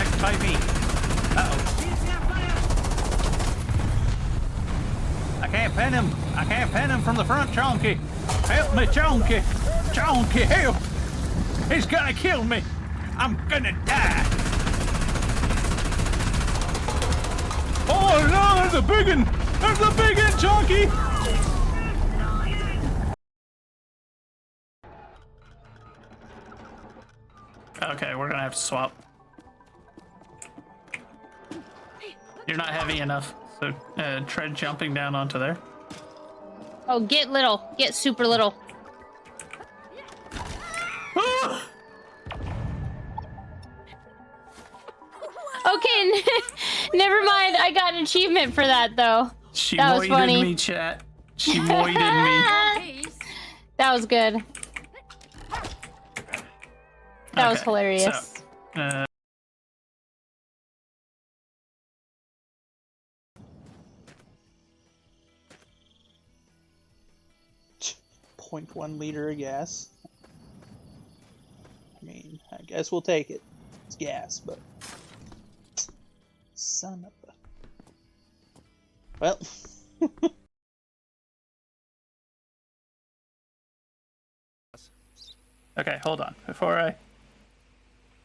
attacked by me. Uh-oh. I can't pin him. I can't pin him from the front, Chonky. Help me, Chonky. Chonky, help. He's gonna kill me. I'm gonna die. Oh no, there's a big one. There's a big one, Chonky. Okay, we're gonna have to swap. You're not heavy enough, so tread jumping down onto there. Oh, get little. Get super little. Okay, never mind. I got an achievement for that, though. She that was funny. Me, chat. She moided me. That was good. That was hilarious. So, 0.1 liter of gas. I mean, I guess we'll take it. It's gas, but son of a... Well. Okay, hold on. Before I...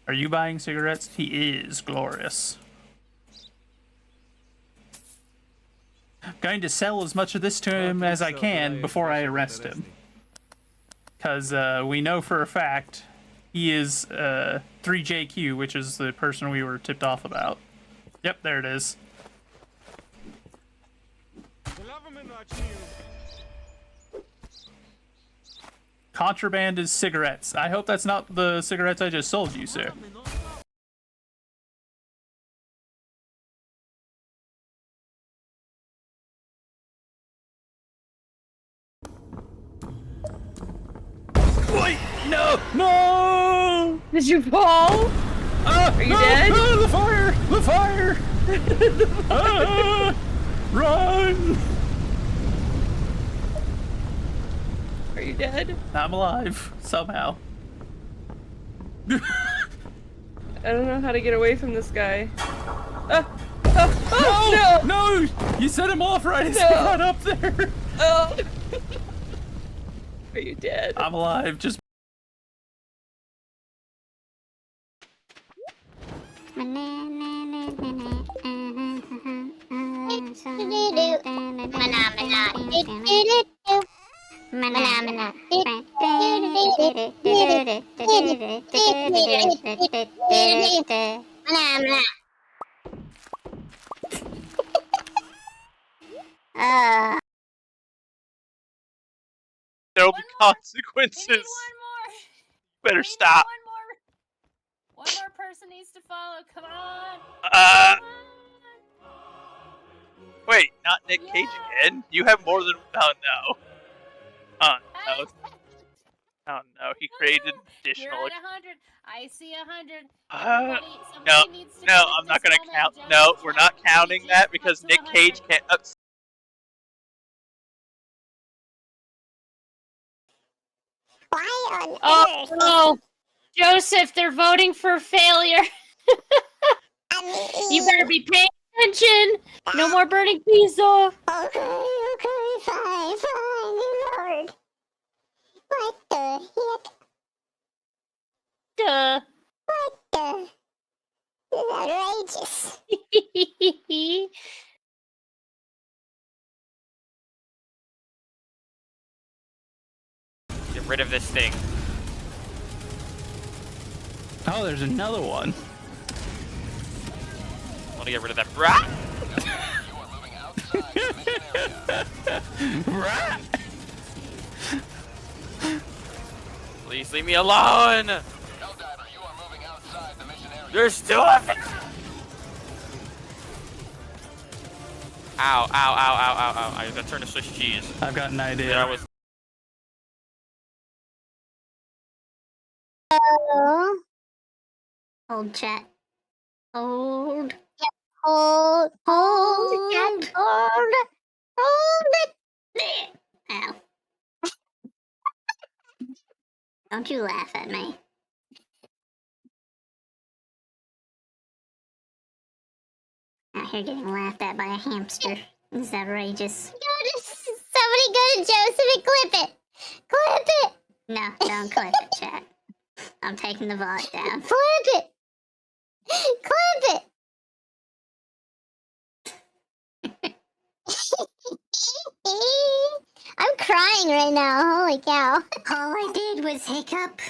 Are you buying cigarettes? He is glorious. I'm going to sell as much of this to him as I can before I arrest him. Because we know for a fact he is 3JQ, which is the person we were tipped off about. Yep, there it is. Contraband is cigarettes. I hope that's not the cigarettes I just sold you, sir. Wait! No! No! Did you fall? Are you dead? The fire! The fire! Run! Are you dead? I'm alive, somehow. I don't know how to get away from this guy. No! No! You set him off right as he got up there! Oh! Are you dead? I'm alive, just... There'll be consequences. Better stop. One more person needs to follow. Come on. Wait, not Nick Cage again? You have more than... Oh, no. Oh, no. Oh, no. He created additional... You're at 100. I see 100. No, I'm not gonna count. No, we're not counting that because Nick Cage can't... Oh, no. Joseph, they're voting for failure. You better be paying attention. No more burning pizza. Okay, fine, Lord. What the heck? Duh. What the? This is outrageous. Get rid of this thing. Oh, there's another one. I want to get rid of that brat. Right. Please leave me alone. There's still a... Ow, ow, ow, ow, ow, ow. I gotta turn to Swiss cheese. I've got an idea. There I was. Hold chat. Hold. Yep. Hold. Hold. Chat. Hold. Hold it. Ow. Don't you laugh at me. here getting laughed at by a hamster. This is outrageous. Somebody go to Joseph and clip it! Clip it! No, don't clip it, chat. I'm taking the vlog down. Clip it! Clip it! I'm crying right now, holy cow. All I did was hiccup.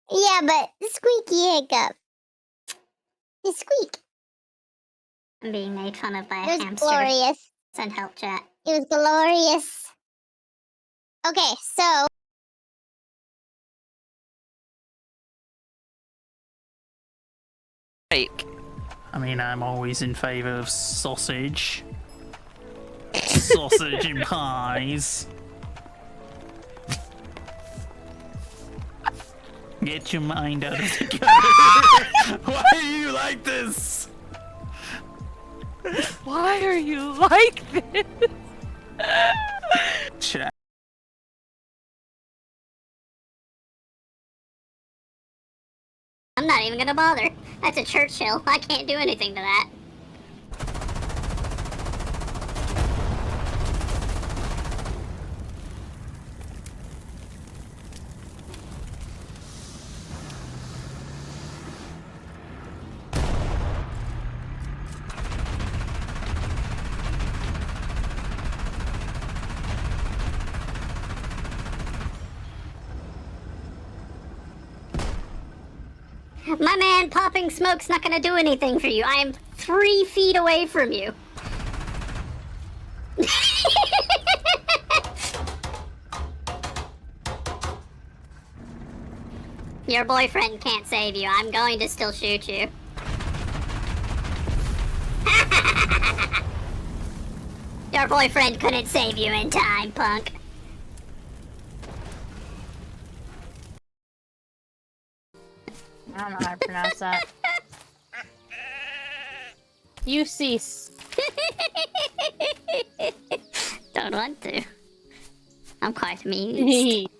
Yeah, but squeaky hiccup. The squeak. I'm being made fun of by a hamster. It was glorious. Send help, chat. It was glorious. Okay, so... Fake. I mean, I'm always in favor of sausage. Sausage and pies. Get your mind out of the gutter. Why are you like this? Why are you like this? Chat. I'm not even gonna bother. That's a Churchill. I can't do anything to that. My man, popping smoke's not gonna do anything for you. I am 3 feet away from you. Your boyfriend can't save you. I'm going to still shoot you. Your boyfriend couldn't save you in time, punk. I don't know how to pronounce that. You cease. Don't want to. I'm quite amused.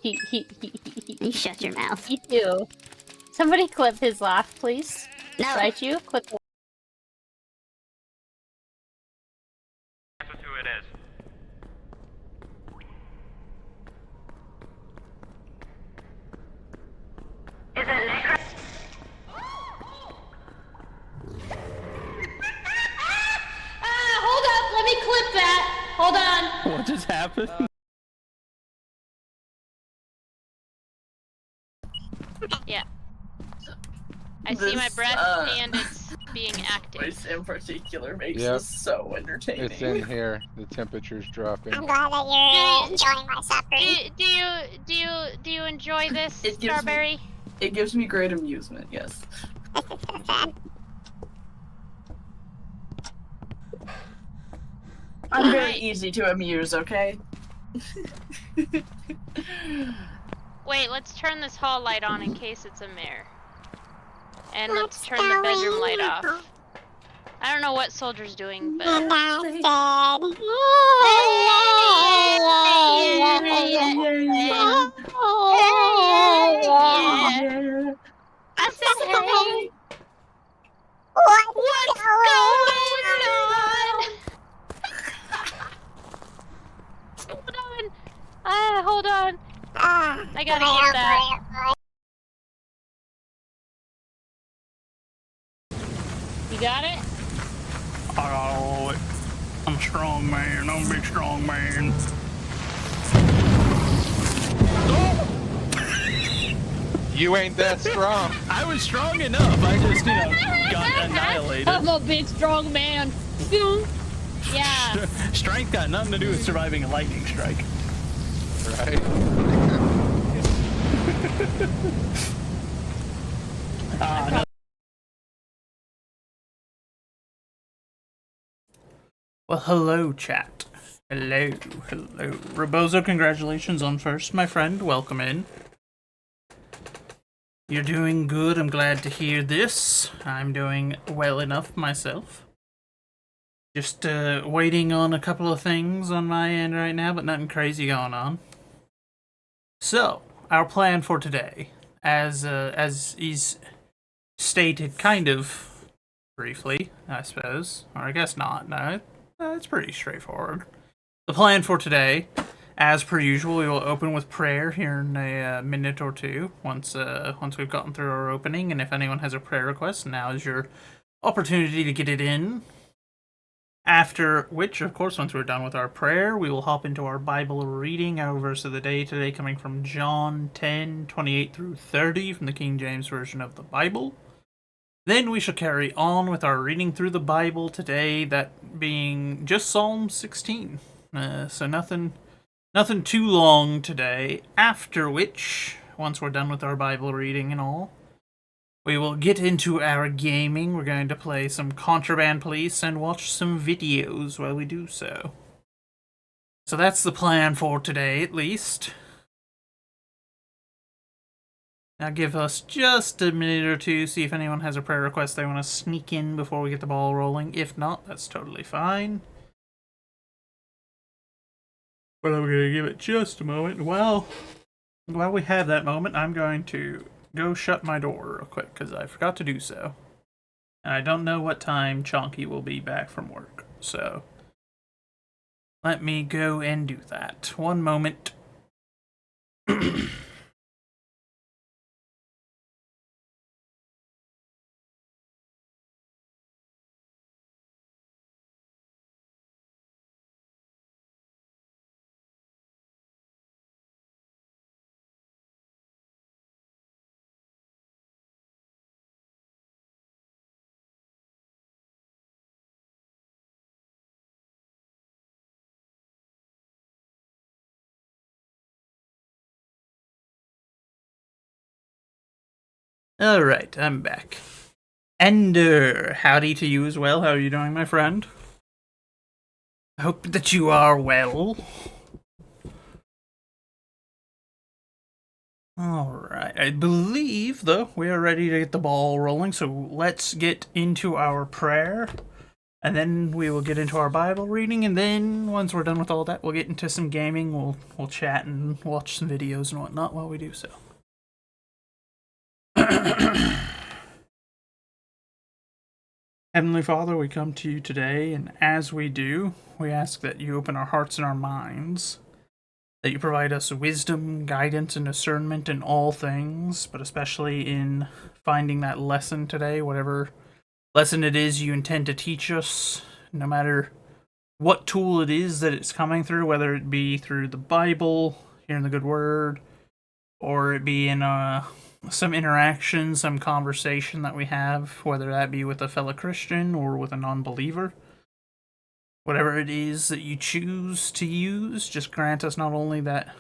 You shut your mouth. Me too. Somebody clip his laugh, please. No. Right, you? Clip the That's who it is. hold up! Let me clip that! Hold on! What just happened? Yeah. I see my breath and it's being active. Voice in particular makes Yep. this so entertaining. It's in here. The temperature's dropping. I'm glad that you're enjoying my supper. Do you enjoy this, It gives Strawberry? It gives me great amusement, yes. I'm very Alright. easy to amuse, okay? Wait, let's turn this hall light on in case it's a mirror. And let's turn the bedroom light off. I don't know what Soldier's doing, but... And I said, I said, hey, what's going on? Hold on. I gotta get that. You got it? Oh, I'm a strong man. I'm a big strong man. You ain't that strong. I was strong enough. I just, got annihilated. I'm a big strong man. Yeah. Strength got nothing to do with surviving a lightning strike. Right? No. Well, hello, chat. Hello. Rebozo, congratulations on first, my friend. Welcome in. You're doing good. I'm glad to hear this. I'm doing well enough myself. Just waiting on a couple of things on my end right now, but nothing crazy going on. So, our plan for today, as is stated kind of briefly, I suppose. Or I guess not. No, it's pretty straightforward. The plan for today, as per usual, we will open with prayer here in a minute or two once we've gotten through our opening. And if anyone has a prayer request, now is your opportunity to get it in. After which, of course, once we're done with our prayer, we will hop into our Bible reading. Our verse of the day today coming from John 10:28 through 30 from the King James Version of the Bible. Then we shall carry on with our reading through the Bible today, that being just Psalm 16. So nothing too long today. After which, once we're done with our Bible reading and all, we will get into our gaming. We're going to play some Contraband Police and watch some videos while we do so. So that's the plan for today, at least. Now give us just a minute or two, see if anyone has a prayer request they want to sneak in before we get the ball rolling. If not, that's totally fine. But I'm going to give it just a moment. While we have that moment, I'm going to go shut my door real quick, because I forgot to do so. And I don't know what time Chonky will be back from work, so let me go and do that. One moment. Alright, I'm back. Ender, howdy to you as well. How are you doing, my friend? I hope that you are well. Alright, I believe, though, we are ready to get the ball rolling, so let's get into our prayer. And then we will get into our Bible reading, and then once we're done with all that, we'll get into some gaming. We'll chat and watch some videos and whatnot while we do so. Heavenly Father, we come to you today, and as we do, we ask that you open our hearts and our minds, that you provide us wisdom, guidance, and discernment in all things, but especially in finding that lesson today, whatever lesson it is you intend to teach us, no matter what tool it is that it's coming through, whether it be through the Bible, hearing the good word, or it be in some interaction, some conversation that we have, whether that be with a fellow Christian or with a non-believer. Whatever it is that you choose to use, just grant us not only that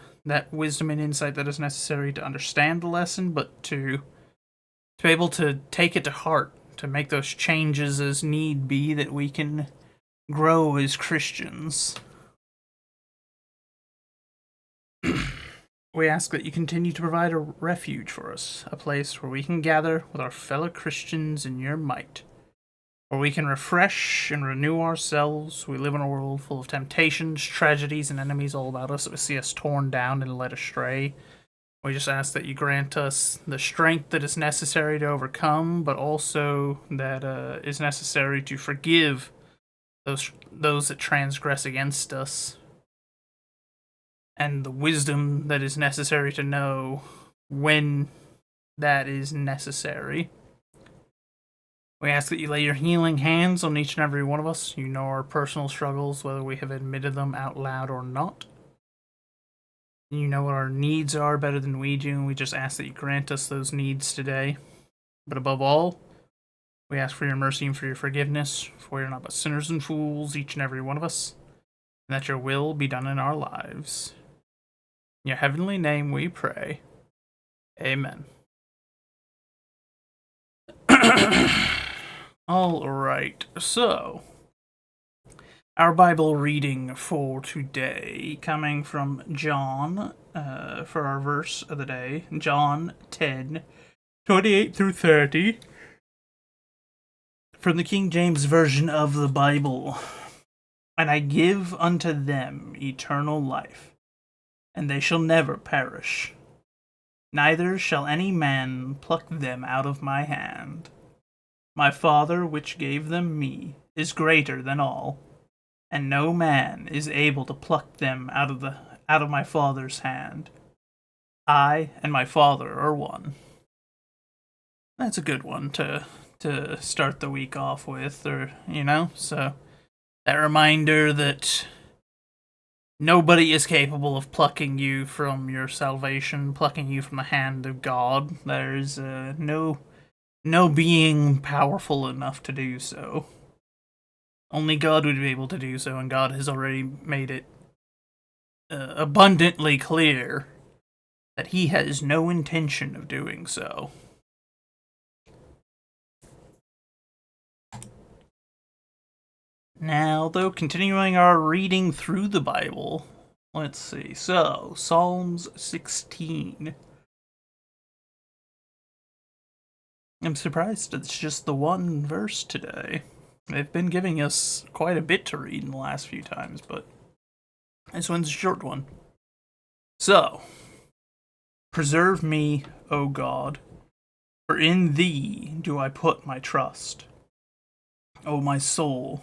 wisdom and insight that is necessary to understand the lesson, but to be able to take it to heart, to make those changes as need be, that we can grow as Christians. We ask that you continue to provide a refuge for us, a place where we can gather with our fellow Christians in your might, where we can refresh and renew ourselves. We live in a world full of temptations, tragedies, and enemies all about us that we see us torn down and led astray. We just ask that you grant us the strength that is necessary to overcome, but also that is necessary to forgive those that transgress against us, and the wisdom that is necessary to know when that is necessary. We ask that you lay your healing hands on each and every one of us. You know our personal struggles, whether we have admitted them out loud or not. You know what our needs are better than we do, and we just ask that you grant us those needs today. But above all, we ask for your mercy and for your forgiveness, for we are not but sinners and fools, each and every one of us, and that your will be done in our lives. In your heavenly name we pray. Amen. Alright, so our Bible reading for today, coming from John, for our verse of the day, John 10:28 through 30, from the King James Version of the Bible. And I give unto them eternal life, and they shall never perish. neither shall any man pluck them out of my hand. My Father which gave them me is greater than all, and no man is able to pluck them out of my Father's hand. I and my Father are one. That's a good one to start the week off with, or, you know, so that reminder that nobody is capable of plucking you from your salvation, plucking you from the hand of God. There's no being powerful enough to do so. Only God would be able to do so, and God has already made it abundantly clear that he has no intention of doing so. Now, though, continuing our reading through the Bible, let's see. So, Psalms 16. I'm surprised it's just the one verse today. They've been giving us quite a bit to read in the last few times, but this one's a short one. So, preserve me, O God, for in thee do I put my trust. O my soul,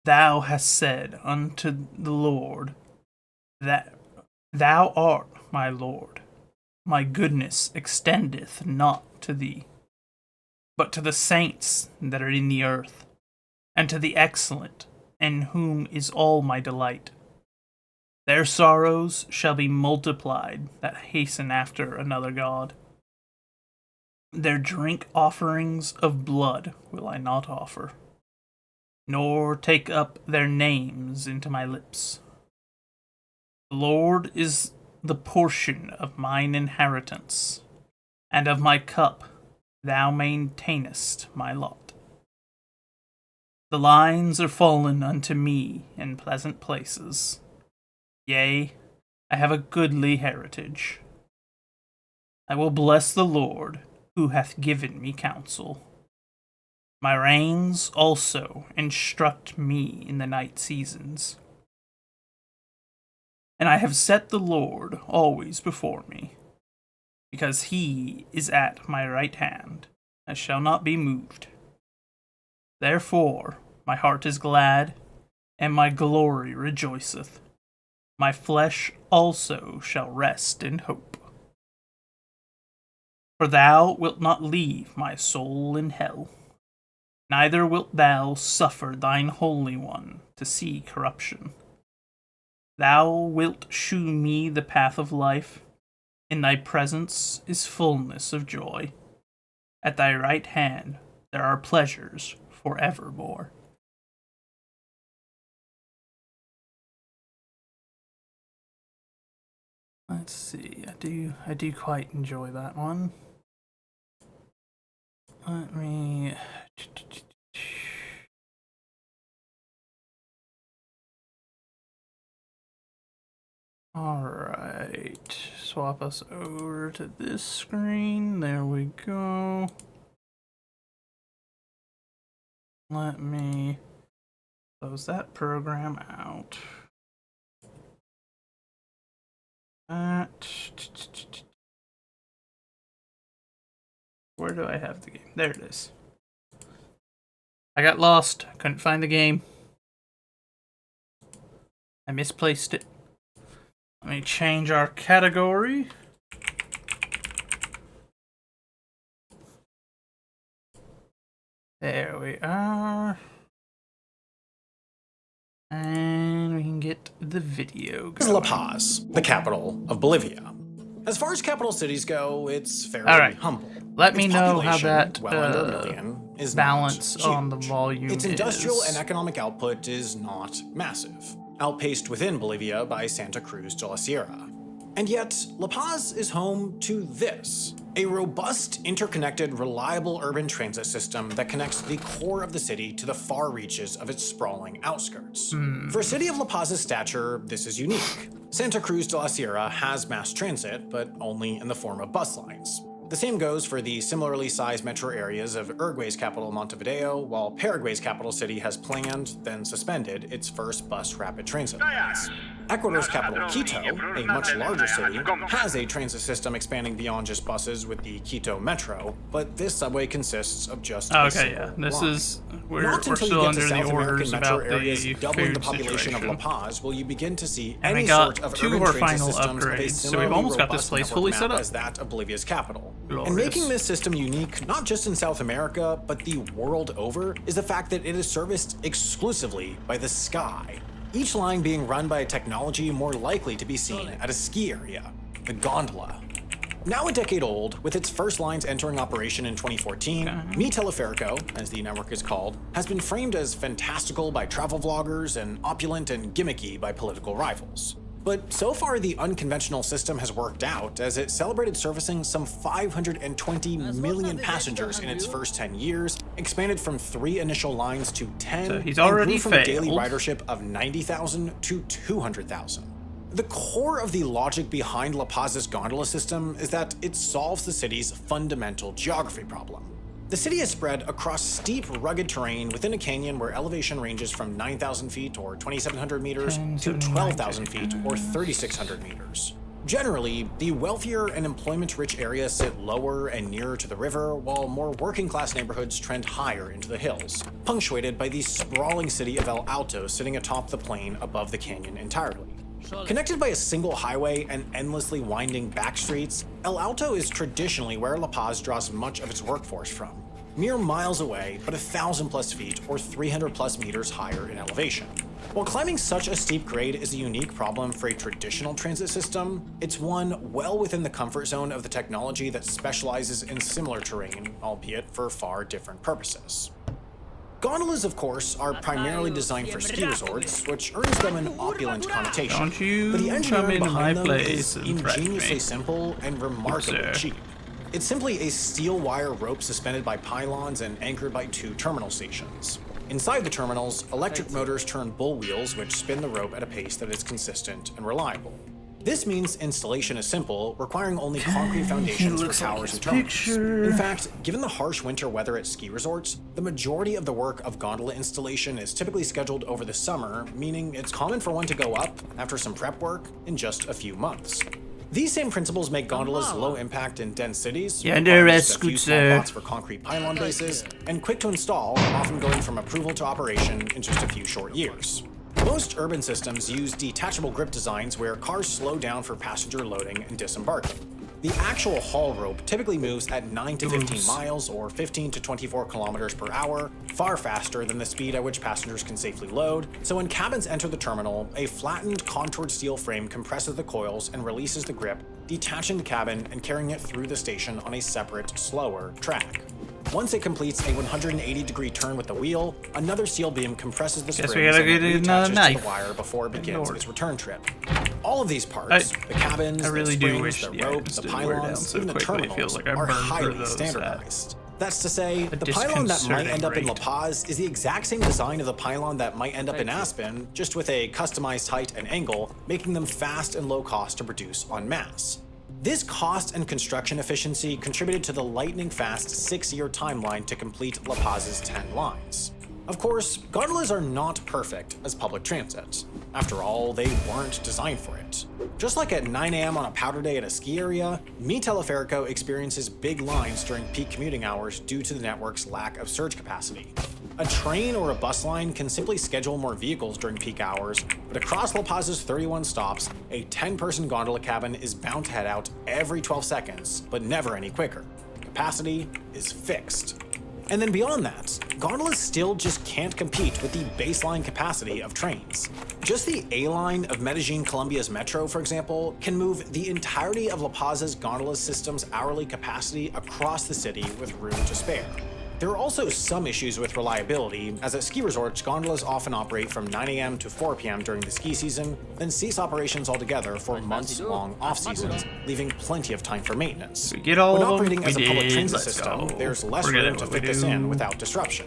thou hast said unto the Lord, that thou art my Lord. My goodness extendeth not to thee, but to the saints that are in the earth, and to the excellent, in whom is all my delight. Their sorrows shall be multiplied that hasten after another God. Their drink offerings of blood will I not offer, nor take up their names into my lips. The Lord is the portion of mine inheritance, and of my cup thou maintainest my lot. The lines are fallen unto me in pleasant places. Yea, I have a goodly heritage. I will bless the Lord, who hath given me counsel. My reins also instruct me in the night seasons. And I have set the Lord always before me, because he is at my right hand, I shall not be moved. Therefore my heart is glad, and my glory rejoiceth. My flesh also shall rest in hope. For thou wilt not leave my soul in hell, neither wilt thou suffer thine Holy One to see corruption. Thou wilt shew me the path of life. In thy presence is fullness of joy. At thy right hand there are pleasures for evermore. Let's see, I do quite enjoy that one. Let me... Alright, swap us over to this screen. There we go. Let me close that program out. Where do I have the game? There it is. I got lost. Couldn't find the game. I misplaced it. Let me change our category. There we are. And we can get the video going. La Paz, the capital of Bolivia. As far as capital cities go, it's fairly humble. Let me Its know how population, that well under a million, is balance not on the huge. volume Its industrial is. and economic output is not massive, outpaced within Bolivia by Santa Cruz de la Sierra. And yet, La Paz is home to this, a robust, interconnected, reliable urban transit system that connects the core of the city to the far reaches of its sprawling outskirts. For a city of La Paz's stature, this is unique. Santa Cruz de la Sierra has mass transit, but only in the form of bus lines. The same goes for the similarly sized metro areas of Uruguay's capital Montevideo, while Paraguay's capital city has planned, then suspended, its first bus rapid transit lines. Ecuador's capital, Quito, a much larger city, has a transit system expanding beyond just buses with the Quito Metro, but this subway consists of just a Okay, yeah. single This line. is we're Not until still you get under to the South orders American metro about areas the doubling the food population situation. of La Paz will you begin to see And any we got sort of 2 urban of our transit final systems of a upgrades, so we've similarly almost got this robust place network fully map set up. as that of Bolivia's capital. Glorious. And making this system unique, not just in South America, but the world over, is the fact that it is serviced exclusively by the sky. Each line being run by a technology more likely to be seen at a ski area, the gondola. Now a decade old, with its first lines entering operation in 2014, Mi Teleferico, as the network is called, has been framed as fantastical by travel vloggers and opulent and gimmicky by political rivals. But so far, the unconventional system has worked out, as it celebrated servicing some 520 million passengers in its first 10 years, expanded from 3 initial lines to 10, So he's and already grew from a daily failed. ridership of 90,000 to 200,000. The core of the logic behind La Paz's gondola system is that it solves the city's fundamental geography problem. The city is spread across steep, rugged terrain within a canyon where elevation ranges from 9,000 feet or 2,700 meters to 12,000 feet or 3,600 meters. Generally, the wealthier and employment-rich areas sit lower and nearer to the river, while more working-class neighborhoods trend higher into the hills, punctuated by the sprawling city of El Alto sitting atop the plain above the canyon entirely. Connected by a single highway and endlessly winding back streets, El Alto is traditionally where La Paz draws much of its workforce from. Mere miles away, but 1,000+ feet or 300+ meters higher in elevation. While climbing such a steep grade is a unique problem for a traditional transit system, it's one well within the comfort zone of the technology that specializes in similar terrain, albeit for far different purposes. Gondolas, of course, are primarily designed for ski resorts, which earns them an opulent connotation. Don't you But the come engineering into my behind them place is and threaten ingeniously me. simple and remarkably sir. cheap. It's simply a steel wire rope suspended by pylons and anchored by 2 terminal stations. Inside the terminals, electric motors turn bull wheels which spin the rope at a pace that is consistent and reliable. This means installation is simple, requiring only concrete foundations for towers and terminals. In fact, given the harsh winter weather at ski resorts, the majority of the work of gondola installation is typically scheduled over the summer, meaning it's common for one to go up, after some prep work, in just a few months. These same principles make gondolas low impact in dense cities, Yeah, requiring there just a few small scooter. plots for concrete pylon bases, and quick to install, often going from approval to operation in just a few short years. Most urban systems use detachable grip designs where cars slow down for passenger loading and disembarking. The actual haul rope typically moves at 9 to 15 miles or 15 to 24 kilometers per hour, far faster than the speed at which passengers can safely load, so when cabins enter the terminal, a flattened, contoured steel frame compresses the coils and releases the grip, detaching the cabin and carrying it through the station on a separate, slower track. Once it completes a 180-degree turn with the wheel, another steel beam compresses the Guess springs we gotta and get another reattaches to knife. the wire before it begins Lord. its return trip. All of these parts, the cabins, I really the do springs, wish the the ropes, items the didn't wear down pylons, so even the quickly. It terminals feels like I are burned through highly those standardized. That's to say, the pylon that might end up in La Paz is the exact same design of the pylon that might end up in Aspen, just with a customized height and angle, making them fast and low cost to produce en masse. This cost and construction efficiency contributed to the lightning-fast 6-year timeline to complete La Paz's 10 lines. Of course, gondolas are not perfect as public transit. After all, they weren't designed for it. Just like at 9 a.m. on a powder day at a ski area, Mi Teleferico experiences big lines during peak commuting hours due to the network's lack of surge capacity. A train or a bus line can simply schedule more vehicles during peak hours, but across La Paz's 31 stops, a 10-person gondola cabin is bound to head out every 12 seconds, but never any quicker. Capacity is fixed. And then beyond that, gondolas still just can't compete with the baseline capacity of trains. Just the A line of Medellin, Colombia's metro, for example, can move the entirety of La Paz's gondola system's hourly capacity across the city with room to spare. There are also some issues with reliability, as at ski resorts, gondolas often operate from 9 a.m. to 4 p.m. during the ski season, then cease operations altogether for months-long off-seasons, leaving plenty of time for maintenance. We get all when of them, operating as a we public did, transit let's system, go. there's less Forget room it, to what we fit this do. in without disruption.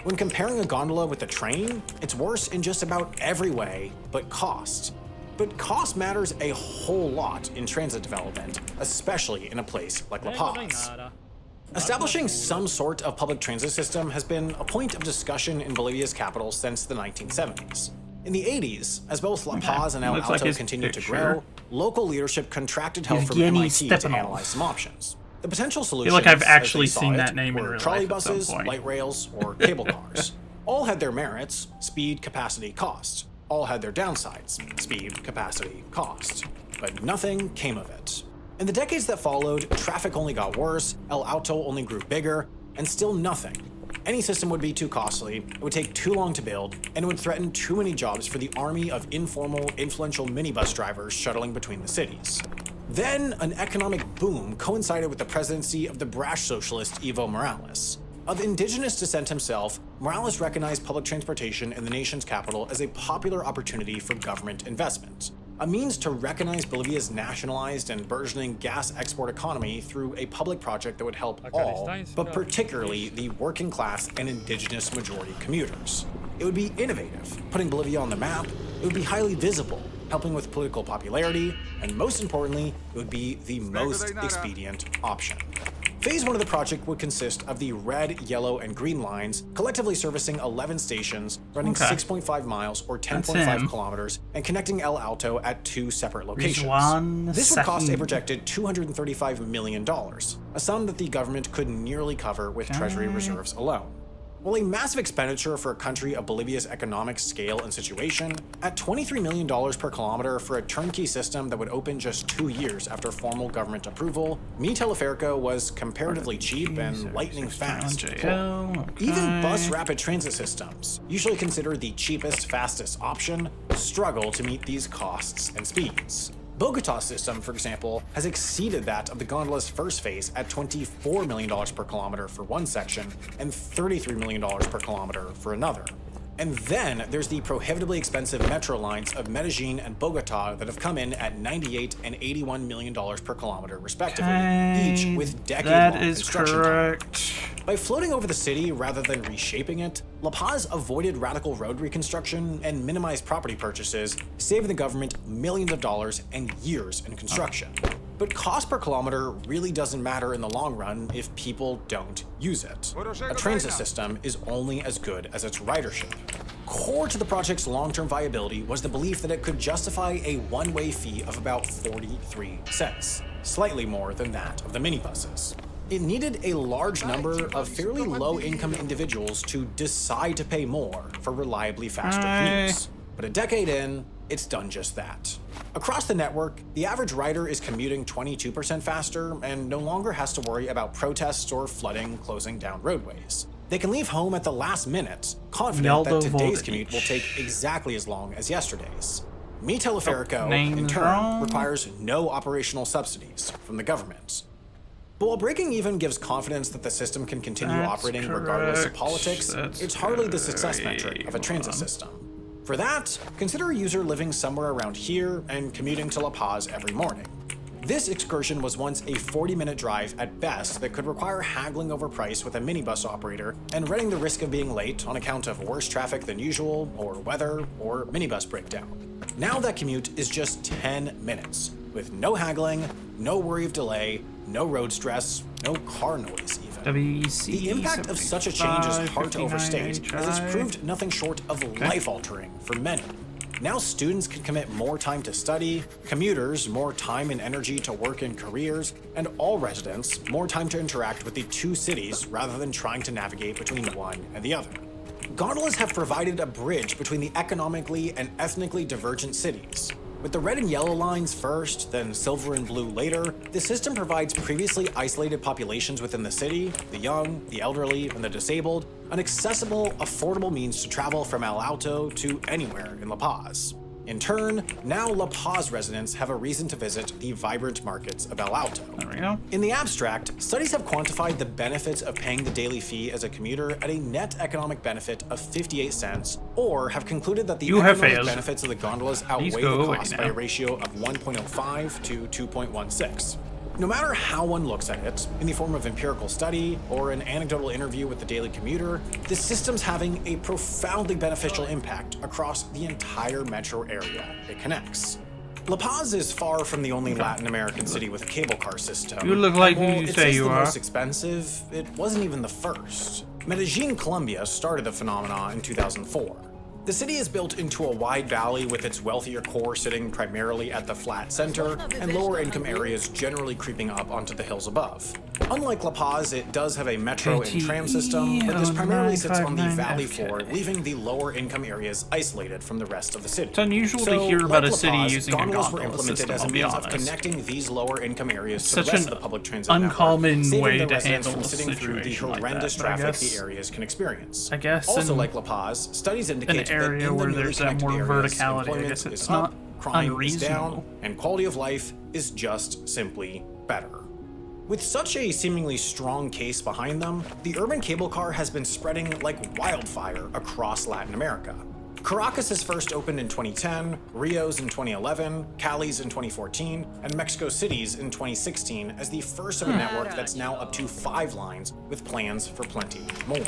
When comparing a gondola with a train, it's worse in just about every way but cost. But cost matters a whole lot in transit development, especially in a place like La Paz. Establishing some sort of public transit system has been a point of discussion in Bolivia's capital since the 1970s. In the 80s, as both La Paz and El Looks like Alto his continued to picture. grow, local leadership contracted help from Evgeny MIT to Stepanov. analyze some options. The potential I solutions, feel like I've as actually they saw seen it, that name in were real trolley life at some buses, point. light rails, or cable cars. All had their merits: speed, capacity, cost. All had their downsides: speed, capacity, cost. But nothing came of it. In the decades that followed, traffic only got worse, El Alto only grew bigger, and still nothing. Any system would be too costly, it would take too long to build, and it would threaten too many jobs for the army of informal, influential minibus drivers shuttling between the cities. Then, an economic boom coincided with the presidency of the brash socialist Evo Morales. Of indigenous descent himself, Morales recognized public transportation in the nation's capital as a popular opportunity for government investment, a means to recognize Bolivia's nationalized and burgeoning gas export economy through a public project that would help all, but particularly the working class and indigenous majority commuters. It would be innovative, putting Bolivia on the map. It would be highly visible, helping with political popularity, and most importantly, it would be the most expedient option. Phase 1 of the project would consist of the red, yellow, and green lines, collectively servicing 11 stations, running 6.5 miles or 10.5 kilometers, and connecting El Alto at 2 separate locations. This would cost a projected $235 million, a sum that the government could nearly cover with treasury reserves alone. While a massive expenditure for a country of Bolivia's economic scale and situation, at $23 million per kilometer for a turnkey system that would open just 2 years after formal government approval, Mi Teleférico was comparatively cheap and lightning fast to deploy. Even bus rapid transit systems, usually considered the cheapest, fastest option, struggle to meet these costs and speeds. Bogota's system, for example, has exceeded that of the gondola's first phase at $24 million per kilometer for one section and $33 million per kilometer for another. And then there's the prohibitively expensive metro lines of Medellin and Bogota that have come in at $98 and $81 million per kilometer respectively, each with decade-long construction timelines. By floating over the city rather than reshaping it, La Paz avoided radical road reconstruction and minimized property purchases, saving the government millions of dollars and years in construction. But cost per kilometer really doesn't matter in the long run if people don't use it. A transit system is only as good as its ridership. Core to the project's long-term viability was the belief that it could justify a one-way fee of about 43 cents, slightly more than that of the minibuses. It needed a large number of fairly low-income individuals to decide to pay more for reliably faster commutes. But a decade in, it's done just that. Across the network, the average rider is commuting 22% faster and no longer has to worry about protests or flooding closing down roadways. They can leave home at the last minute, confident that today's commute will take exactly as long as yesterday's. Mi Teleférico, in turn, requires no operational subsidies from the government. But while breaking even gives confidence that the system can continue operating regardless of politics, it's hardly the success metric of a transit system. For that, consider a user living somewhere around here and commuting to La Paz every morning. This excursion was once a 40-minute drive at best that could require haggling over price with a minibus operator and running the risk of being late on account of worse traffic than usual, or weather, or minibus breakdown. Now that commute is just 10 minutes, with no haggling, no worry of delay, no road stress, no car noise even. The impact of such a change is hard to overstate, as it's proved nothing short of life-altering for many. Now students can commit more time to study, commuters more time and energy to work and careers, and all residents more time to interact with the two cities rather than trying to navigate between one and the other. Gondolas have provided a bridge between the economically and ethnically divergent cities. With the red and yellow lines first, then silver and blue later, the system provides previously isolated populations within the city, the young, the elderly, and the disabled, an accessible, affordable means to travel from El Alto to anywhere in La Paz. In turn, now La Paz residents have a reason to visit the vibrant markets of El Alto. There we go. In the abstract, studies have quantified the benefits of paying the daily fee as a commuter at a net economic benefit of 58 cents, or have concluded that the economic benefits of the gondolas outweigh the cost by a ratio of 1.05 to 2.16. No matter how one looks at it, in the form of empirical study or an anecdotal interview with the daily commuter, the system's having a profoundly beneficial impact across the entire metro area it connects. La Paz is far from the only Latin American city with a cable car system. You look like who and you while say it's you the are. most expensive, it wasn't even the first. Medellin, Colombia started the phenomenon in 2004. The city is built into a wide valley with its wealthier core sitting primarily at the flat center, and lower income areas generally creeping up onto the hills above. Unlike La Paz, it does have a metro and tram system, but this primarily sits on the valley floor, leaving the lower income areas isolated from the rest of the city. It's unusual to hear about a city using a gondola system, as a I'll be means of honest. connecting these lower income areas to the Such rest an of the public transit uncommon network, way saving the to residents handle from a sitting through the situation like horrendous that, but I traffic guess- the areas can experience. I guess Also, in like La Paz, studies indicate an area that in the where newly there's that connected more areas, verticality, I employment guess it's is not up, crime is unreasonable. down, and quality of life is just simply better. With such a seemingly strong case behind them, the urban cable car has been spreading like wildfire across Latin America. Caracas first opened in 2010, Rio's in 2011, Cali's in 2014, and Mexico City's in 2016 as the first of a network that's now up to 5 lines with plans for plenty more.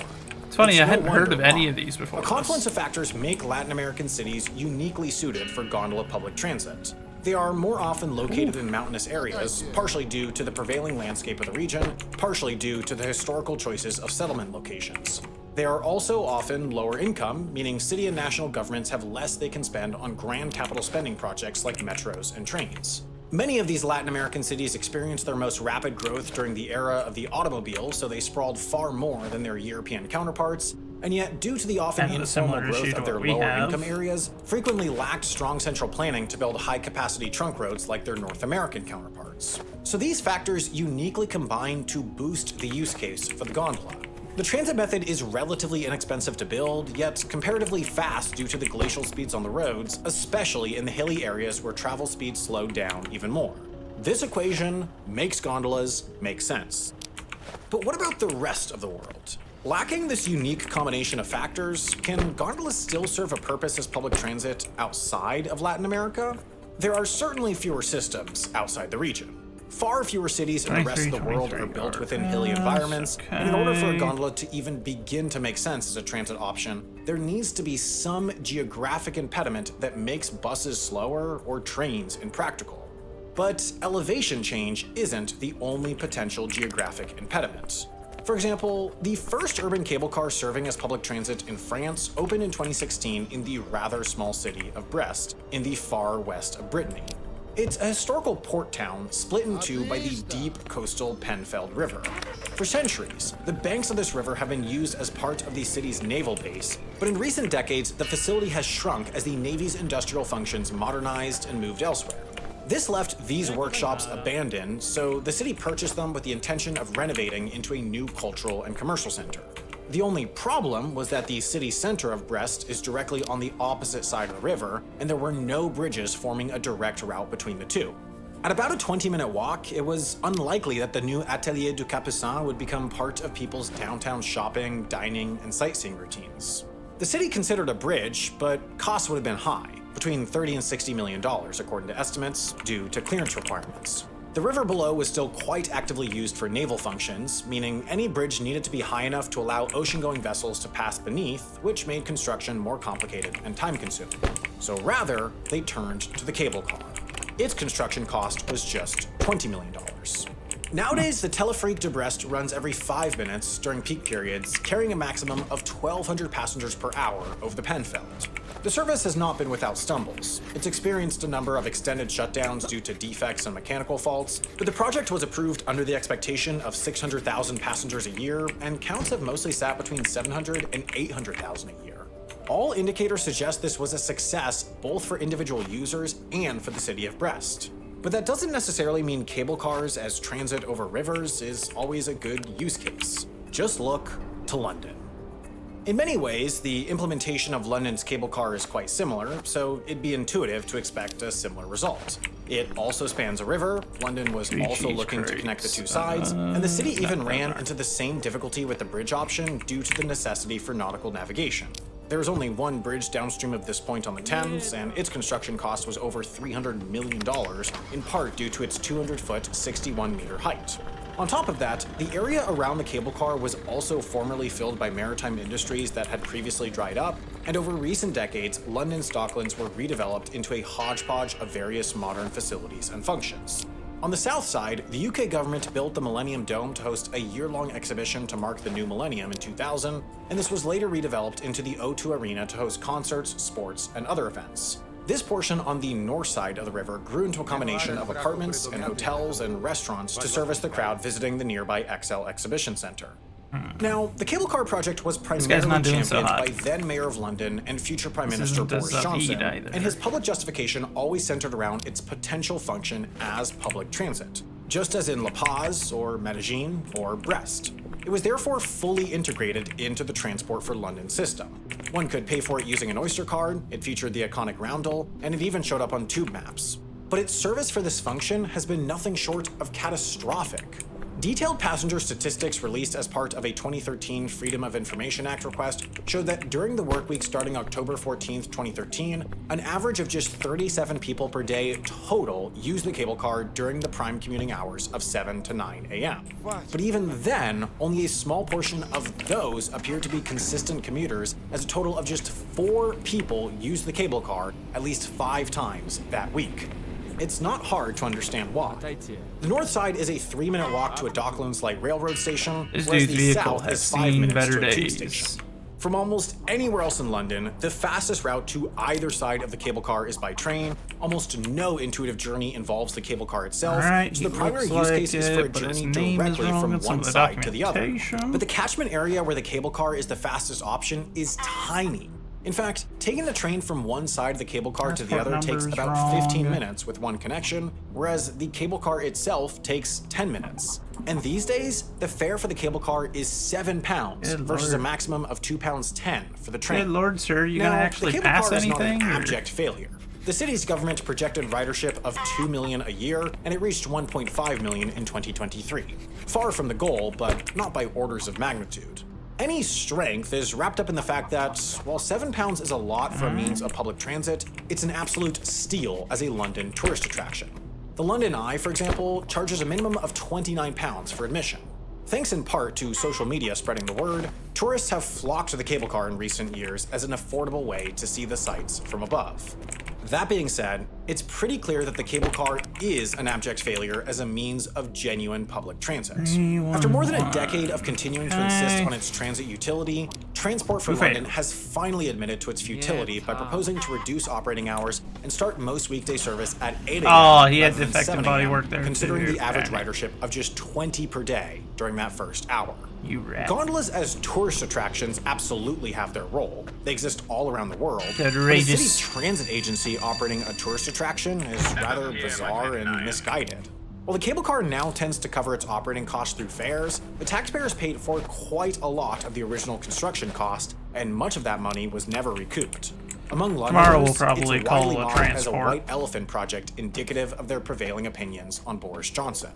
It's funny, I no hadn't heard wonder of any why. of these before. A confluence of factors make Latin American cities uniquely suited for gondola public transit. They are more often located in mountainous areas, partially due to the prevailing landscape of the region, partially due to the historical choices of settlement locations. They are also often lower income, meaning city and national governments have less they can spend on grand capital spending projects like metros and trains. Many of these Latin American cities experienced their most rapid growth during the era of the automobile, so they sprawled far more than their European counterparts, and yet due to the often And a informal similar issue growth to of their what we lower have. income areas, frequently lacked strong central planning to build high-capacity trunk roads like their North American counterparts. So these factors uniquely combine to boost the use case for the gondola. The transit method is relatively inexpensive to build, yet comparatively fast due to the glacial speeds on the roads, especially in the hilly areas where travel speeds slowed down even more. This equation makes gondolas make sense. But what about the rest of the world? Lacking this unique combination of factors, can gondolas still serve a purpose as public transit outside of Latin America? There are certainly fewer systems outside the region. Far fewer cities in the rest of the world are built within hilly environments, and in order for a gondola to even begin to make sense as a transit option, there needs to be some geographic impediment that makes buses slower or trains impractical. But elevation change isn't the only potential geographic impediment. For example, the first urban cable car serving as public transit in France opened in 2016 in the rather small city of Brest, in the far west of Brittany. It's a historical port town split in two by the deep coastal Penfeld River. For centuries, the banks of this river have been used as part of the city's naval base, but in recent decades, the facility has shrunk as the Navy's industrial functions modernized and moved elsewhere. This left these workshops abandoned, so the city purchased them with the intention of renovating into a new cultural and commercial center. The only problem was that the city center of Brest is directly on the opposite side of the river, and there were no bridges forming a direct route between the two. At about a 20-minute walk, it was unlikely that the new Atelier du Capucin would become part of people's downtown shopping, dining, and sightseeing routines. The city considered a bridge, but costs would have been high, between $30 and $60 million, according to estimates, due to clearance requirements. The river below was still quite actively used for naval functions, meaning any bridge needed to be high enough to allow ocean-going vessels to pass beneath, which made construction more complicated and time-consuming. So rather, they turned to the cable car. Its construction cost was just $20 million. Nowadays, the Teleférique de Brest runs every 5 minutes during peak periods, carrying a maximum of 1,200 passengers per hour over the Penfeld. The service has not been without stumbles. It's experienced a number of extended shutdowns due to defects and mechanical faults, but the project was approved under the expectation of 600,000 passengers a year, and counts have mostly sat between 700 and 800,000 a year. All indicators suggest this was a success both for individual users and for the city of Brest. But that doesn't necessarily mean cable cars as transit over rivers is always a good use case. Just look to London. In many ways, the implementation of London's cable car is quite similar, so it'd be intuitive to expect a similar result. It also spans a river, London was also looking to connect the two sides, and the city even ran into the same difficulty with the bridge option due to the necessity for nautical navigation. There is only one bridge downstream of this point on the Thames, and its construction cost was over $300 million, in part due to its 200-foot, 61-meter height. On top of that, the area around the cable car was also formerly filled by maritime industries that had previously dried up, and over recent decades, London's docklands were redeveloped into a hodgepodge of various modern facilities and functions. On the south side, the UK government built the Millennium Dome to host a year-long exhibition to mark the new millennium in 2000, and this was later redeveloped into the O2 Arena to host concerts, sports, and other events. This portion on the north side of the river grew into a combination of apartments and hotels and restaurants to service the crowd visiting the nearby XL Exhibition Centre. Now, the cable car project was primarily not doing championed so by hot. then Mayor of London and future Prime This Minister isn't as Boris Johnson, either. and his public justification always centered around its potential function as public transit, just as in La Paz or Medellin or Brest. It was therefore fully integrated into the Transport for London system. One could pay for it using an Oyster card, it featured the iconic roundel, and it even showed up on tube maps. But its service for this function has been nothing short of catastrophic. Detailed passenger statistics released as part of a 2013 Freedom of Information Act request showed that during the workweek starting October 14, 2013, an average of just 37 people per day total used the cable car during the prime commuting hours of 7 to 9 a.m. But even then, only a small portion of those appeared to be consistent commuters, as a total of just 4 people used the cable car at least 5 times that week. It's not hard to understand why. The north side is a 3-minute walk to a Docklands Light Railroad station, This whereas dude's the vehicle south has is 5 seen minutes better to a tube days. station. From almost anywhere else in London, the fastest route to either side of the cable car is by train. Almost no intuitive journey involves the cable car itself, Alright, so the he primary looks use like case is for a it, but his journey name is directly wrong from in some one of the side to the other. documentation. But the catchment area where the cable car is the fastest option is tiny. In fact, taking the train from one side of the cable car to the Passport other takes number's about 15 wrong. minutes with one connection, whereas the cable car itself takes 10 minutes. And these days, the fare for the cable car is £7 Good versus lord. a maximum of £2.10 for the train. Good lord, sir, you Now, gonna actually the cable pass car is anything? not an or- abject failure. The city's government projected ridership of 2 million a year, and it reached 1.5 million in 2023. Far from the goal, but not by orders of magnitude. Any strength is wrapped up in the fact that, while £7 is a lot for a means of public transit, it's an absolute steal as a London tourist attraction. The London Eye, for example, charges a minimum of £29 for admission. Thanks in part to social media spreading the word, tourists have flocked to the cable car in recent years as an affordable way to see the sights from above. That being said, it's pretty clear that the cable car is an abject failure as a means of genuine public transit. After more than a decade of continuing to insist on its transit utility, Transport for London has finally admitted to its futility by proposing to reduce operating hours and start most weekday service at 8 a.m. Oh, he had rather than defective 7 body a.m., work there, considering too. the average Okay. ridership of just 20 per day during that first hour. You rat. Gondolas as tourist attractions absolutely have their role. They exist all around the world. But a Outrageous. city transit agency operating a tourist attraction is rather bizarre and misguided. While the cable car now tends to cover its operating costs through fares, the taxpayers paid for quite a lot of the original construction cost, and much of that money was never recouped. Among Tomorrow we'll Londoners, probably it's call widely a mocked as a transport. white elephant project indicative of their prevailing opinions on Boris Johnson.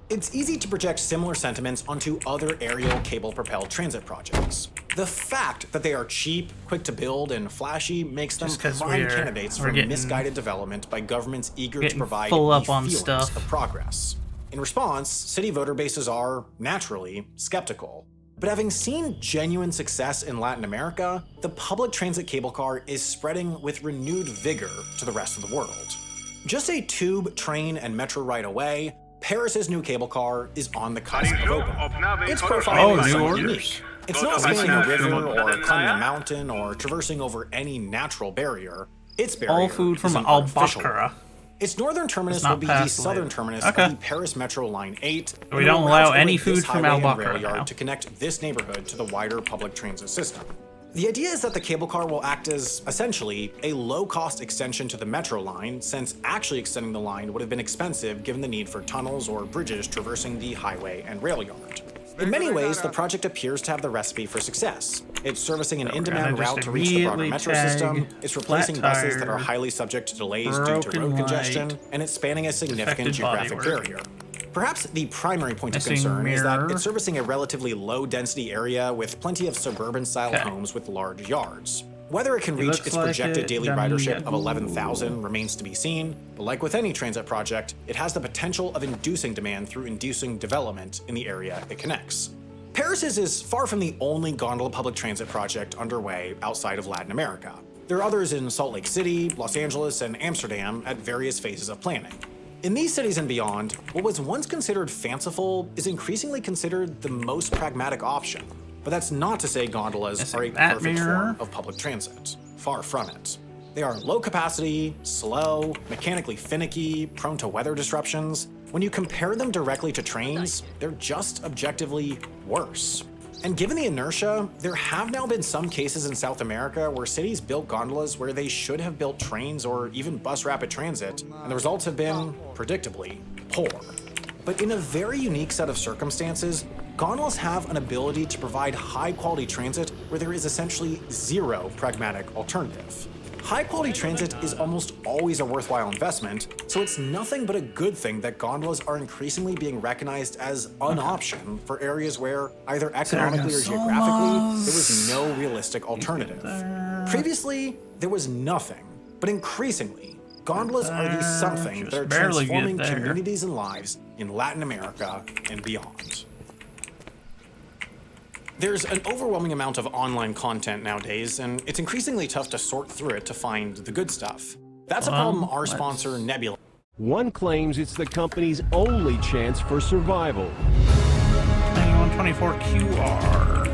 It's easy to project similar sentiments onto other aerial cable-propelled transit projects. The fact that they are cheap, quick to build, and flashy makes them Just 'cause prime we're candidates for getting- misguided development by governments eager to getting provide full up the on feelings stuff. of progress. In response, city voter bases are, naturally, skeptical. But having seen genuine success in Latin America, the public transit cable car is spreading with renewed vigor to the rest of the world. Just a tube, train, and metro ride away, Paris's new cable car is on the cusp of opening. Its profile Oh, is new somewhat orders. unique. It's not spanning a river or climbing a mountain or traversing over any natural barrier. Its barrier All food is from an artificial Albacora. one. Its northern terminus It's not will be the past southern later. terminus Okay. of the Paris Metro Line 8. We and don't will allow route away any this food from highway and Albacora rail yard now. to connect this neighborhood to the wider public transit system. The idea is that the cable car will act as, essentially, a low-cost extension to the metro line, since actually extending the line would have been expensive given the need for tunnels or bridges traversing the highway and rail yard. In many ways, the project appears to have the recipe for success. It's servicing an So we're in-demand gonna just route to reach the broader immediately metro tag system, it's flat replacing buses that are tire, highly subject to delays due to broken road light, congestion, and it's spanning a significant defective geographic bodywork. barrier. Perhaps the primary point of Missing concern is that mirror. it's servicing a relatively low-density area with plenty of suburban-style Okay. homes with large yards. Whether it can reach looks its like projected it, daily dummy. ridership of 11,000 remains to be seen, but like with any transit project, it has the potential of inducing demand through inducing development in the area it connects. Paris's is far from the only gondola public transit project underway outside of Latin America. There are others in Salt Lake City, Los Angeles, and Amsterdam at various phases of planning. In these cities and beyond, what was once considered fanciful is increasingly considered the most pragmatic option. But that's not to say gondolas are a perfect form of public transit. Far from it. They are low capacity, slow, mechanically finicky, prone to weather disruptions. When you compare them directly to trains, they're just objectively worse. And given the inertia, there have now been some cases in South America where cities built gondolas where they should have built trains or even bus rapid transit, and the results have been, predictably, poor. But in a very unique set of circumstances, gondolas have an ability to provide high-quality transit where there is essentially zero pragmatic alternative. High-quality transit is almost always a worthwhile investment, so it's nothing but a good thing that gondolas are increasingly being recognized as an option for areas where, either economically or geographically, there was no realistic alternative. Previously, there was nothing, but increasingly, gondolas are the something that are transforming communities and lives in Latin America and beyond. There's an overwhelming amount of online content nowadays, and it's increasingly tough to sort through it to find the good stuff. That's a problem our sponsor, Nebula. One claims it's the company's only chance for survival. 9124 QR.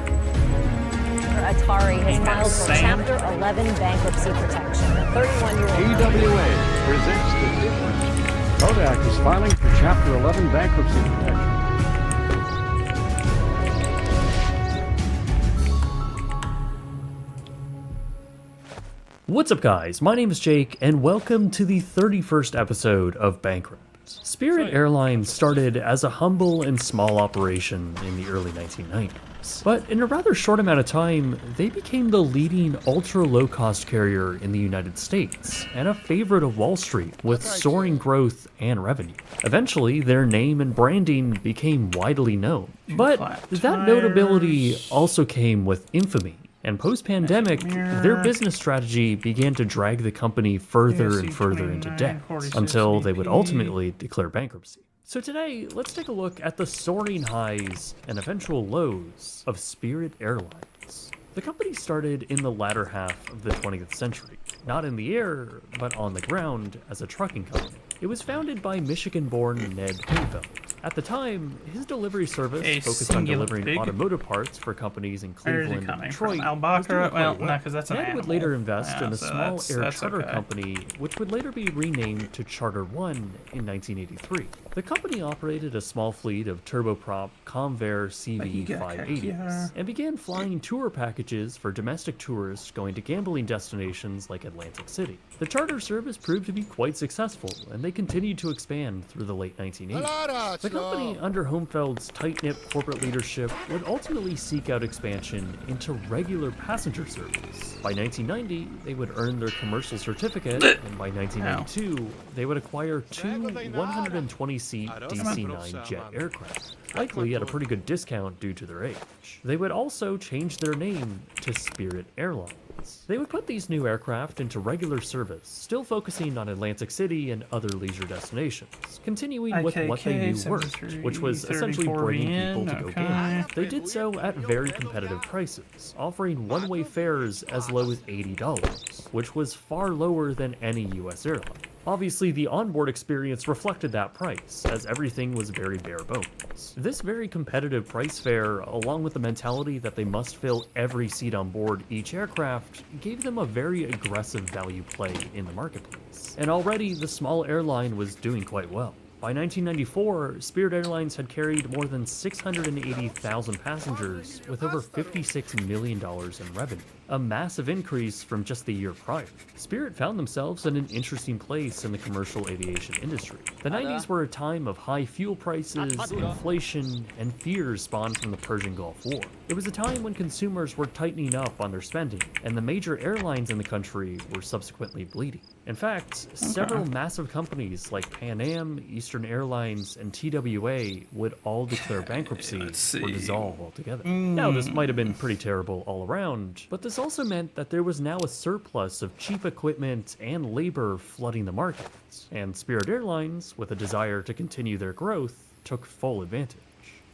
Atari has filed for Chapter 11 bankruptcy protection. The 31-year-old EWA presents the difference. Kodak is filing for Chapter 11 bankruptcy protection. What's up, guys? My name is Jake, and welcome to the 31st episode of Bankrupt. Spirit Airlines started as a humble and small operation in the early 1990s. But in a rather short amount of time, they became the leading ultra-low-cost carrier in the United States, and a favorite of Wall Street with soaring growth and revenue. Eventually, their name and branding became widely known. But that notability also came with infamy. And post-pandemic, their business strategy began to drag the company further and further into debt, until they would ultimately declare bankruptcy. So today, let's take a look at the soaring highs and eventual lows of Spirit Airlines. The company started in the latter half of the 20th century, not in the air, but on the ground as a trucking company. It was founded by Michigan-born Ned Homefeld. At the time, his delivery service focused on delivering automotive parts for companies in Cleveland and Detroit. Well, no, because that's an Ned animal. would later invest in a so small air that's charter okay. company, which would later be renamed to Charter One in 1983. The company operated a small fleet of turboprop Convair CV-580s and began flying tour packages for domestic tourists going to gambling destinations like Atlantic City. The charter service proved to be quite successful, and they continued to expand through the late 1980s. The company, under Homefeld's tight-knit corporate leadership, would ultimately seek out expansion into regular passenger service. By 1990, they would earn their commercial certificate, and by 1992, they would acquire two 120-seat DC-9 jet aircraft, likely at a pretty good discount due to their age. They would also change their name to Spirit Airlines. They would put these new aircraft into regular service, still focusing on Atlantic City and other leisure destinations, continuing with what they knew worked, which was essentially bringing people to go gamble. They did so at very competitive prices, offering one-way fares as low as $80, which was far lower than any US airline. Obviously, the onboard experience reflected that price, as everything was very bare bones. This very competitive price fare, along with the mentality that they must fill every seat on board each aircraft, gave them a very aggressive value play in the marketplace. And already, the small airline was doing quite well. By 1994, Spirit Airlines had carried more than 680,000 passengers with over $56 million in revenue, a massive increase from just the year prior. Spirit found themselves in an interesting place in the commercial aviation industry. The 90s were a time of high fuel prices, inflation, and fears spawned from the Persian Gulf War. It was a time when consumers were tightening up on their spending, and the major airlines in the country were subsequently bleeding. In fact, several massive companies like Pan Am, Eastern Airlines, and TWA would all declare bankruptcy or dissolve altogether. Now, this might have been pretty terrible all around, but this also meant that there was now a surplus of cheap equipment and labor flooding the markets, and Spirit Airlines, with a desire to continue their growth, took full advantage.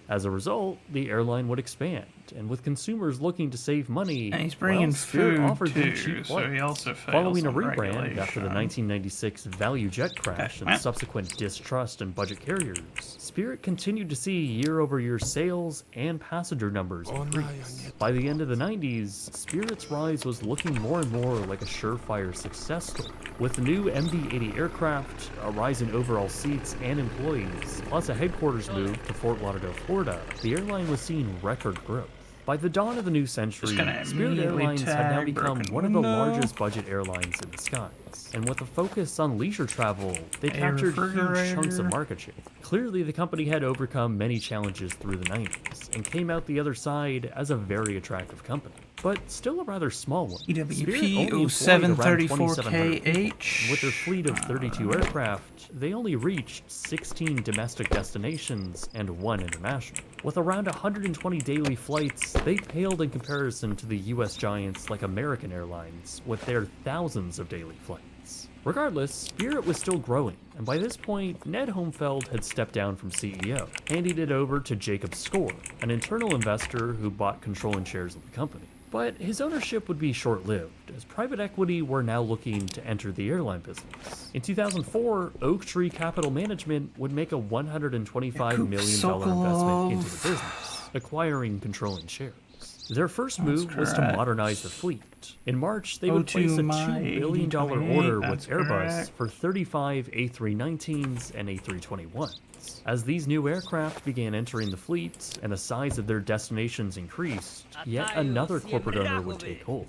As a result, the airline would expand, and with consumers looking to save money, And he's bringing Spirit food offered them too, cheap so he flights. also fails Following a on rebrand after the regulation. 1996 value jet crash and subsequent distrust in budget carriers, Spirit continued to see year-over-year sales and passenger numbers increase. By the end of the 90s, Spirit's rise was looking more and more like a surefire success story. With the new MD-80 aircraft, a rise in overall seats and employees, plus a headquarters move to Fort Lauderdale, Florida, the airline was seeing record growth. By the dawn of the new century, Spirit Airlines had now become one of the largest budget airlines in the skies. And with a focus on leisure travel, they captured huge chunks of market share. Clearly, the company had overcome many challenges through the 90s, and came out the other side as a very attractive company. But still a rather small one. EWP 0734KH. With their fleet of 32 aircraft, they only reached 16 domestic destinations and 1 international. With around 120 daily flights, they paled in comparison to the US giants like American Airlines, with their thousands of daily flights. Regardless, Spirit was still growing, and by this point, Ned Homefeld had stepped down from CEO, handing it over to Jacob Score, an internal investor who bought controlling shares of the company. But his ownership would be short-lived, as private equity were now looking to enter the airline business. In 2004, Oak Tree Capital Management would make a $125 million investment into the business, acquiring controlling shares. Their first move was to modernize the fleet. In March, they would place a $2 billion order with Airbus for 35 A319s and A321s. As these new aircraft began entering the fleet and the size of their destinations increased, yet another corporate owner would take hold.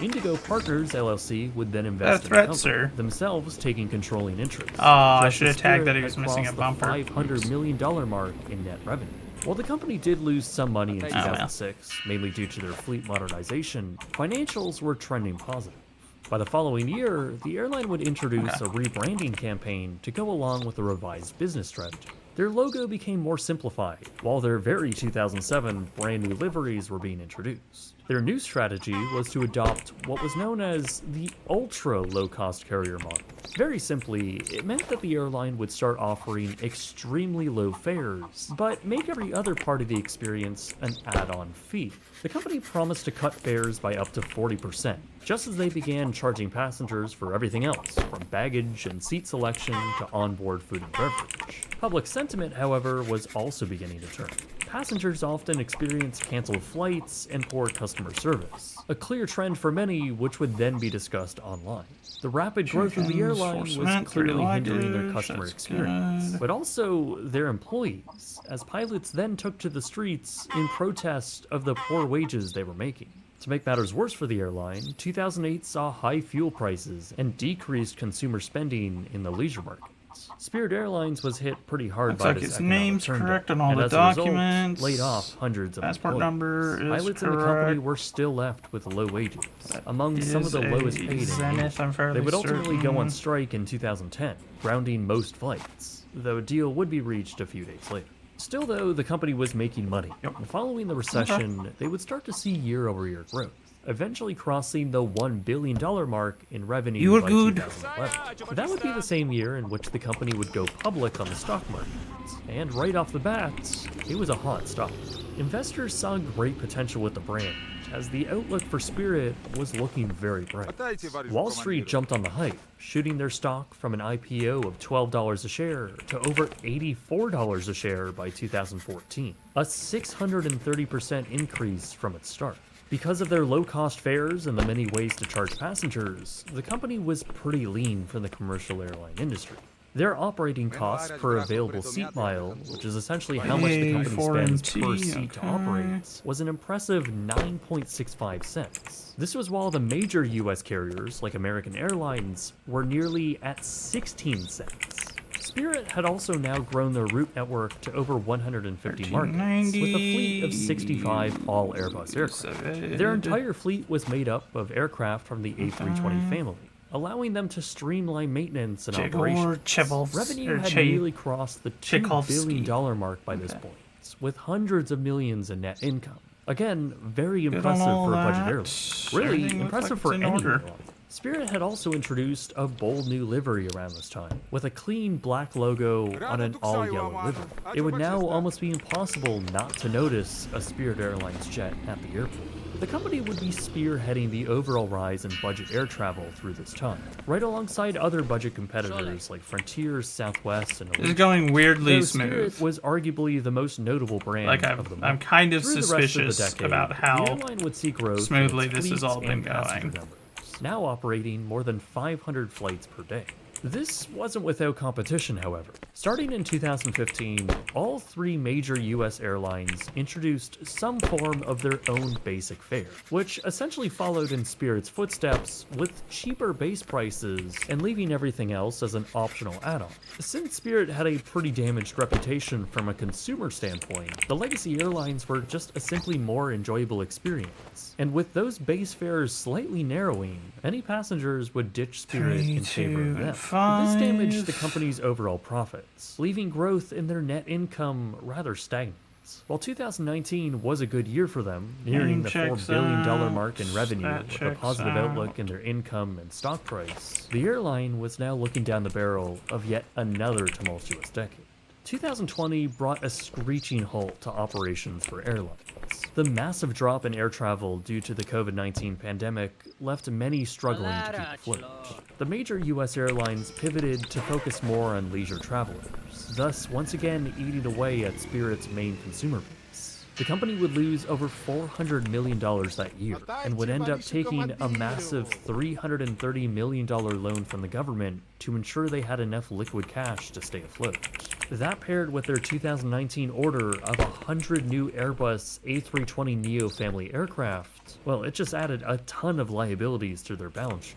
Indigo Partners LLC would then invest in the company, themselves taking controlling interest. I should have tagged that he was missing a bumper. $500 million mark in net revenue. While the company did lose some money in 2006, mainly due to their fleet modernization, financials were trending positive. By the following year, the airline would introduce a rebranding campaign to go along with the revised business strategy. Their logo became more simplified, while their very 2007 brand new liveries were being introduced. Their new strategy was to adopt what was known as the ultra low-cost carrier model. Very simply, it meant that the airline would start offering extremely low fares, but make every other part of the experience an add-on fee. The company promised to cut fares by up to 40%, just as they began charging passengers for everything else, from baggage and seat selection to onboard food and beverage. Public sentiment, however, was also beginning to turn. Passengers often experienced canceled flights and poor customer service, a clear trend for many which would then be discussed online. The rapid growth of the airline was clearly hindering their customer experience, but also their employees, as pilots then took to the streets in protest of the poor wages they were making. To make matters worse for the airline, 2008 saw high fuel prices and decreased consumer spending in the leisure market. Spirit Airlines was hit pretty hard by this economic turndown, on all and the as documents. a result, laid off hundreds of Passport employees. number is Pilots in the company were still left with low wages, among some of the lowest paid in the industry. They would ultimately go on strike in 2010, grounding most flights, though a deal would be reached a few days later. Still though, the company was making money, and following the recession, they would start to see year-over-year growth, eventually crossing the $1 billion mark in revenue by 2011. That would be the same year in which the company would go public on the stock market, and right off the bat, it was a hot stock. Investors saw great potential with the brand, as the outlook for Spirit was looking very bright. Wall Street jumped on the hype, shooting their stock from an IPO of $12 a share to over $84 a share by 2014, a 630% increase from its start. Because of their low-cost fares and the many ways to charge passengers, the company was pretty lean for the commercial airline industry. Their operating cost per available seat mile, which is essentially how much the company spends per seat to operate, was an impressive 9.65 cents. This was while the major US carriers, like American Airlines, were nearly at 16 cents. Spirit had also now grown their route network to over 150 markets, with a fleet of 65 all Airbus aircraft. Their entire fleet was made up of aircraft from the A320 family, allowing them to streamline maintenance and operations. Revenue had nearly crossed the $2 billion mark by this point, with hundreds of millions in net income. Again, very impressive for a budget airline. Really impressive for any airline. Spirit had also introduced a bold new livery around this time, with a clean black logo on an all-yellow livery. It would now almost be impossible not to notice a Spirit Airlines jet at the airport. The company would be spearheading the overall rise in budget air travel through this time, right alongside other budget competitors like Frontier, Southwest, and It's going weirdly Spirit smooth. was arguably the most notable brand Like of the I'm kind of Through the rest of the suspicious decade, about the how airline would see growth in smoothly its this has fleet all been and passenger going. numbers, now operating more than 500 flights per day. This wasn't without competition, however. Starting in 2015, all three major US airlines introduced some form of their own basic fare, which essentially followed in Spirit's footsteps with cheaper base prices and leaving everything else as an optional add-on. Since Spirit had a pretty damaged reputation from a consumer standpoint, the legacy airlines were just a simply more enjoyable experience. And with those base fares slightly narrowing, many passengers would ditch Spirit in favor of them. This damaged the company's overall profits, leaving growth in their net income rather stagnant. While 2019 was a good year for them, nearing the $4 billion mark in revenue with a positive outlook in their income and stock price, the airline was now looking down the barrel of yet another tumultuous decade. 2020 brought a screeching halt to operations for airlines. The massive drop in air travel due to the COVID-19 pandemic left many struggling to keep afloat. The major US airlines pivoted to focus more on leisure travelers, thus once again eating away at Spirit's main consumer base. The company would lose over $400 million that year, and would end up taking a massive $330 million loan from the government to ensure they had enough liquid cash to stay afloat. That paired with their 2019 order of 100 new Airbus A320neo family aircraft, well, it just added a ton of liabilities to their balance sheet.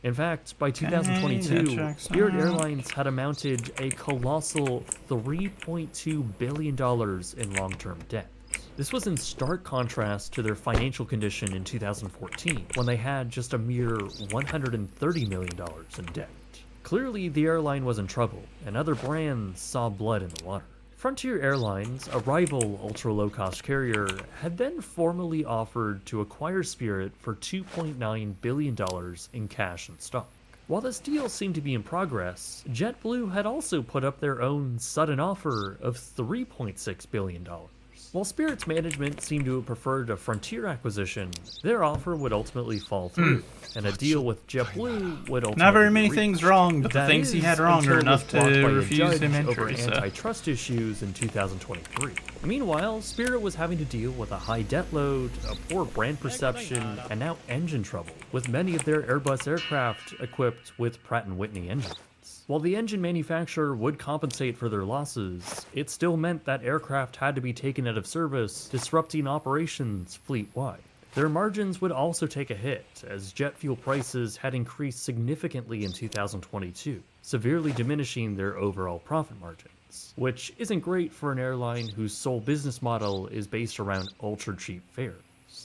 In fact, by 2022, Spirit Airlines had amounted a colossal $3.2 billion in long-term debt. This was in stark contrast to their financial condition in 2014, when they had just a mere $130 million in debt. Clearly, the airline was in trouble, and other brands saw blood in the water. Frontier Airlines, a rival ultra-low-cost carrier, had then formally offered to acquire Spirit for $2.9 billion in cash and stock. While this deal seemed to be in progress, JetBlue had also put up their own sudden offer of $3.6 billion. While Spirit's management seemed to have preferred a Frontier acquisition, their offer would ultimately fall through, and a deal with JetBlue would ultimately not very be many reached. things wrong, but the That things he is, had wrong are until it was enough blocked to by a refuse him judge over entry. So. antitrust issues in 2023. Meanwhile, Spirit was having to deal with a high debt load, a poor brand perception, and now engine trouble, with many of their Airbus aircraft equipped with Pratt & Whitney engines. While the engine manufacturer would compensate for their losses, it still meant that aircraft had to be taken out of service, disrupting operations fleet-wide. Their margins would also take a hit, as jet fuel prices had increased significantly in 2022, severely diminishing their overall profit margins, which isn't great for an airline whose sole business model is based around ultra-cheap fares.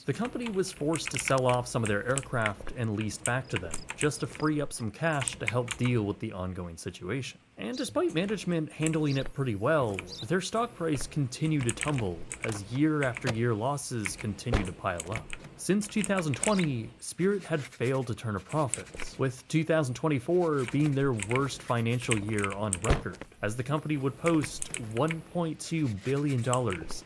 The company was forced to sell off some of their aircraft and leased back to them, just to free up some cash to help deal with the ongoing situation. And despite management handling it pretty well, their stock price continued to tumble as year after year losses continued to pile up. Since 2020, Spirit had failed to turn a profit, with 2024 being their worst financial year on record, as the company would post $1.2 billion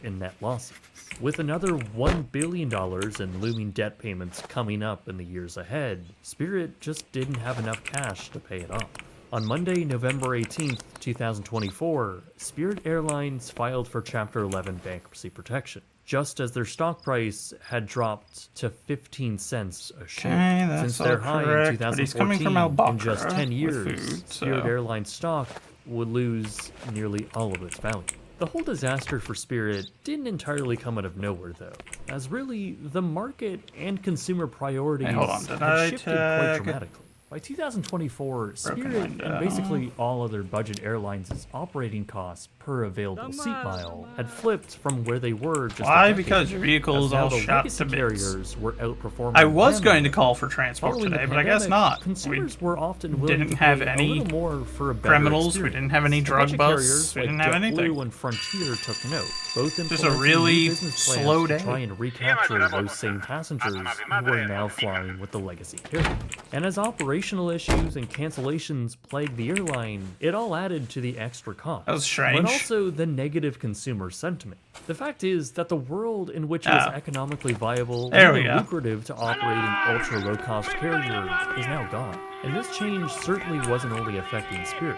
in net losses, with another $1 billion in looming debt payments coming up in the years ahead. Spirit just didn't have enough cash to pay it off. On Monday, November 18th, 2024, Spirit Airlines filed for Chapter 11 bankruptcy protection, just as their stock price had dropped to 15 cents a share. Okay, that's Since their all high correct, in but he's coming 2014, from in just 10 Albacra years, with food, Spirit so. Airlines stock would lose nearly all of its value. The whole disaster for Spirit didn't entirely come out of nowhere, though, as really the market and consumer priorities Hey, hold on, did had I shifted quite tag- dramatically. By 2024, Spirit window. and basically all other budget airlines' operating costs per available seat mile had flipped from where they were just Why? a decade Because your ago, vehicle as is now all the shot legacy to bits. carriers were outperforming I was them. going to call for transport Following the today, but I guess pandemic, not. Consumers We were often willing didn't to have pay any a little more for a better criminals, we experience. didn't have any The drug budget busts, carriers we like didn't have JetBlue anything. and Frontier took note, both Just a implementing really new business plans slow to day. try and recapture those same passengers who are now flying with the legacy carrier. And as operational issues and cancellations plagued the airline, it all added to the extra cost. That was strange. But also the negative consumer sentiment. The fact is that the world in which it is economically viable There we and go. lucrative to operate an ultra-low-cost carrier is now gone. And this change certainly wasn't only affecting Spirit.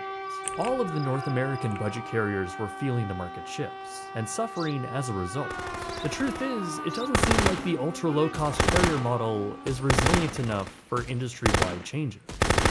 All of the North American budget carriers were feeling the market shifts, and suffering as a result. The truth is, it doesn't seem like the ultra-low-cost carrier model is resilient enough for industry-wide changes.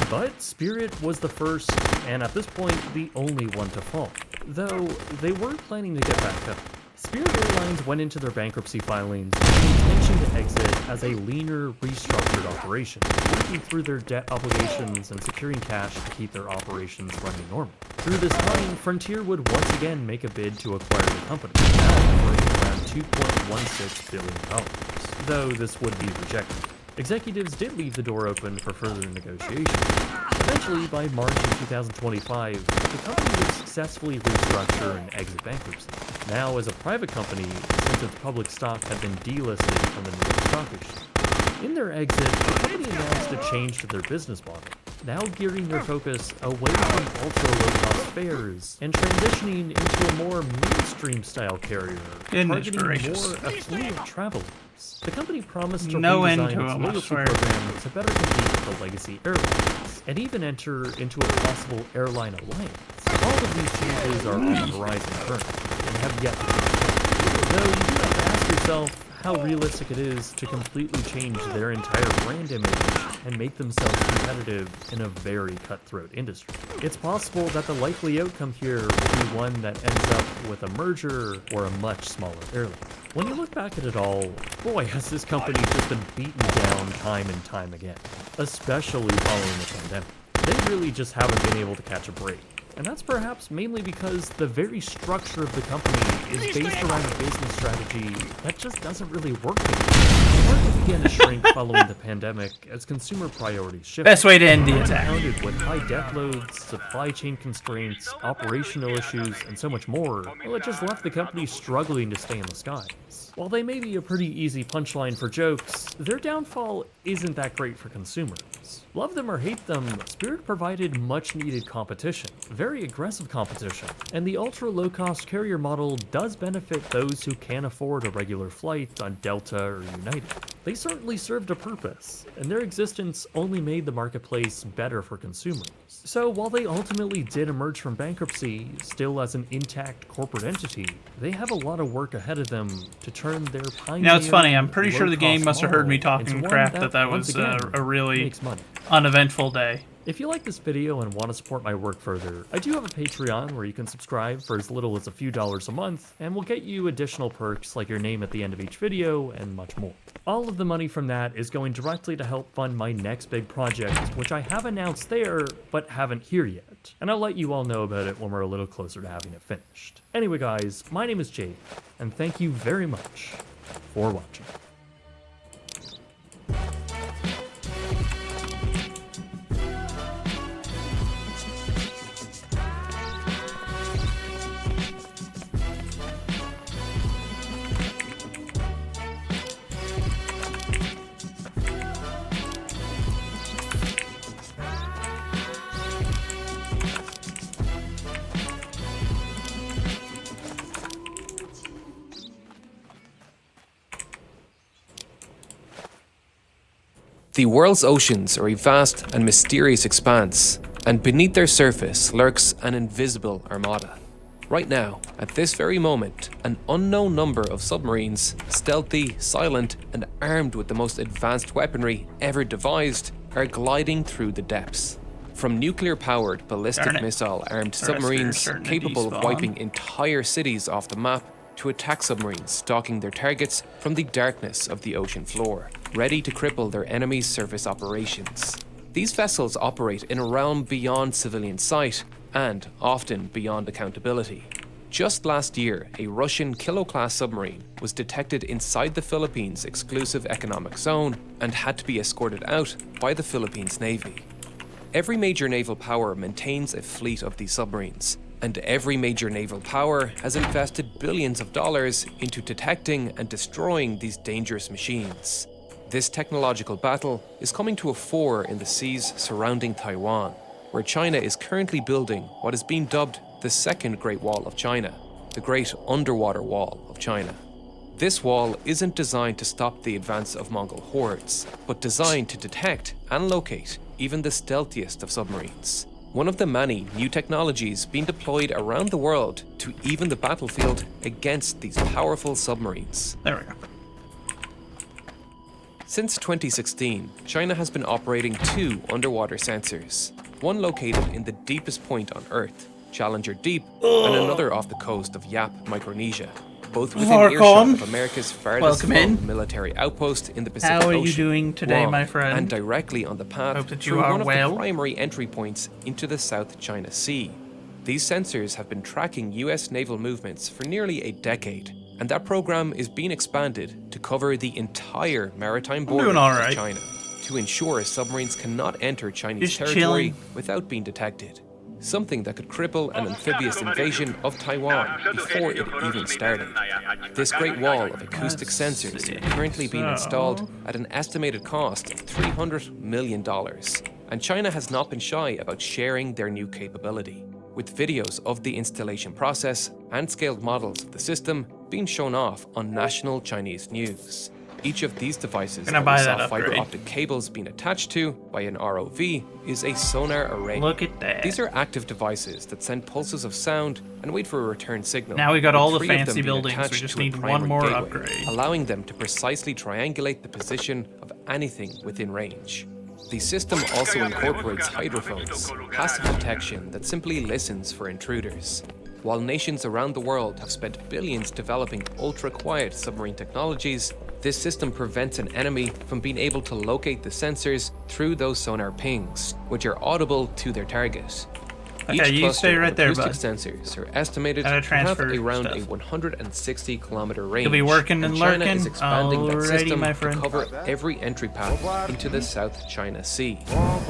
But Spirit was the first, and at this point, the only one to fall. Though, they weren't planning to get back up. Spirit Airlines went into their bankruptcy filings with the intention to exit as a leaner, restructured operation, working through their debt obligations and securing cash to keep their operations running normal. Through this time, Frontier would once again make a bid to acquire the company, now worth around $2.16 billion, though this would be rejected. Executives did leave the door open for further negotiations. Eventually, by March of 2025, the company would successfully restructure and exit bankruptcy. Now, as a private company, since its public stock had been delisted from the New York Stock Exchange. In their exit, the company announced a change to their business model, now gearing their focus away from ultra-low-cost fares and transitioning into a more mainstream-style carrier, targeting more affluent travelers. The company promised to redesign its loyalty program to better compete with the legacy airlines, and even enter into a possible airline alliance. All of these changes are on the horizon currently, and have yet to take place. Though you do have to ask yourself how realistic it is to completely change their entire brand image and make themselves competitive in a very cutthroat industry. It's possible that the likely outcome here will be one that ends up with a merger or a much smaller airline. When you look back at it all, boy, has this company just been beaten down time and time again, especially following the pandemic. They really just haven't been able to catch a break. And that's perhaps mainly because the very structure of the company is based around a business strategy that just doesn't really work anymore. The market began to shrink following the pandemic as consumer priorities shifted. Best way to end the attack. Compounded with high debt loads, supply chain constraints, operational issues, and so much more, well, it just left the company struggling to stay in the skies. While they may be a pretty easy punchline for jokes, their downfall isn't that great for consumers. Love them or hate them, Spirit provided much-needed competition, very aggressive competition, and the ultra-low-cost carrier model does benefit those who can't afford a regular flight on Delta or United. They certainly served a purpose, and their existence only made the marketplace better for consumers. So while they ultimately did emerge from bankruptcy, still as an intact corporate entity, they have a lot of work ahead of them to turn their pioneering. You know, it's funny. I'm pretty sure the low-cost game must have heard me model talking into crap one that once was again a really makes money. uneventful day. If you like this video and want to support my work further, I do have a Patreon where you can subscribe for as little as a few dollars a month, and we'll get you additional perks like your name at the end of each video and much more. All of the money from that is going directly to help fund my next big project, which I have announced there, but haven't here yet. And I'll let you all know about it when we're a little closer to having it finished. Anyway guys, my name is Jake, and thank you very much for watching. The world's oceans are a vast and mysterious expanse, and beneath their surface lurks an invisible armada. Right now, at this very moment, an unknown number of submarines, stealthy, silent, and armed with the most advanced weaponry ever devised, are gliding through the depths. From nuclear-powered ballistic missile-armed submarines capable of wiping entire cities off the map, to attack submarines stalking their targets from the darkness of the ocean floor, ready to cripple their enemy's surface operations. These vessels operate in a realm beyond civilian sight, and often beyond accountability. Just last year, a Russian Kilo-class submarine was detected inside the Philippines' exclusive economic zone and had to be escorted out by the Philippines Navy. Every major naval power maintains a fleet of these submarines, And every major naval power has invested billions of dollars into detecting and destroying these dangerous machines. This technological battle is coming to a fore in the seas surrounding Taiwan, where China is currently building what is being dubbed the Second Great Wall of China, the Great Underwater Wall of China. This wall isn't designed to stop the advance of Mongol hordes, but designed to detect and locate even the stealthiest of submarines. One of the many new technologies being deployed around the world to even the battlefield against these powerful submarines. There we go. Since 2016, China has been operating 2 underwater sensors, one located in the deepest point on Earth, Challenger Deep, and another off the coast of Yap, Micronesia, both within earshot of America's farthest flung military outpost in the Pacific Ocean. How are you doing today, Guam, my friend? and directly on the path through one of the primary entry points into the South China Sea. These sensors have been tracking US naval movements for nearly a decade, and that program is being expanded to cover the entire maritime border of China to ensure submarines cannot enter Chinese territory without being detected. Something that could cripple an amphibious invasion of Taiwan before it even started. This great wall of acoustic sensors are currently being installed at an estimated cost of $300 million, and China has not been shy about sharing their new capability, with videos of the installation process and scaled models of the system being shown off on national Chinese news. Each of these devices that we saw fiber optic cables being attached to by an ROV is a sonar array. Look at that. These are active devices that send pulses of sound and wait for a return signal. Now we got all the 3 of them fancy being buildings, we attached just to a need one primary more gateway, upgrade. allowing them to precisely triangulate the position of anything within range. The system also incorporates hydrophones, passive detection that simply listens for intruders. While nations around the world have spent billions developing ultra-quiet submarine technologies, this system prevents an enemy from being able to locate the sensors through those sonar pings, which are audible to their target. Okay, you stay right there, bud. Sensors are estimated to have around a 160-kilometer range. You'll be working and China lurking. is expanding that system my to friend. cover every entry path into the South China Sea.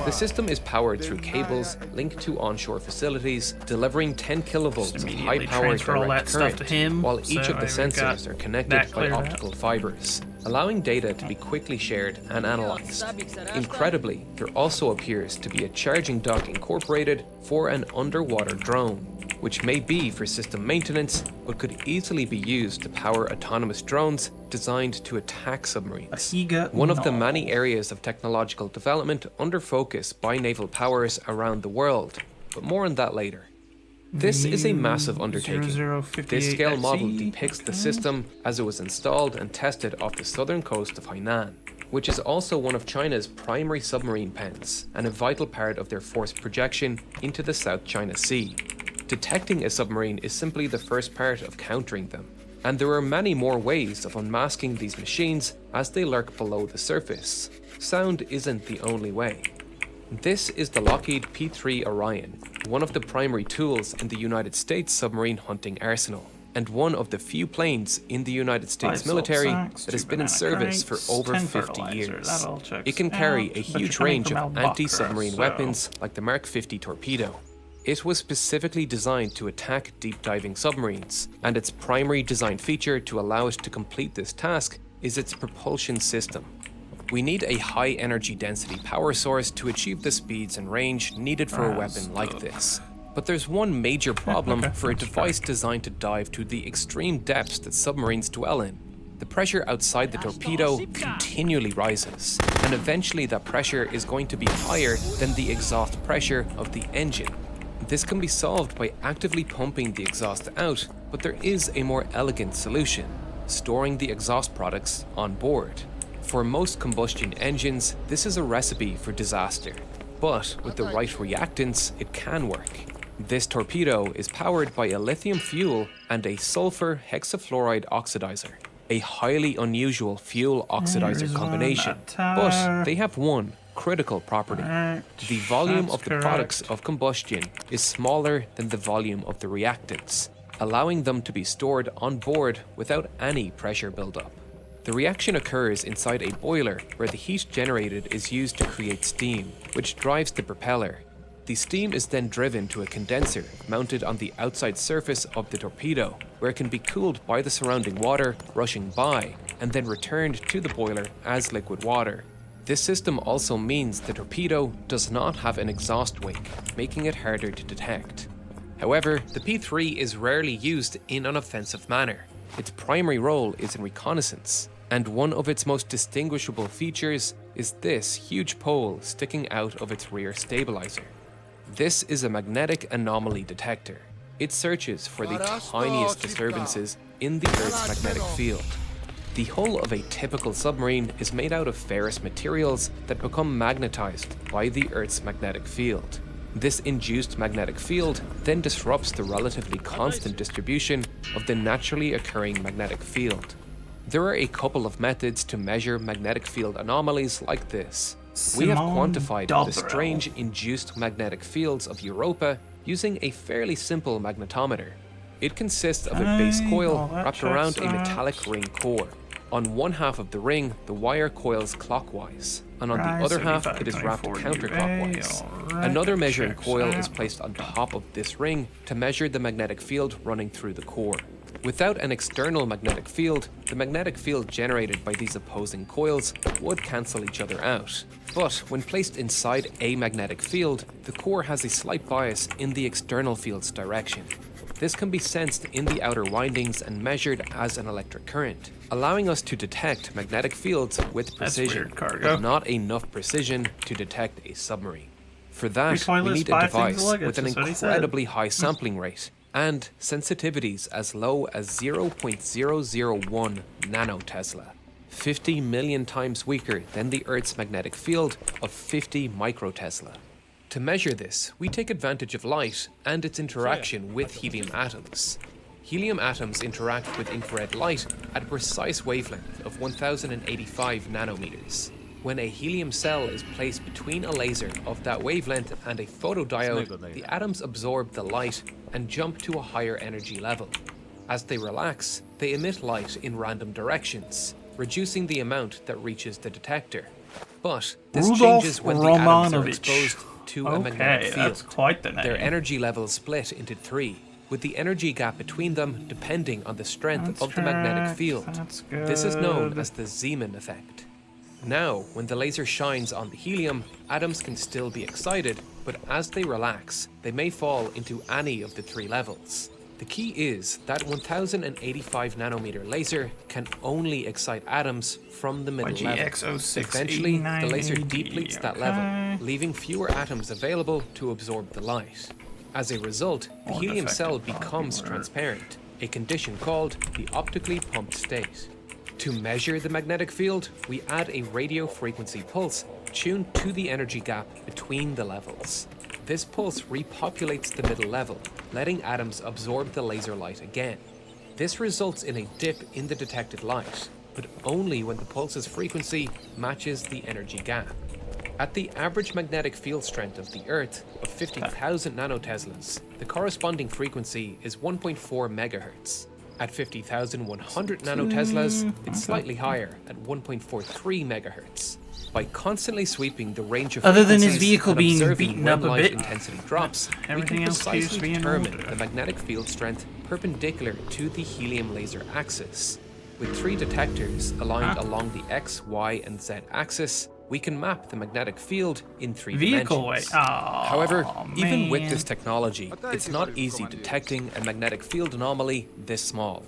The system is powered through cables linked to onshore facilities, delivering 10 kilovolts of high-power direct current, while each of the sensors are connected by optical fibers, allowing data to be quickly shared and analyzed. Incredibly, there also appears to be a charging dock incorporated for an underwater drone, which may be for system maintenance, but could easily be used to power autonomous drones designed to attack submarines. One of the many areas of technological development under focus by naval powers around the world, but more on that later. This is a massive undertaking. This scale model depicts the system as it was installed and tested off the southern coast of Hainan, which is also one of China's primary submarine pens and a vital part of their force projection into the South China Sea. Detecting a submarine is simply the first part of countering them, and there are many more ways of unmasking these machines as they lurk below the surface. Sound isn't the only way. This is the Lockheed P-3 Orion, one of the primary tools in the United States submarine hunting arsenal, and one of the few planes in the United States military that has been in service for over 50 years. It can carry a huge range of anti-submarine weapons like the Mark 50 torpedo. It was specifically designed to attack deep-diving submarines, and its primary design feature to allow it to complete this task is its propulsion system. We need a high energy density power source to achieve the speeds and range needed for a weapon like this. But there's one major problem for a device designed to dive to the extreme depths that submarines dwell in. The pressure outside the torpedo continually rises, and eventually that pressure is going to be higher than the exhaust pressure of the engine. This can be solved by actively pumping the exhaust out, but there is a more elegant solution: storing the exhaust products on board. For most combustion engines, this is a recipe for disaster, but with the right reactants, it can work. This torpedo is powered by a lithium fuel and a sulfur hexafluoride oxidizer, a highly unusual fuel oxidizer combination, but they have one critical property. The volume of the products of combustion is smaller than the volume of the reactants, allowing them to be stored on board without any pressure buildup. The reaction occurs inside a boiler where the heat generated is used to create steam, which drives the propeller. The steam is then driven to a condenser mounted on the outside surface of the torpedo, where it can be cooled by the surrounding water rushing by and then returned to the boiler as liquid water. This system also means the torpedo does not have an exhaust wake, making it harder to detect. However, the P3 is rarely used in an offensive manner. Its primary role is in reconnaissance, and one of its most distinguishable features is this huge pole sticking out of its rear stabilizer. This is a magnetic anomaly detector. It searches for the tiniest disturbances in the Earth's magnetic field. The hull of a typical submarine is made out of ferrous materials that become magnetized by the Earth's magnetic field. This induced magnetic field then disrupts the relatively constant distribution of the naturally occurring magnetic field. There are a couple of methods to measure magnetic field anomalies like this. We have quantified the strange induced magnetic fields of Europa using a fairly simple magnetometer. It consists of a base coil wrapped around a metallic ring core. On one half of the ring, the wire coils clockwise, and on the other half, it is wrapped counterclockwise. Another measuring coil is placed on top of this ring to measure the magnetic field running through the core. Without an external magnetic field, the magnetic field generated by these opposing coils would cancel each other out. But when placed inside a magnetic field, the core has a slight bias in the external field's direction. This can be sensed in the outer windings and measured as an electric current, allowing us to detect magnetic fields with precision, but not enough precision to detect a submarine. For that, we need a device with an incredibly high sampling rate and sensitivities as low as 0.001 nanotesla, 50 million times weaker than the Earth's magnetic field of 50 microtesla. To measure this, we take advantage of light and its interaction with helium atoms. Helium atoms interact with infrared light at a precise wavelength of 1085 nanometers. When a helium cell is placed between a laser of that wavelength and a photodiode, the atoms absorb the light and jump to a higher energy level. As they relax, they emit light in random directions, reducing the amount that reaches the detector. But this changes when the atoms are exposed to a magnetic field. That's quite the name. Their energy levels split into three, with the energy gap between them depending on the strength of the magnetic field. This is known as the Zeeman effect. Now, when the laser shines on the helium, atoms can still be excited, but as they relax, they may fall into any of the three levels. The key is that 1085 nanometer laser can only excite atoms from the middle level. Eventually, the laser depletes that level, leaving fewer atoms available to absorb the light. As a result, the helium cell becomes transparent, a condition called the optically pumped state. To measure the magnetic field, we add a radio frequency pulse tuned to the energy gap between the levels. This pulse repopulates the middle level, letting atoms absorb the laser light again. This results in a dip in the detected light, but only when the pulse's frequency matches the energy gap. At the average magnetic field strength of the Earth of 50,000 nanoteslas, the corresponding frequency is 1.4 megahertz. At 50,100 nanoteslas, it's slightly higher at 1.43 megahertz. By constantly sweeping the range of other than his frequencies vehicle and being observing beaten when up a light bit, intensity drops, we can precisely determine the magnetic field strength perpendicular to the helium laser axis. With three detectors aligned along the X, Y, and Z axis, we can map the magnetic field in three dimensions. However, even with this technology, it's not easy detecting a magnetic field anomaly this small.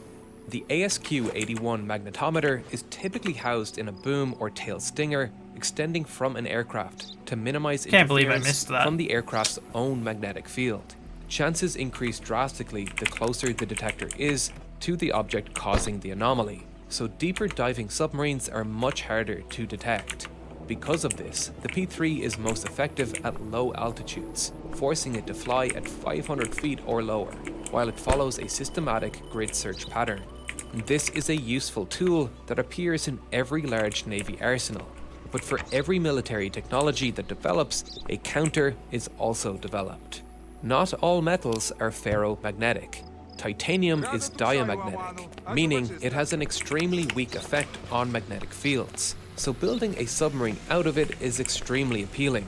The ASQ-81 magnetometer is typically housed in a boom or tail stinger extending from an aircraft to minimize interference from the aircraft's own magnetic field. Chances increase drastically the closer the detector is to the object causing the anomaly, so deeper diving submarines are much harder to detect. Because of this, the P3 is most effective at low altitudes, forcing it to fly at 500 feet or lower, while it follows a systematic grid search pattern. This is a useful tool that appears in every large Navy arsenal, but for every military technology that develops, a counter is also developed. Not all metals are ferromagnetic. Titanium is diamagnetic, meaning it has an extremely weak effect on magnetic fields, so building a submarine out of it is extremely appealing.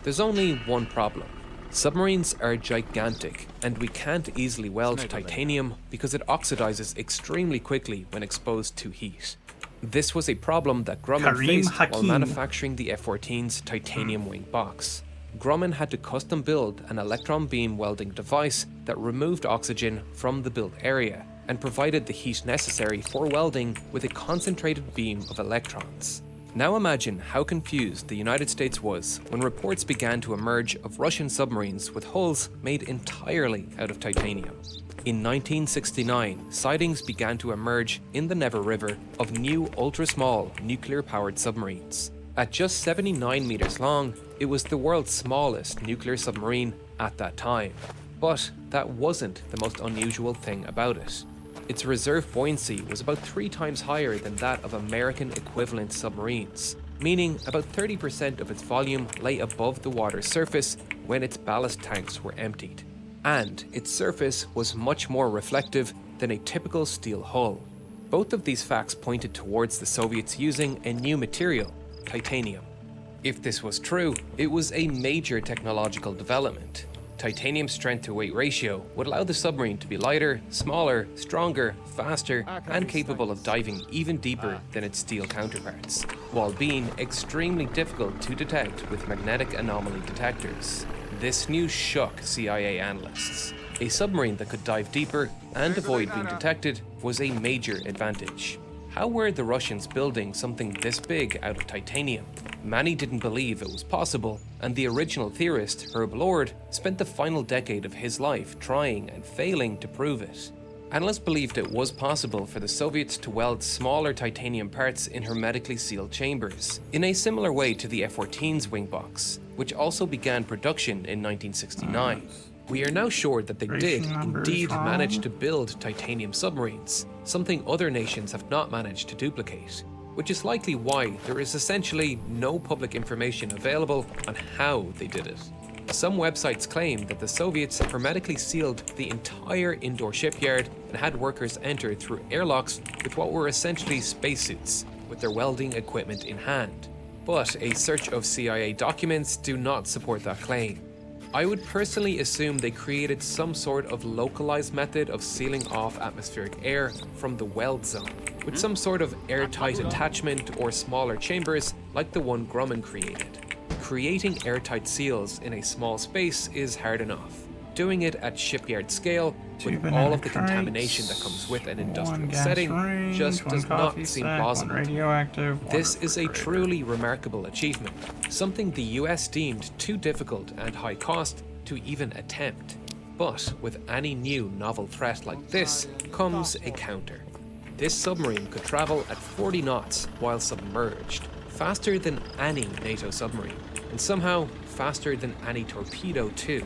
There's only one problem. Submarines are gigantic, and we can't easily weld titanium because it oxidizes extremely quickly when exposed to heat. This was a problem that Grumman Kareem faced while Hakim. manufacturing the F-14's titanium wing box. Grumman had to custom build an electron beam welding device that removed oxygen from the build area and provided the heat necessary for welding with a concentrated beam of electrons. Now imagine how confused the United States was when reports began to emerge of Russian submarines with hulls made entirely out of titanium. In 1969, sightings began to emerge in the Never River of new ultra-small nuclear-powered submarines. At just 79 meters long, it was the world's smallest nuclear submarine at that time. But that wasn't the most unusual thing about it. Its reserve buoyancy was about 3 times higher than that of American equivalent submarines, meaning about 30% of its volume lay above the water's surface when its ballast tanks were emptied. And its surface was much more reflective than a typical steel hull. Both of these facts pointed towards the Soviets using a new material, titanium. If this was true, it was a major technological development. Titanium's strength-to-weight ratio would allow the submarine to be lighter, smaller, stronger, faster, and capable of diving even deeper than its steel counterparts, while being extremely difficult to detect with magnetic anomaly detectors. This news shook CIA analysts. A submarine that could dive deeper and avoid being detected was a major advantage. How were the Russians building something this big out of titanium? Many didn't believe it was possible, and the original theorist, Herb Lord, spent the final decade of his life trying and failing to prove it. Analysts believed it was possible for the Soviets to weld smaller titanium parts in hermetically sealed chambers, in a similar way to the F-14's wing box, which also began production in 1969. We are now sure that they did indeed manage to build titanium submarines, something other nations have not managed to duplicate, which is likely why there is essentially no public information available on how they did it. Some websites claim that the Soviets hermetically sealed the entire indoor shipyard and had workers enter through airlocks with what were essentially spacesuits, with their welding equipment in hand. But a search of CIA documents do not support that claim. I would personally assume they created some sort of localized method of sealing off atmospheric air from the weld zone, with some sort of airtight attachment or smaller chambers like the one Grumman created. Creating airtight seals in a small space is hard enough. Doing it at shipyard scale, with all of the contamination that comes with an industrial setting, just does not seem plausible. This is a truly remarkable achievement, something the US deemed too difficult and high cost to even attempt. But with any new novel threat like this comes a counter. This submarine could travel at 40 knots while submerged, faster than any NATO submarine, and somehow faster than any torpedo too.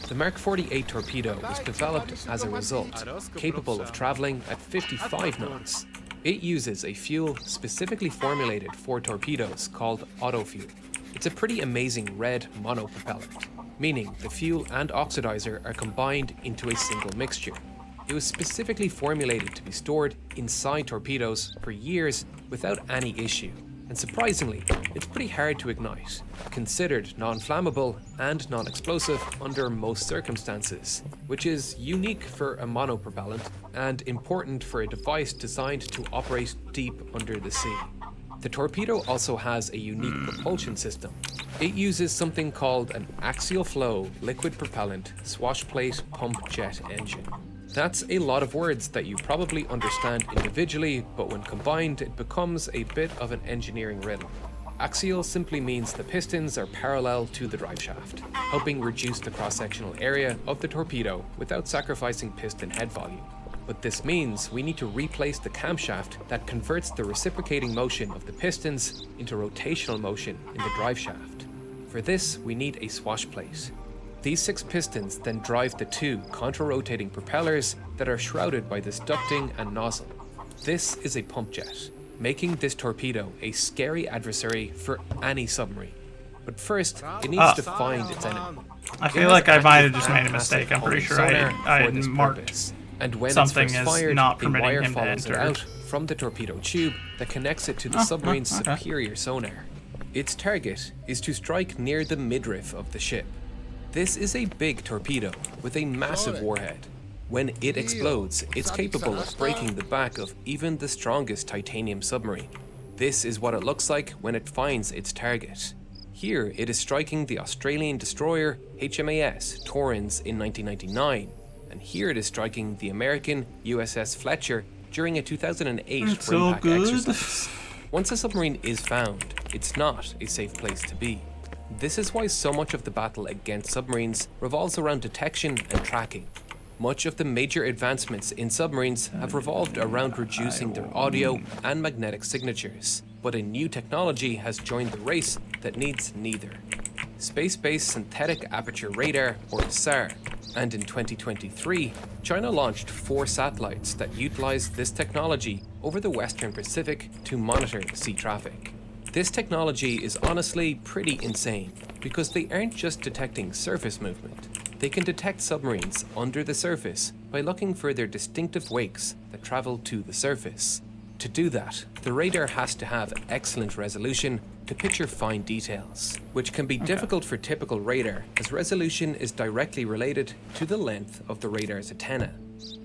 The Mark 48 torpedo was developed as a result, capable of traveling at 55 knots. It uses a fuel specifically formulated for torpedoes called autofuel. It's a pretty amazing red monopropellant, meaning the fuel and oxidizer are combined into a single mixture. It was specifically formulated to be stored inside torpedoes for years without any issue. And surprisingly, it's pretty hard to ignite, considered non-flammable and non-explosive under most circumstances, which is unique for a monopropellant and important for a device designed to operate deep under the sea. The torpedo also has a unique propulsion system. It uses something called an axial flow liquid propellant swashplate pump jet engine. That's a lot of words that you probably understand individually, but when combined, it becomes a bit of an engineering riddle. Axial simply means the pistons are parallel to the drive shaft, helping reduce the cross-sectional area of the torpedo without sacrificing piston head volume. But this means we need to replace the camshaft that converts the reciprocating motion of the pistons into rotational motion in the drive shaft. For this, we need a swash plate. These 6 pistons then drive the 2 contra-rotating propellers that are shrouded by this ducting and nozzle. This is a pump jet, making this torpedo a scary adversary for any submarine. But first, it needs to find its enemy. I feel like I might have just made a mistake. I'm pretty sure I marked and when something it's as fired, not a permitting wire him to follows it enter. out from the torpedo tube that connects it to the submarine's superior sonar. Its target is to strike near the midriff of the ship. This is a big torpedo with a massive warhead. When it explodes, it's capable of breaking the back of even the strongest titanium submarine. This is what it looks like when it finds its target. Here, it is striking the Australian destroyer HMAS Torrens in 1999, and here it is striking the American USS Fletcher during a 2008 Rimpack exercise. Once a submarine is found, it's not a safe place to be. This is why so much of the battle against submarines revolves around detection and tracking. Much of the major advancements in submarines have revolved around reducing their audio and magnetic signatures, but a new technology has joined the race that needs neither. Space-based synthetic aperture radar, or SAR, and in 2023, China launched 4 satellites that utilized this technology over the Western Pacific to monitor sea traffic. This technology is honestly pretty insane, because they aren't just detecting surface movement. They can detect submarines under the surface by looking for their distinctive wakes that travel to the surface. To do that, the radar has to have excellent resolution to picture fine details, which can be difficult for typical radar, as resolution is directly related to the length of the radar's antenna.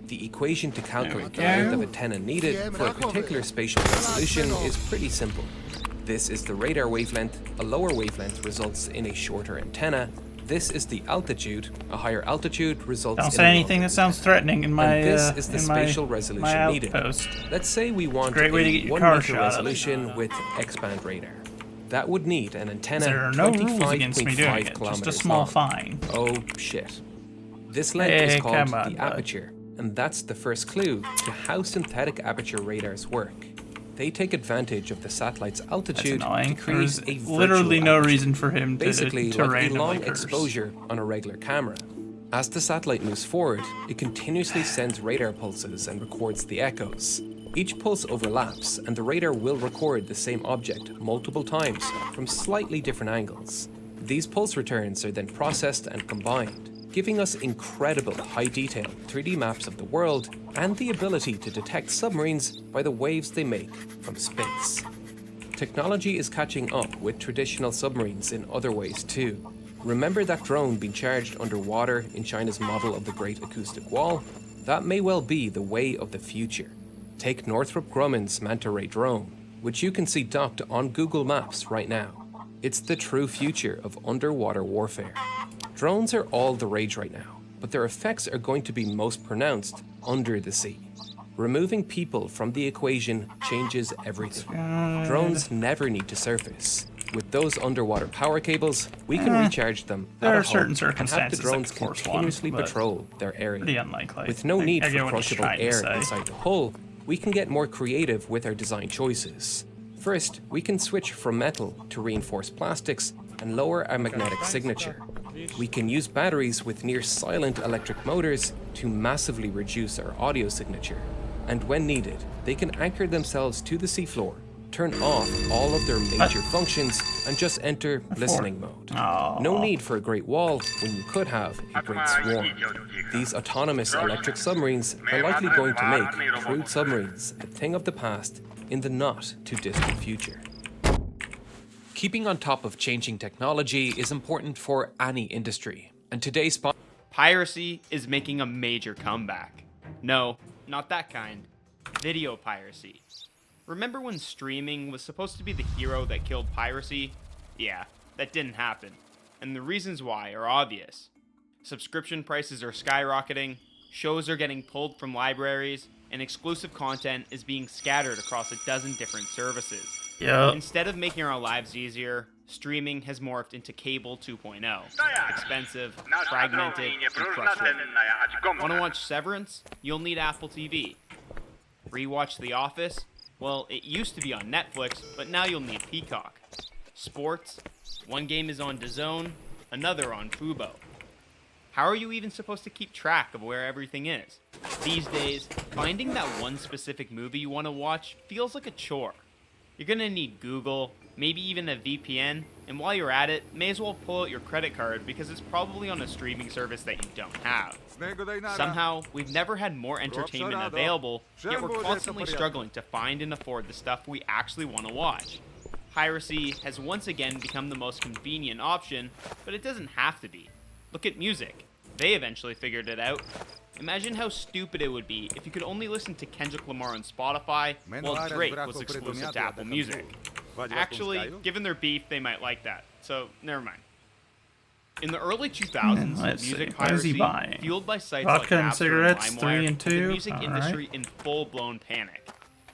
The equation to calculate the length of antenna needed for a particular spatial resolution is pretty simple. This is the radar wavelength. A lower wavelength results in a shorter antenna. This is the altitude. A higher altitude results in Don't say anything that sounds threatening in my and this is the spatial resolution needed. Let's say we want a 1 meter resolution with X-band radar. That would need an antenna there are no rules against me doing 25.5 it, kilometers just a small long. fine. Oh shit. This length is called the aperture, and that's the first clue to how synthetic aperture radars work. They take advantage of the satellite's altitude to create There's a literally no reason for him to basically to like a randomly long curse. exposure on a regular camera. As the satellite moves forward, it continuously sends radar pulses and records the echoes. Each pulse overlaps, and the radar will record the same object multiple times from slightly different angles. These pulse returns are then processed and combined, giving us incredible high-detail 3D maps of the world and the ability to detect submarines by the waves they make from space. Technology is catching up with traditional submarines in other ways too. Remember that drone being charged underwater in China's model of the Great Acoustic Wall? That may well be the way of the future. Take Northrop Grumman's Manta Ray drone, which you can see docked on Google Maps right now. It's the true future of underwater warfare. Drones are all the rage right now, but their effects are going to be most pronounced under the sea. Removing people from the equation changes everything. Drones never need to surface. With those underwater power cables, we can recharge them There at are a certain home and have the circumstances drones that could force continuously one, but patrol their area. pretty unlikely. With no need I for get what he's crushable trying to air say. inside the hull, we can get more creative with our design choices. First, we can switch from metal to reinforced plastics and lower our magnetic signature. We can use batteries with near-silent electric motors to massively reduce our audio signature. And when needed, they can anchor themselves to the seafloor, turn off all of their major functions, and just enter listening mode. No need for a great wall when you could have a great swarm. These autonomous electric submarines are likely going to make crude submarines a thing of the past in the not-too-distant future. Keeping on top of changing technology is important for any industry, and today's piracy is making a major comeback. No, not that kind. Video piracy. Remember when streaming was supposed to be the hero that killed piracy? Yeah, that didn't happen. And the reasons why are obvious. Subscription prices are skyrocketing, shows are getting pulled from libraries, and exclusive content is being scattered across a dozen different services. Yep. Instead of making our lives easier, streaming has morphed into cable 2.0. Expensive, fragmented, and frustrating. Want to watch Severance? You'll need Apple TV. Rewatch The Office? Well, it used to be on Netflix, but now you'll need Peacock. Sports? One game is on DAZN, another on Fubo. How are you even supposed to keep track of where everything is? These days, finding that one specific movie you want to watch feels like a chore. You're gonna need Google, maybe even a VPN, and while you're at it, may as well pull out your credit card because it's probably on a streaming service that you don't have. Somehow, we've never had more entertainment available, yet we're constantly struggling to find and afford the stuff we actually want to watch. Piracy has once again become the most convenient option, but it doesn't have to be. Look at music. They eventually figured it out. Imagine how stupid it would be if you could only listen to Kendrick Lamar on Spotify while Drake was exclusive to Apple Music. Actually, given their beef, they might like that, so never mind. In the early 2000s, Let's see. music What is he piracy, buying? fueled by sites Vodka like and Napster cigarettes, and 3 LimeWire, and put the 2? music All industry right. in full-blown panic.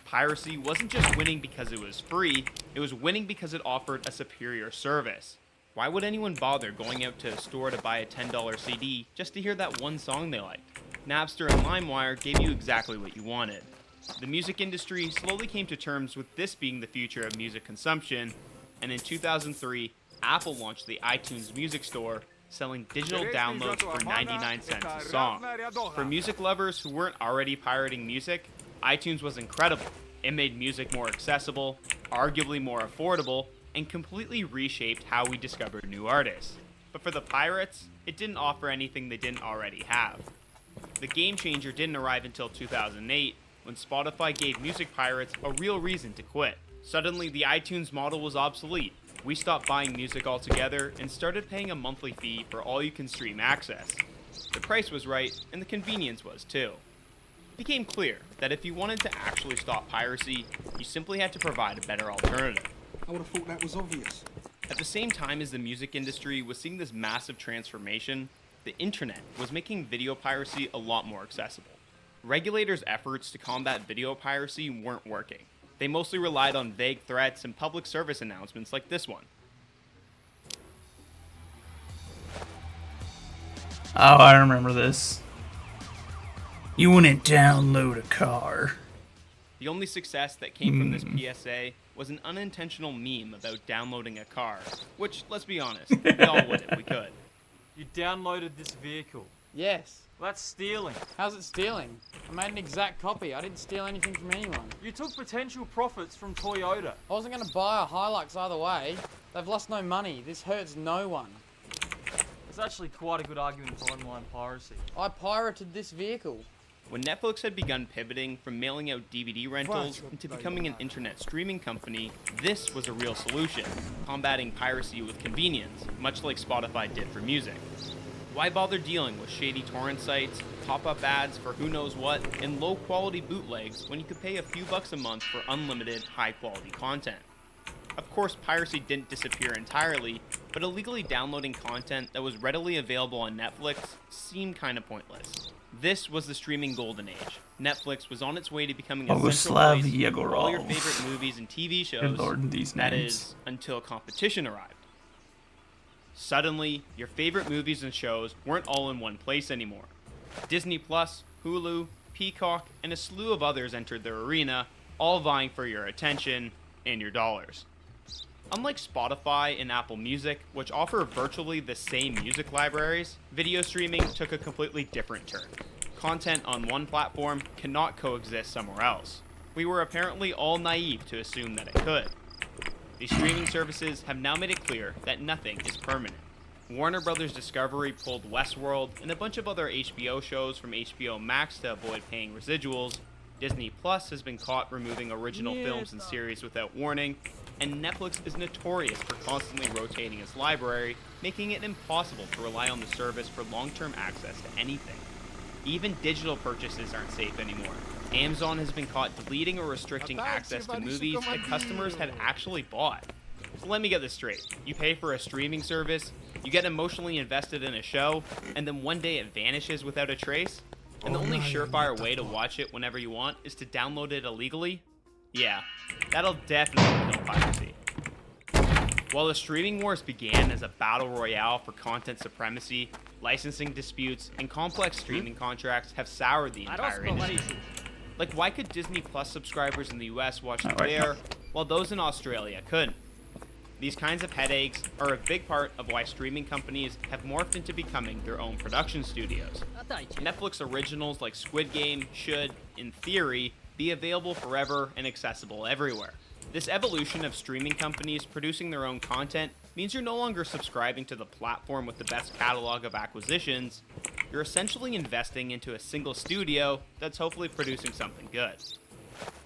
Piracy wasn't just winning because it was free, it was winning because it offered a superior service. Why would anyone bother going out to a store to buy a $10 CD just to hear that one song they liked? Napster and LimeWire gave you exactly what you wanted. The music industry slowly came to terms with this being the future of music consumption, and in 2003, Apple launched the iTunes Music Store, selling digital downloads for 99 cents a song. For music lovers who weren't already pirating music, iTunes was incredible. It made music more accessible, arguably more affordable, and completely reshaped how we discovered new artists. But for the pirates, it didn't offer anything they didn't already have. The game changer didn't arrive until 2008, when Spotify gave music pirates a real reason to quit. Suddenly, the iTunes model was obsolete. We stopped buying music altogether and started paying a monthly fee for all-you-can-stream access. The price was right, and the convenience was too. It became clear that if you wanted to actually stop piracy, you simply had to provide a better alternative. I would have thought that was obvious. At the same time as the music industry was seeing this massive transformation, the internet was making video piracy a lot more accessible. Regulators' efforts to combat video piracy weren't working. They mostly relied on vague threats and public service announcements like this one. Oh, I remember this. You wouldn't download a car. The only success that came from this PSA was an unintentional meme about downloading a car, which, let's be honest, we all would if we could. You downloaded this vehicle. Yes. Well, that's stealing. How's it stealing? I made an exact copy. I didn't steal anything from anyone. You took potential profits from Toyota. I wasn't going to buy a Hilux either way. They've lost no money. This hurts no one. It's actually quite a good argument for online piracy. I pirated this vehicle. When Netflix had begun pivoting from mailing out DVD rentals into becoming an internet streaming company, this was a real solution, combating piracy with convenience, much like Spotify did for music. Why bother dealing with shady torrent sites, pop-up ads for who knows what, and low-quality bootlegs when you could pay a few bucks a month for unlimited, high-quality content? Of course, piracy didn't disappear entirely, but illegally downloading content that was readily available on Netflix seemed kinda pointless. This was the streaming golden age. Netflix was on its way to becoming a central Boguslav place for all your Yegorov. favorite movies and TV shows, Good lord, these that names. is, until competition arrived. Suddenly, your favorite movies and shows weren't all in one place anymore. Disney Plus, Hulu, Peacock, and a slew of others entered their arena, all vying for your attention and your dollars. Unlike Spotify and Apple Music, which offer virtually the same music libraries, video streaming took a completely different turn. Content on one platform cannot coexist somewhere else. We were apparently all naive to assume that it could. These streaming services have now made it clear that nothing is permanent. Warner Bros. Discovery pulled Westworld and a bunch of other HBO shows from HBO Max to avoid paying residuals. Disney Plus has been caught removing original films and series without warning, and Netflix is notorious for constantly rotating its library, making it impossible to rely on the service for long-term access to anything. Even digital purchases aren't safe anymore. Amazon has been caught deleting or restricting access to movies that customers had actually bought. So let me get this straight. You pay for a streaming service, you get emotionally invested in a show, and then one day it vanishes without a trace? And the only surefire way to watch it whenever you want is to download it illegally? Yeah, that'll definitely kill piracy. While the streaming wars began as a battle royale for content supremacy, licensing disputes and complex streaming contracts have soured the entire industry. Like, why could Disney Plus subscribers in the US watch it there, while those in Australia couldn't? These kinds of headaches are a big part of why streaming companies have morphed into becoming their own production studios. Netflix originals like Squid Game should, in theory, be available forever and accessible everywhere. This evolution of streaming companies producing their own content means you're no longer subscribing to the platform with the best catalog of acquisitions. You're essentially investing into a single studio that's hopefully producing something good.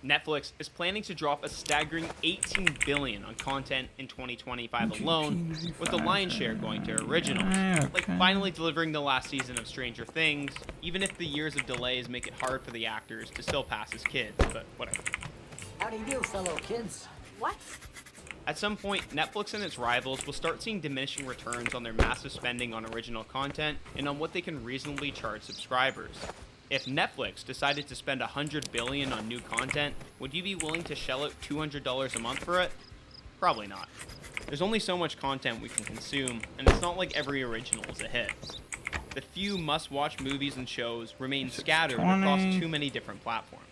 Netflix is planning to drop a staggering $18 billion on content in 2025 alone, with the lion's share going to originals, like finally delivering the last season of Stranger Things, even if the years of delays make it hard for the actors to still pass as kids, but whatever. How do you do, fellow kids? What? At some point, Netflix and its rivals will start seeing diminishing returns on their massive spending on original content and on what they can reasonably charge subscribers. If Netflix decided to spend $100 billion on new content, would you be willing to shell out $200 a month for it? Probably not. There's only so much content we can consume, and it's not like every original is a hit. The few must-watch movies and shows remain scattered across too many different platforms.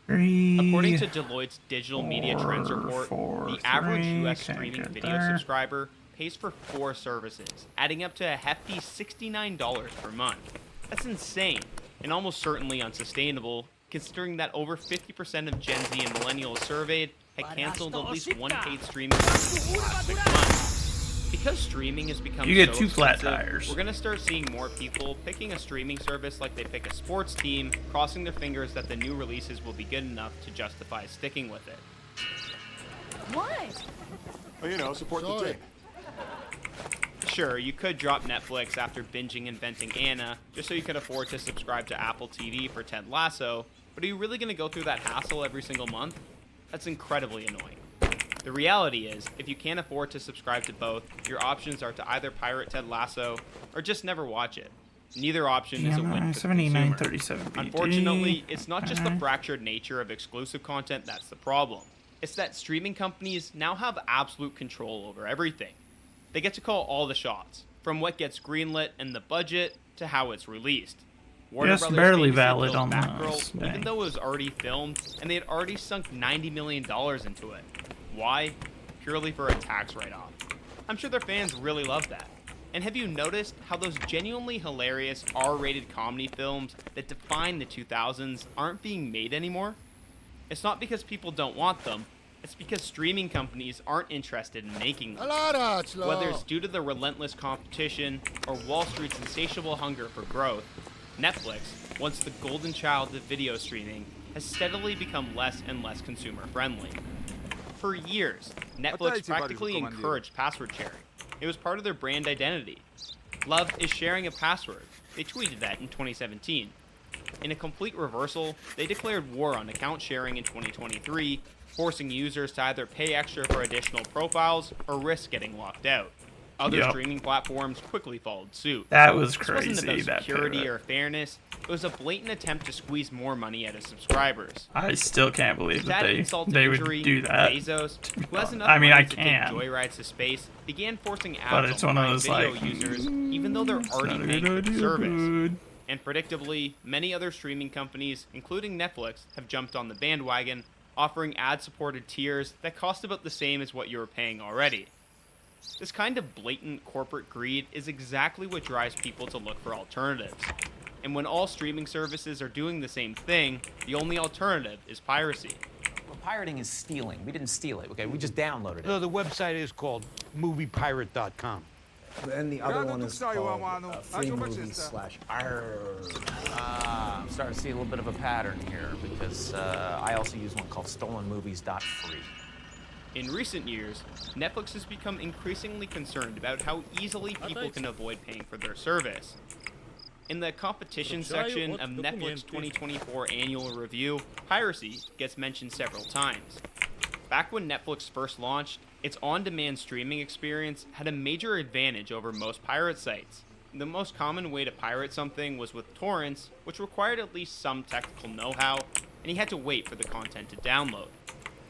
According to Deloitte's Digital Media Trends Report, the average US streaming video subscriber pays for 4 services, adding up to a hefty $69 per month. That's insane, and almost certainly unsustainable, considering that over 50% of Gen Z and millennials surveyed had canceled at least one paid streaming service in the last 6 months. Because streaming has become You get so 2 flat expensive, tires. we're going to start seeing more people picking a streaming service like they pick a sports team, crossing their fingers that the new releases will be good enough to justify sticking with it. Why? Well, you know, support the team. Sure, you could drop Netflix after binging Inventing Anna, just so you could afford to subscribe to Apple TV for Ted Lasso, but are you really going to go through that hassle every single month? That's incredibly annoying. The reality is, if you can't afford to subscribe to both, your options are to either pirate Ted Lasso or just never watch it. Neither option is a win for the consumer. 7937 BD. Unfortunately, it's not just the fractured nature of exclusive content that's the problem. It's that streaming companies now have absolute control over everything. They get to call all the shots, from what gets greenlit and the budget to how it's released. Warner Just Brothers barely famously valid killed on Batgirl, those. even Dang. though it was already filmed and they had already sunk $90 million into it. Why? Purely for a tax write-off. I'm sure their fans really love that. And have you noticed how those genuinely hilarious R-rated comedy films that define the 2000s aren't being made anymore? It's not because people don't want them, it's because streaming companies aren't interested in making them. Whether it's due to the relentless competition or Wall Street's insatiable hunger for growth, Netflix, once the golden child of video streaming, has steadily become less and less consumer-friendly. For years, Netflix practically encouraged password sharing. It was part of their brand identity. Love is sharing a password. They tweeted that in 2017. In a complete reversal, they declared war on account sharing in 2023, forcing users to either pay extra for additional profiles or risk getting locked out. Other streaming platforms quickly followed suit. That was This wasn't crazy, about that security pivot. or fairness. It was a blatant attempt to squeeze more money out of subscribers. I still can't believe To that add insult to they would injury, do that. Bezos, who has enough I mean, money I to can. take joyrides to space, began forcing ads But it's on one of Prime those, Video like, users, even though they're already not a paying good for the idea, service. And predictably, many other streaming companies, including Netflix, have jumped on the bandwagon, offering ad-supported tiers that cost about the same as what you were paying already. This kind of blatant corporate greed is exactly what drives people to look for alternatives. And when all streaming services are doing the same thing, the only alternative is piracy. Well, pirating is stealing. We didn't steal it, okay? We just downloaded it. No, the website is called moviepirate.com. And the other one is called freemovies/arr. I'm starting to see a little bit of a pattern here because I also use one called stolenmovies.free. In recent years, Netflix has become increasingly concerned about how easily people can avoid paying for their service. In the competition section of Netflix 2024 annual review, piracy gets mentioned several times. Back when Netflix first launched, its on-demand streaming experience had a major advantage over most pirate sites. The most common way to pirate something was with torrents, which required at least some technical know-how, and you had to wait for the content to download.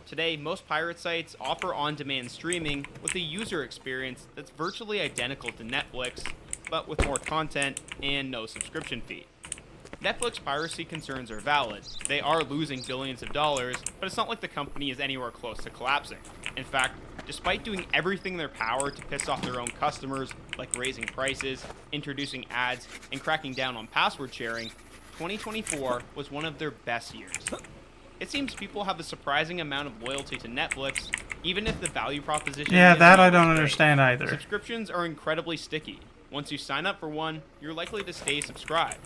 Today, most pirate sites offer on-demand streaming with a user experience that's virtually identical to Netflix, but with more content and no subscription fee. Netflix piracy concerns are valid. They are losing billions of dollars, but it's not like the company is anywhere close to collapsing. In fact, despite doing everything in their power to piss off their own customers, like raising prices, introducing ads, and cracking down on password sharing, 2024 was one of their best years. It seems people have a surprising amount of loyalty to Netflix, even if the value proposition Yeah, isn't that I always don't great. understand either. Subscriptions are incredibly sticky. Once you sign up for one, you're likely to stay subscribed.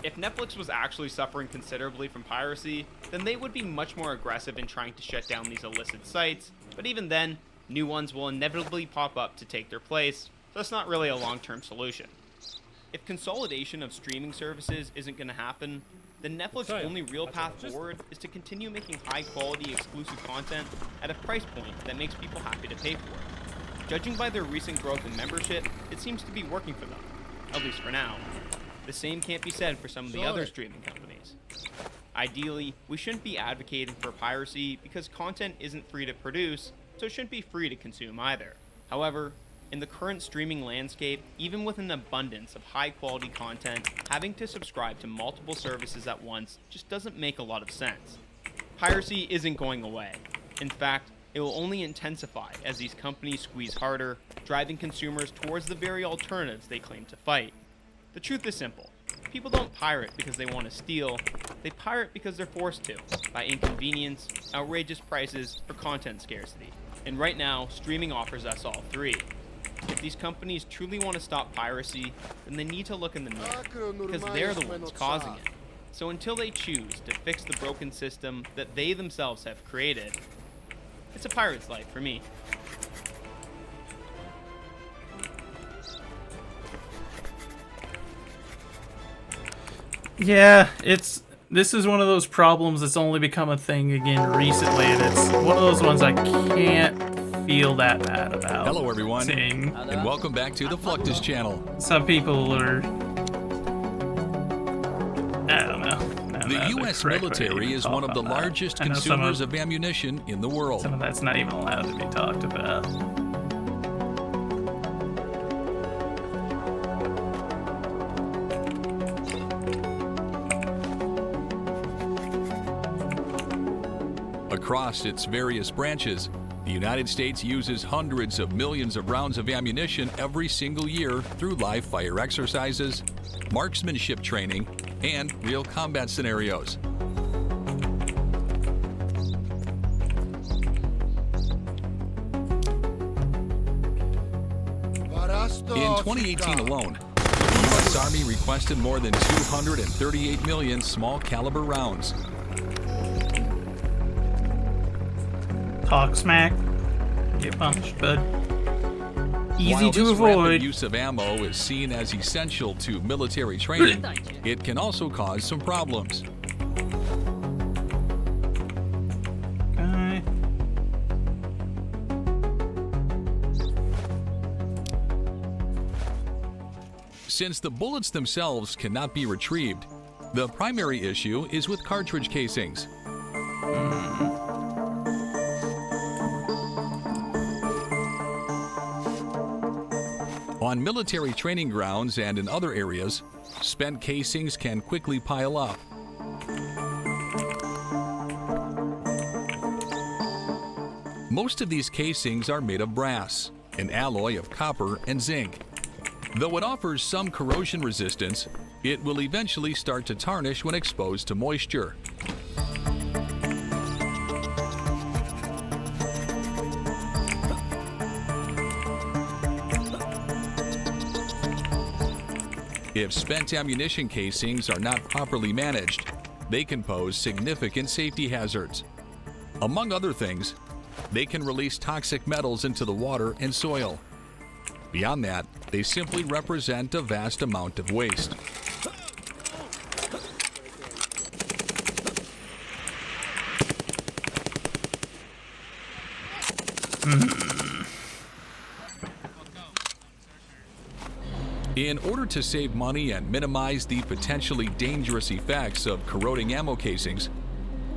If Netflix was actually suffering considerably from piracy, then they would be much more aggressive in trying to shut down these illicit sites, but even then, new ones will inevitably pop up to take their place, so it's not really a long-term solution. If consolidation of streaming services isn't going to happen, then Netflix's only real path forward is to continue making high-quality exclusive content at a price point that makes people happy to pay for it. Judging by their recent growth in membership, it seems to be working for them, at least for now. The same can't be said for some of the other streaming companies. Ideally, we shouldn't be advocating for piracy because content isn't free to produce, so it shouldn't be free to consume either. However, in the current streaming landscape, even with an abundance of high-quality content, having to subscribe to multiple services at once just doesn't make a lot of sense. Piracy isn't going away. In fact, it will only intensify as these companies squeeze harder, driving consumers towards the very alternatives they claim to fight. The truth is simple. People don't pirate because they want to steal. They pirate because they're forced to, by inconvenience, outrageous prices, or content scarcity. And right now, streaming offers us all three. If these companies truly want to stop piracy, then they need to look in the mirror, because they're the ones causing it. So until they choose to fix the broken system that they themselves have created, it's a pirate's life for me. Yeah, this is one of those problems that's only become a thing again recently, and it's one of those ones I can't feel that bad about. Hello everyone, and welcome back to the Fluctus channel. Some people are... I don't know. The U.S. military is one of the largest consumers of ammunition in the world. Some of that's not even allowed to be talked about. Across its various branches, the United States uses hundreds of millions of rounds of ammunition every single year through live fire exercises, marksmanship training, and real combat scenarios. In 2018 alone, the U.S. Army requested more than 238 million small caliber rounds. Talk smack, get punched, bud. Easy to avoid. While this rapid use of ammo is seen as essential to military training, it can also cause some problems. Okay. Since the bullets themselves cannot be retrieved, the primary issue is with cartridge casings. On military training grounds and in other areas, spent casings can quickly pile up. Most of these casings are made of brass, an alloy of copper and zinc. Though it offers some corrosion resistance, it will eventually start to tarnish when exposed to moisture. If spent ammunition casings are not properly managed, they can pose significant safety hazards. Among other things, they can release toxic metals into the water and soil. Beyond that, they simply represent a vast amount of waste. In order to save money and minimize the potentially dangerous effects of corroding ammo casings,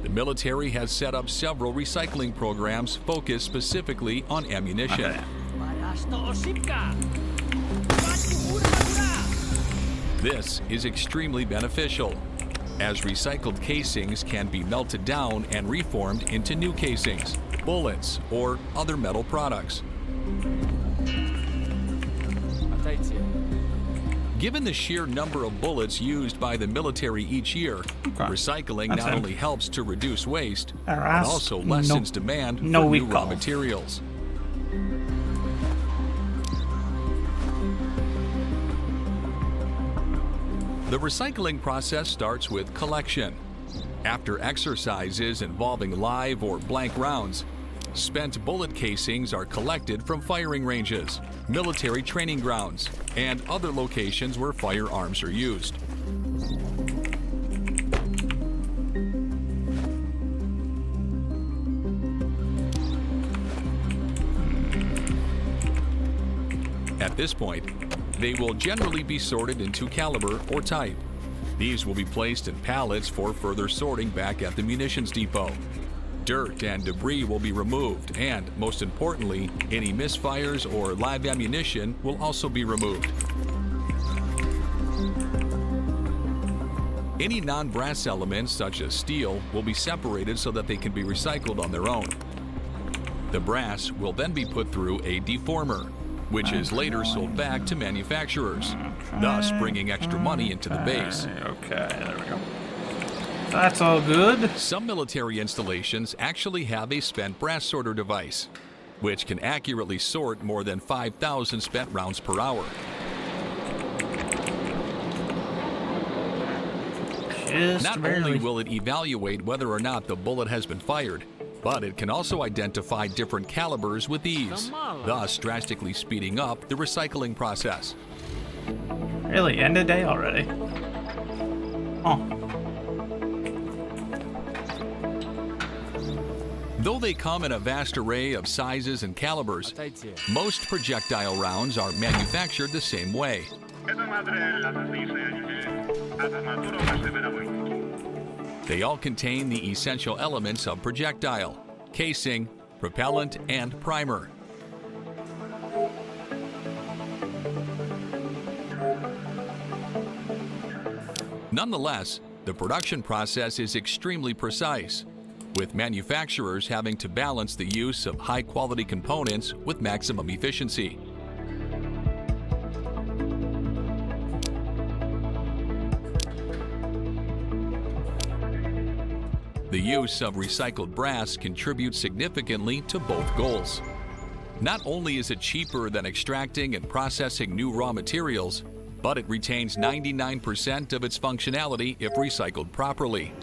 the military has set up several recycling programs focused specifically on ammunition. This is extremely beneficial, as recycled casings can be melted down and reformed into new casings, bullets, or other metal products. Given the sheer number of bullets used by the military each year, recycling not only helps to reduce waste, but also lessens demand for new raw materials. The recycling process starts with collection. After exercises involving live or blank rounds, spent bullet casings are collected from firing ranges, military training grounds, and other locations where firearms are used. At this point, they will generally be sorted into caliber or type. These will be placed in pallets for further sorting back at the munitions depot. Dirt and debris will be removed, and most importantly, any misfires or live ammunition will also be removed. Any non-brass elements, such as steel, will be separated so that they can be recycled on their own. The brass will then be put through a deformer, which is later sold back to manufacturers, thus bringing extra money into the base. Okay, there we go. That's all good. Some military installations actually have a spent brass sorter device, which can accurately sort more than 5,000 spent rounds per hour. Not only will it evaluate whether or not the bullet has been fired, but it can also identify different calibers with ease, thus drastically speeding up the recycling process. Really? End of day already? Oh. Though they come in a vast array of sizes and calibers, most projectile rounds are manufactured the same way. They all contain the essential elements of projectile: casing, propellant, and primer. Nonetheless, the production process is extremely precise, with manufacturers having to balance the use of high-quality components with maximum efficiency. The use of recycled brass contributes significantly to both goals. Not only is it cheaper than extracting and processing new raw materials, but it retains 99% of its functionality if recycled properly.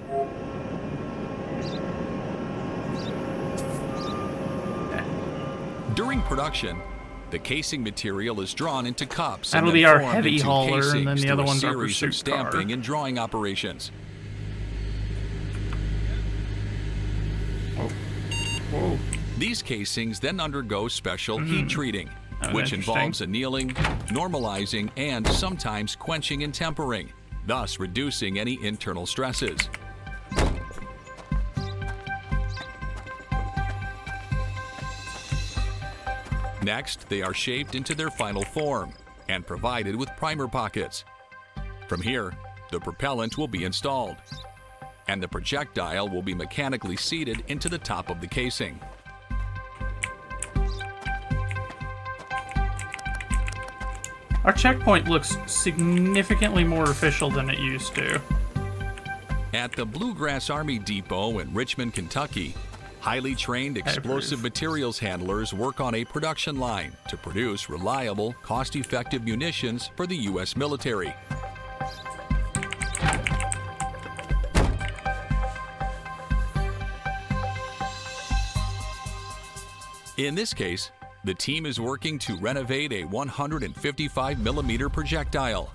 During production, the casing material is drawn into cups. That'll and be then our formed heavy into hauler, and then casings the through other a one's our series of pursuit stamping car. and drawing operations. Whoa. These casings then undergo special heat treating, That was which interesting. involves annealing, normalizing, and sometimes quenching and tempering, thus reducing any internal stresses. Next, they are shaped into their final form and provided with primer pockets. From here, the propellant will be installed, and the projectile will be mechanically seated into the top of the casing. Our checkpoint looks significantly more official than it used to. At the Bluegrass Army Depot in Richmond, Kentucky, highly trained explosive materials handlers work on a production line to produce reliable, cost-effective munitions for the U.S. military. In this case, the team is working to renovate a 155mm projectile.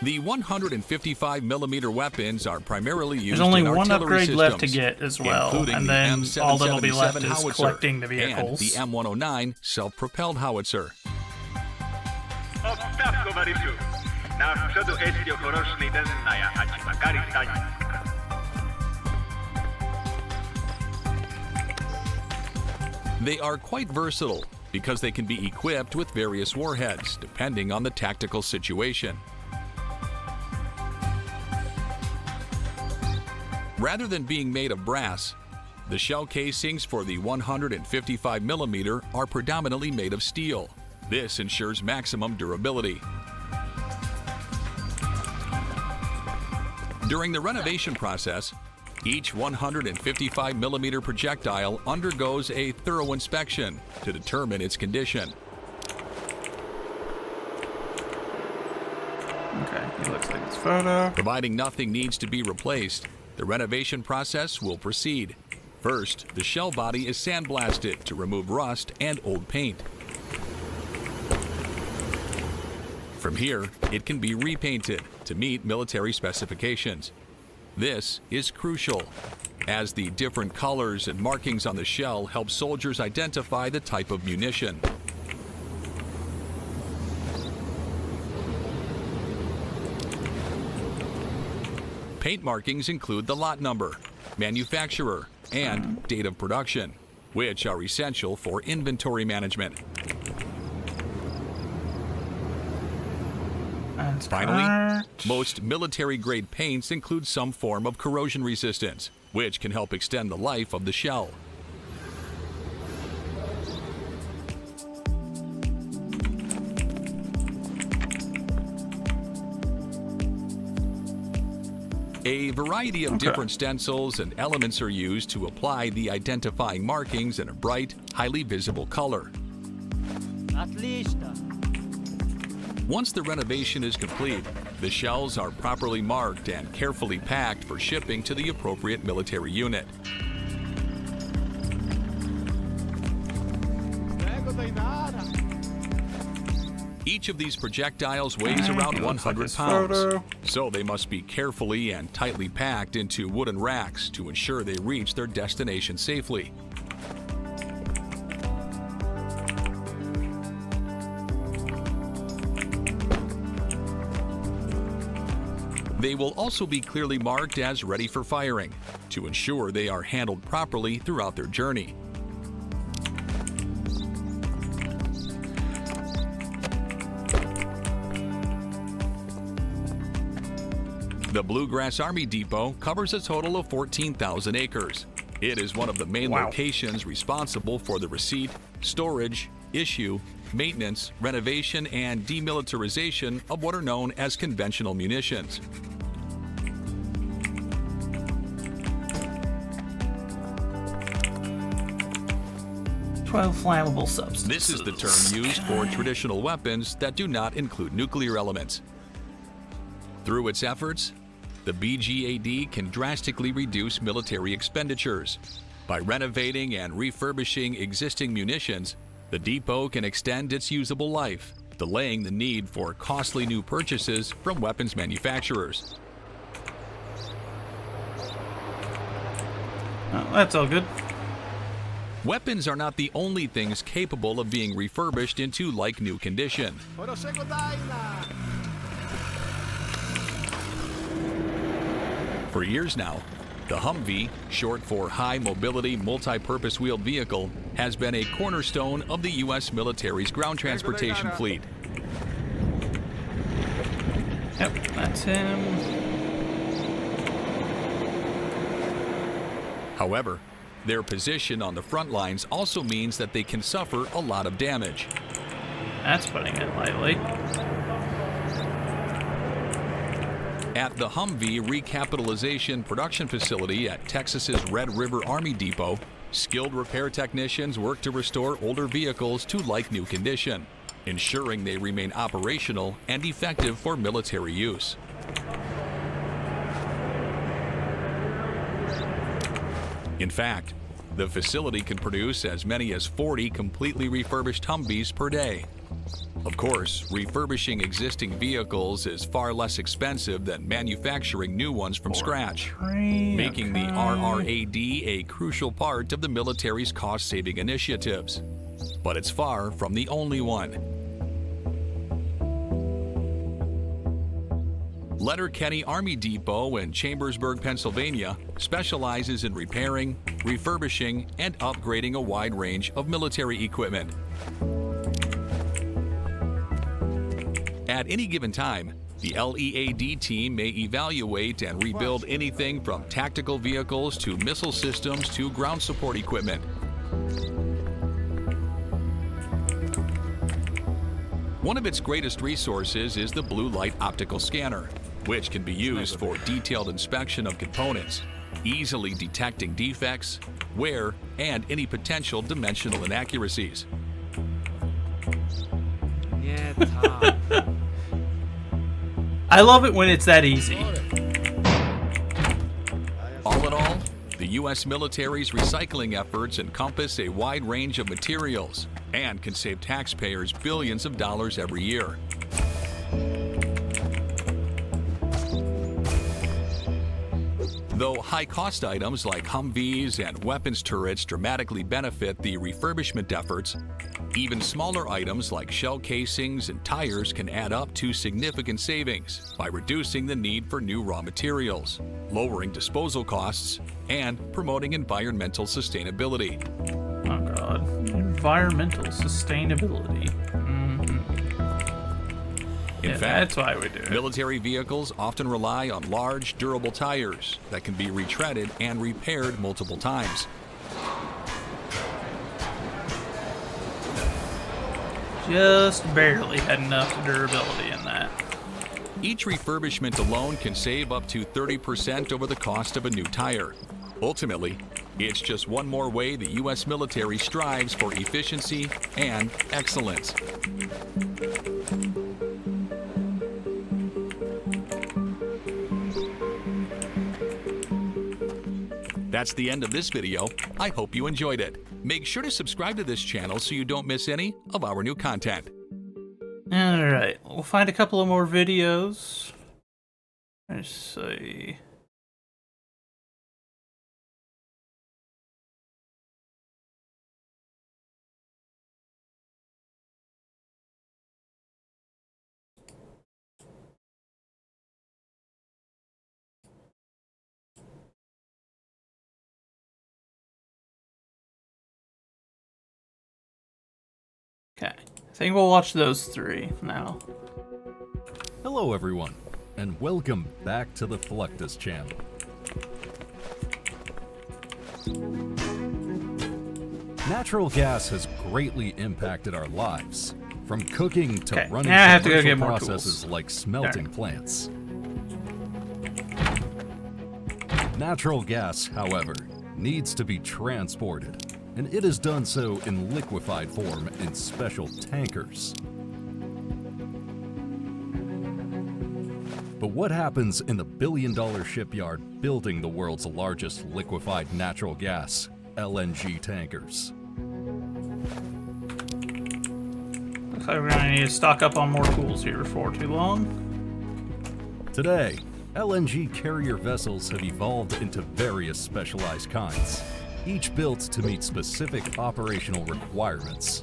The 155mm weapons are primarily used There's only in one artillery upgrade left to systems, get as well, including and the then all that'll be left M777 is howitzer collecting the vehicles. and the M109 self-propelled howitzer. They are quite versatile because they can be equipped with various warheads depending on the tactical situation. Rather than being made of brass, the shell casings for the 155mm are predominantly made of steel. This ensures maximum durability. During the renovation process, Each 155mm projectile undergoes a thorough inspection to determine its condition. Okay, he looks like this photo. Providing nothing needs to be replaced, the renovation process will proceed. First, the shell body is sandblasted to remove rust and old paint. From here, it can be repainted to meet military specifications. This is crucial, as the different colors and markings on the shell help soldiers identify the type of munition. Paint markings include the lot number, manufacturer, and date of production, which are essential for inventory management. Finally, most military-grade paints include some form of corrosion resistance, which can help extend the life of the shell. A variety of different stencils and elements are used to apply the identifying markings in a bright, highly visible color. Once the renovation is complete, the shells are properly marked and carefully packed for shipping to the appropriate military unit. Each of these projectiles weighs around 100 pounds, so they must be carefully and tightly packed into wooden racks to ensure they reach their destination safely. They will also be clearly marked as ready for firing to ensure they are handled properly throughout their journey. The Bluegrass Army Depot covers a total of 14,000 acres. It is one of the main locations responsible for the receipt, storage, issue, maintenance, renovation, and demilitarization of what are known as conventional munitions. Flammable substances. This is the term used for traditional weapons that do not include nuclear elements. Through its efforts, the BGAD can drastically reduce military expenditures. By renovating and refurbishing existing munitions, the depot can extend its usable life, delaying the need for costly new purchases from weapons manufacturers. Oh, that's all good. Weapons are not the only things capable of being refurbished into like-new condition. For years now, the Humvee, short for High Mobility Multi-Purpose Wheeled Vehicle, has been a cornerstone of the U.S. military's ground transportation fleet. Yep, that's him. However, their position on the front lines also means that they can suffer a lot of damage. That's putting it lightly. At the Humvee Recapitalization Production Facility at Texas's Red River Army Depot, skilled repair technicians work to restore older vehicles to like-new condition, ensuring they remain operational and effective for military use. In fact, the facility can produce as many as 40 completely refurbished Humvees per day. Of course, refurbishing existing vehicles is far less expensive than manufacturing new ones from scratch, making the RRAD a crucial part of the military's cost-saving initiatives. But it's far from the only one. Letterkenny Army Depot in Chambersburg, Pennsylvania, specializes in repairing, refurbishing, and upgrading a wide range of military equipment. At any given time, the LEAD team may evaluate and rebuild anything from tactical vehicles to missile systems to ground support equipment. One of its greatest resources is the blue light optical scanner, which can be used for detailed inspection of components, easily detecting defects, wear, and any potential dimensional inaccuracies. Yeah, Tom. I love it when it's that easy. All in all, the U.S. military's recycling efforts encompass a wide range of materials and can save taxpayers billions of dollars every year. Though high-cost items like Humvees and weapons turrets dramatically benefit the refurbishment efforts, even smaller items like shell casings and tires can add up to significant savings by reducing the need for new raw materials, lowering disposal costs, and promoting environmental sustainability. Oh God. Environmental sustainability. In Yeah, fact, that's why we do it. Military vehicles often rely on large, durable tires that can be retreaded and repaired multiple times. Just barely had enough durability in that. Each refurbishment alone can save up to 30% over the cost of a new tire. Ultimately, it's just one more way the U.S. military strives for efficiency and excellence. That's the end of this video. I hope you enjoyed it. Make sure to subscribe to this channel so you don't miss any of our new content. Alright, we'll find a couple of more videos. Let's see. Okay, I think we'll watch those three now. Hello everyone, and welcome back to the Fluctus channel. Natural gas has greatly impacted our lives, from cooking to running now I have to go commercial get more processes tools. like smelting plants. Natural gas, however, needs to be transported, and it is done so in liquefied form in special tankers. But what happens in the billion-dollar shipyard building the world's largest liquefied natural gas, LNG tankers? Looks like we're gonna need to stock up on more tools here before too long. Today, LNG carrier vessels have evolved into various specialized kinds, each built to meet specific operational requirements.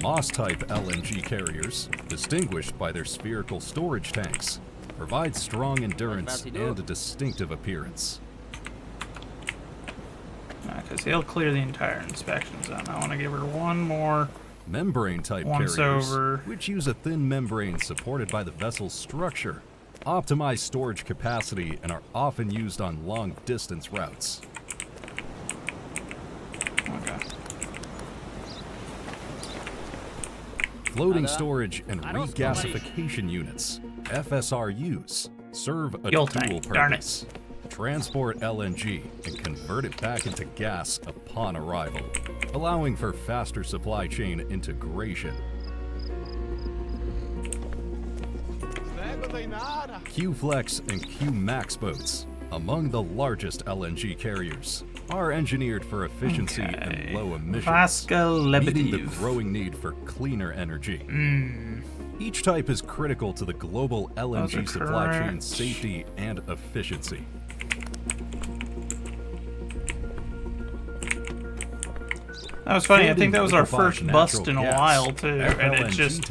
Moss-type LNG carriers, distinguished by their spherical storage tanks, provide strong endurance and a distinctive appearance. Because he'll clear the entire inspection zone. I want to give her one more Membrane-type once carriers, over. which use a thin membrane supported by the vessel's structure, optimize storage capacity and are often used on long-distance routes. Okay. Floating storage and regasification units, FSRUs, serve a dual purpose. Transport LNG and convert it back into gas upon arrival, allowing for faster supply chain integration. Q-Flex and Q-Max boats, among the largest LNG carriers, are engineered for efficiency and low emissions, meeting the growing need for cleaner energy. Each type is critical to the global LNG supply chain safety and efficiency. That was funny. I think that was our first bust in a while too, and it just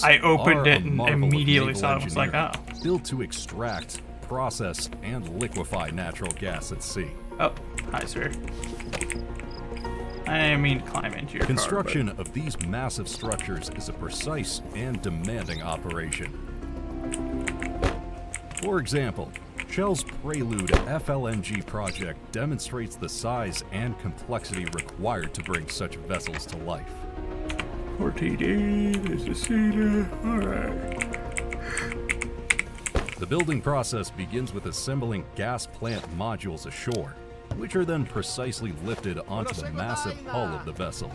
I opened it and immediately saw it. I was like, oh. Built to extract, process, and liquefy natural gas at sea. Oh, hi, sir. I didn't mean to climb into your Construction of these massive structures is a precise and demanding operation. For example, Shell's Prelude FLNG project demonstrates the size and complexity required to bring such vessels to life. RTD, there's a CETA. Alright. The building process begins with assembling gas plant modules ashore, which are then precisely lifted onto the massive hull of the vessel.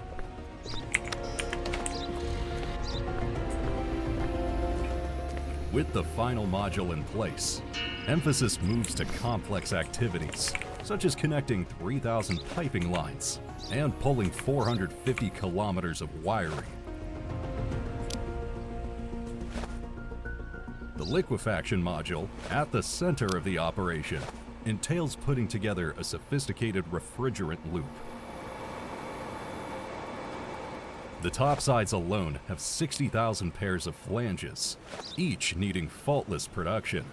With the final module in place, emphasis moves to complex activities, such as connecting 3,000 piping lines and pulling 450 kilometers of wiring. The liquefaction module, at the center of the operation, entails putting together a sophisticated refrigerant loop. The topsides alone have 60,000 pairs of flanges, each needing faultless production.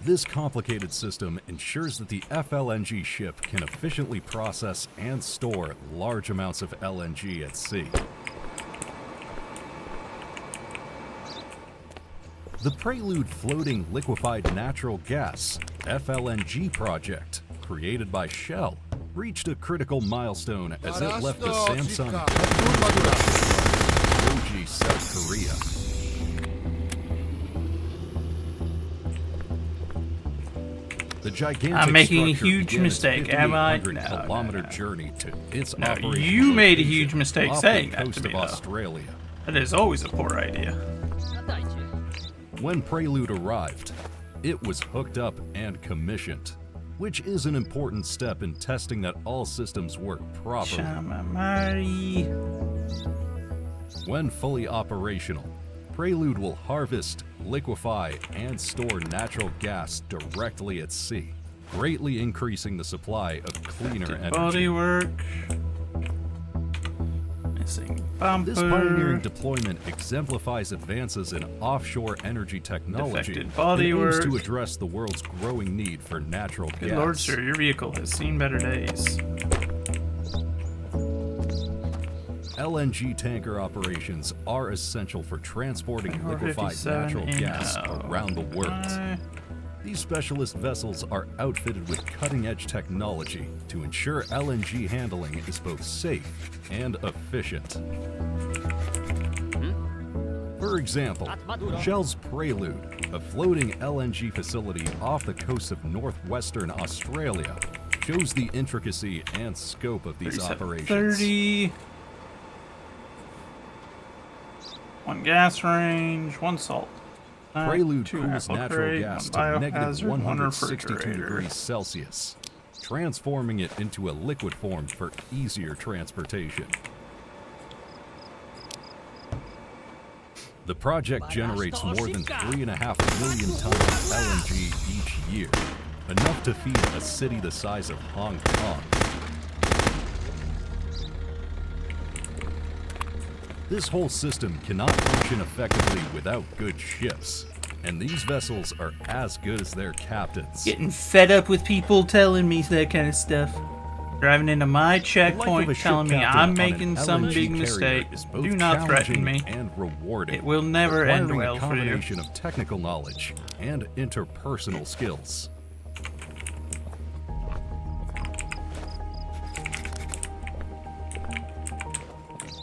This complicated system ensures that the FLNG ship can efficiently process and store large amounts of LNG at sea. The Prelude Floating Liquefied Natural Gas (FLNG) project, created by Shell, reached a critical milestone as it left the Samsung Oji, South Korea. The gigantic I'm making a structure huge began its mistake, am I? 5,800-kilometer journey to its No, operational you made a location huge mistake off saying the that coast to me, of though. Australia. That is always a poor idea. When Prelude arrived, it was hooked up and commissioned, which is an important step in testing that all systems work properly. Shamamari. When fully operational, Prelude will harvest, liquefy, and store natural gas directly at sea, greatly increasing the supply of cleaner energy. Bodywork. Missing bumper. This pioneering deployment exemplifies advances in offshore energy technology Defected and bodywork. aims to address the world's growing need for natural Good gas. Lord, sir, your vehicle has seen better days. LNG tanker operations are essential for transporting Bangor liquefied 57 natural in gas now. around the world. These specialist vessels are outfitted with cutting-edge technology to ensure LNG handling is both safe and efficient. For example, Shell's Prelude, a floating LNG facility off the coast of northwestern Australia, shows the intricacy and scope of these operations. 30. One gas range, one salt. Prelude two cools apple natural crate, gas one to negative biohazard, one 162 refrigerator. degrees Celsius, transforming it into a liquid form for easier transportation. The project generates more than 3.5 million tons of LNG each year, enough to feed a city the size of Hong Kong. This whole system cannot function effectively without good ships, and these vessels are as good as their captains. Getting fed up with people telling me that kind of stuff. Driving into my The life of checkpoint a ship telling me captain I'm on making an some LNG big carrier mistake. is both Do not threaten challenging me. and rewarding, It will never end requiring well a for you. combination of technical knowledge and interpersonal skills.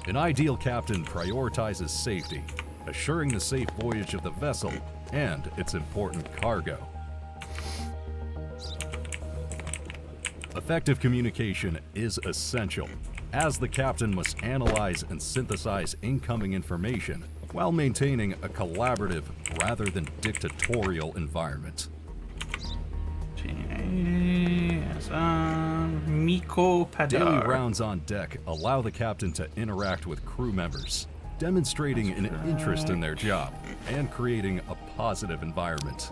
An ideal captain prioritizes safety, assuring the safe voyage of the vessel and its important cargo. Effective communication is essential, as the captain must analyze and synthesize incoming information while maintaining a collaborative rather than dictatorial environment. Miko Padar. Daily rounds on deck allow the captain to interact with crew members, demonstrating an interest in their job and creating a positive environment.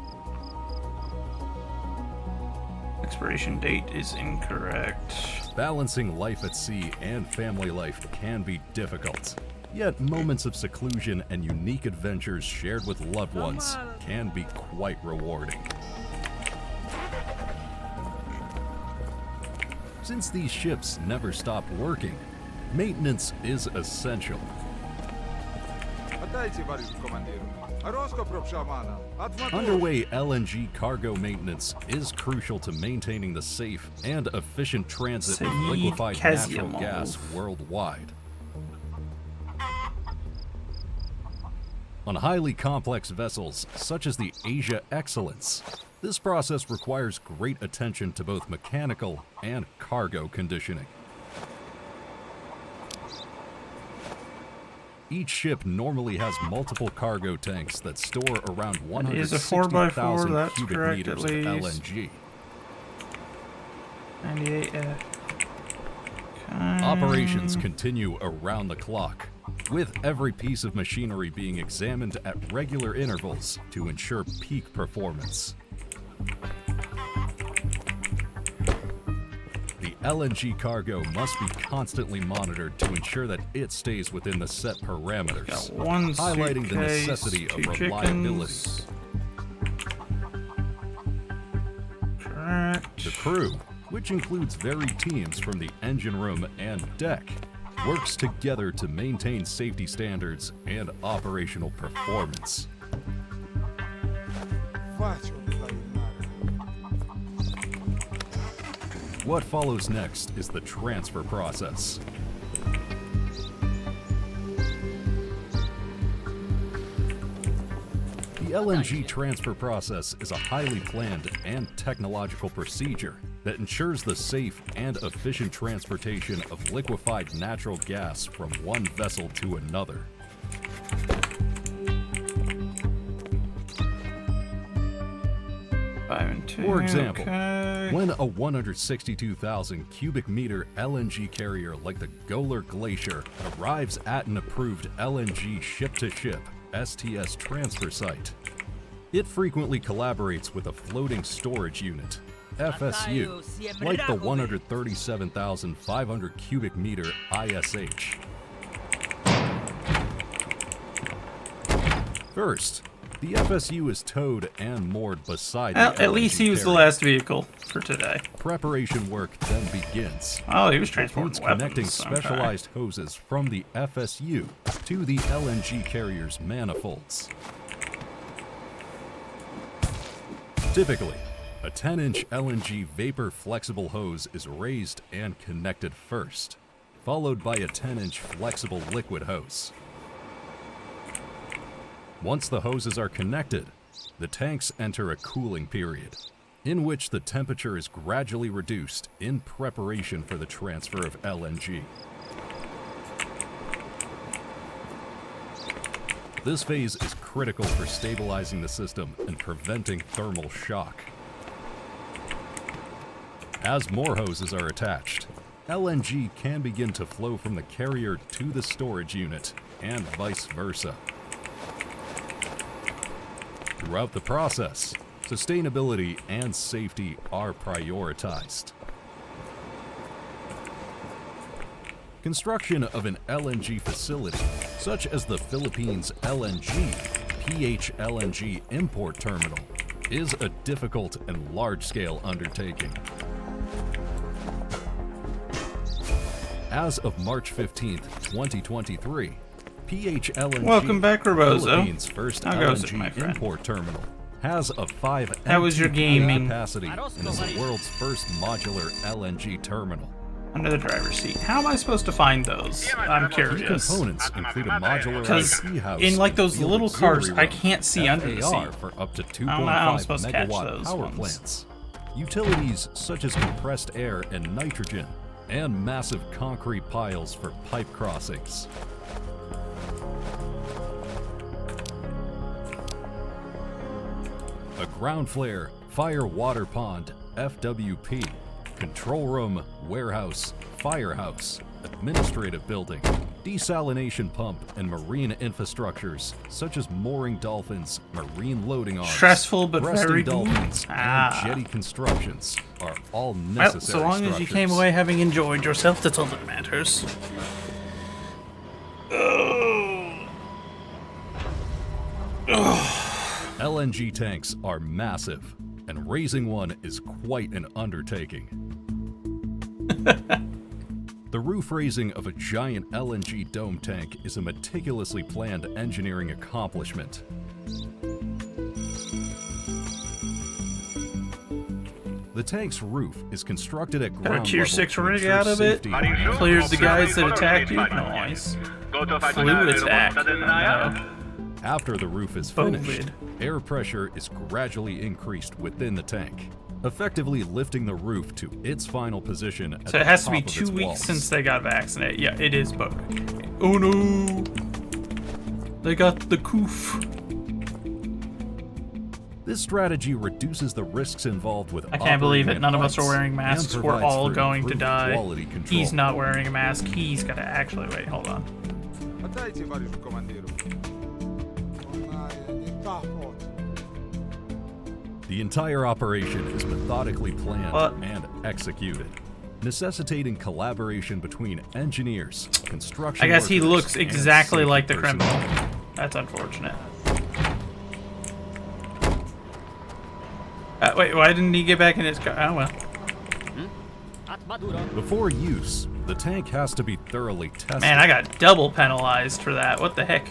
Expiration date is incorrect. Balancing life at sea and family life can be difficult, yet moments of seclusion and unique adventures shared with loved ones can be quite rewarding. Since these ships never stop working, maintenance is essential. Underway LNG cargo maintenance is crucial to maintaining the safe and efficient transit of liquefied natural gas worldwide. On highly complex vessels, such as the Asia Excellence, this process requires great attention to both mechanical and cargo conditioning. Each ship normally has multiple cargo tanks that store around 160,000 cubic meters of LNG. 98, Operations continue around the clock, with every piece of machinery being examined at regular intervals to ensure peak performance. The LNG cargo must be constantly monitored to ensure that it stays within the set parameters, highlighting the necessity of reliability. The crew, which includes varied teams from the engine room and deck, works together to maintain safety standards and operational performance. What follows next is the transfer process. The LNG transfer process is a highly planned and technological procedure that ensures the safe and efficient transportation of liquefied natural gas from one vessel to another. For example, when a 162,000 cubic meter LNG carrier like the Golar Glacier arrives at an approved LNG ship-to-ship STS transfer site, it frequently collaborates with a floating storage unit, FSU, like the 137,500 cubic meter ISH. First, the FSU is towed and moored beside the At least he was the last vehicle for today. Preparation work then begins. Oh, he was transporting weapons. Connecting specialized hoses from the FSU to the LNG carrier's manifolds. Typically, a 10-inch LNG vapor flexible hose is raised and connected first, followed by a 10-inch flexible liquid hose. Once the hoses are connected, the tanks enter a cooling period, in which the temperature is gradually reduced in preparation for the transfer of LNG. This phase is critical for stabilizing the system and preventing thermal shock. As more hoses are attached, LNG can begin to flow from the carrier to the storage unit, and vice versa. Throughout the process, sustainability and safety are prioritized. Construction of an LNG facility, such as the Philippines LNG, PHLNG import terminal, is a difficult and large-scale undertaking. As of March 15th, 2023, PHLNG, welcome back, Robozo. Philippines' first LNG import terminal, has a 5 How was your gaming capacity and is the world's first modular LNG terminal. Under the driver's seat. How am I supposed to find those? I'm curious. Components include a modular IP house in like those little cars, I can't see under the seat. For up to 2.5 megawatt power plants. Utilities such as compressed air and nitrogen, and massive concrete piles for pipe crossings. A ground flare, fire water pond, FWP, control room, warehouse, firehouse, administrative building, desalination pump, and marine infrastructures such as mooring dolphins, marine loading arms, stressful but resting very dolphins, and jetty constructions are all necessary. Well, so long as you came away having enjoyed yourself, that's all that matters. LNG tanks are massive, and raising one is quite an undertaking. The roof raising of a giant LNG dome tank is a meticulously planned engineering accomplishment. The tank's roof is constructed at Got a ground tier level 6 to rig ensure out of it. safety. Cleared the guys that attacked you. Nice. Flu attack. No. After the roof is COVID. finished, air pressure is gradually increased within the tank, effectively lifting the roof to its final position at So the it has to top be of 2 its weeks walls. since they got vaccinated. Yeah, it is both. Oh no! They got the coof. This strategy reduces the risks involved with I can't believe it. operating None of at us are heights wearing and masks. We're provides all for going to improved die. quality control. He's not wearing a mask. He's got to actually wait. Hold on. The entire operation is methodically planned What? and executed, necessitating collaboration between engineers, construction I guess he workers, looks and exactly safety like the personnel. criminal. That's unfortunate. Wait, why didn't he get back in his car? Oh well. Before use, the tank has to be thoroughly tested. Man, I got double penalized for that. What the heck?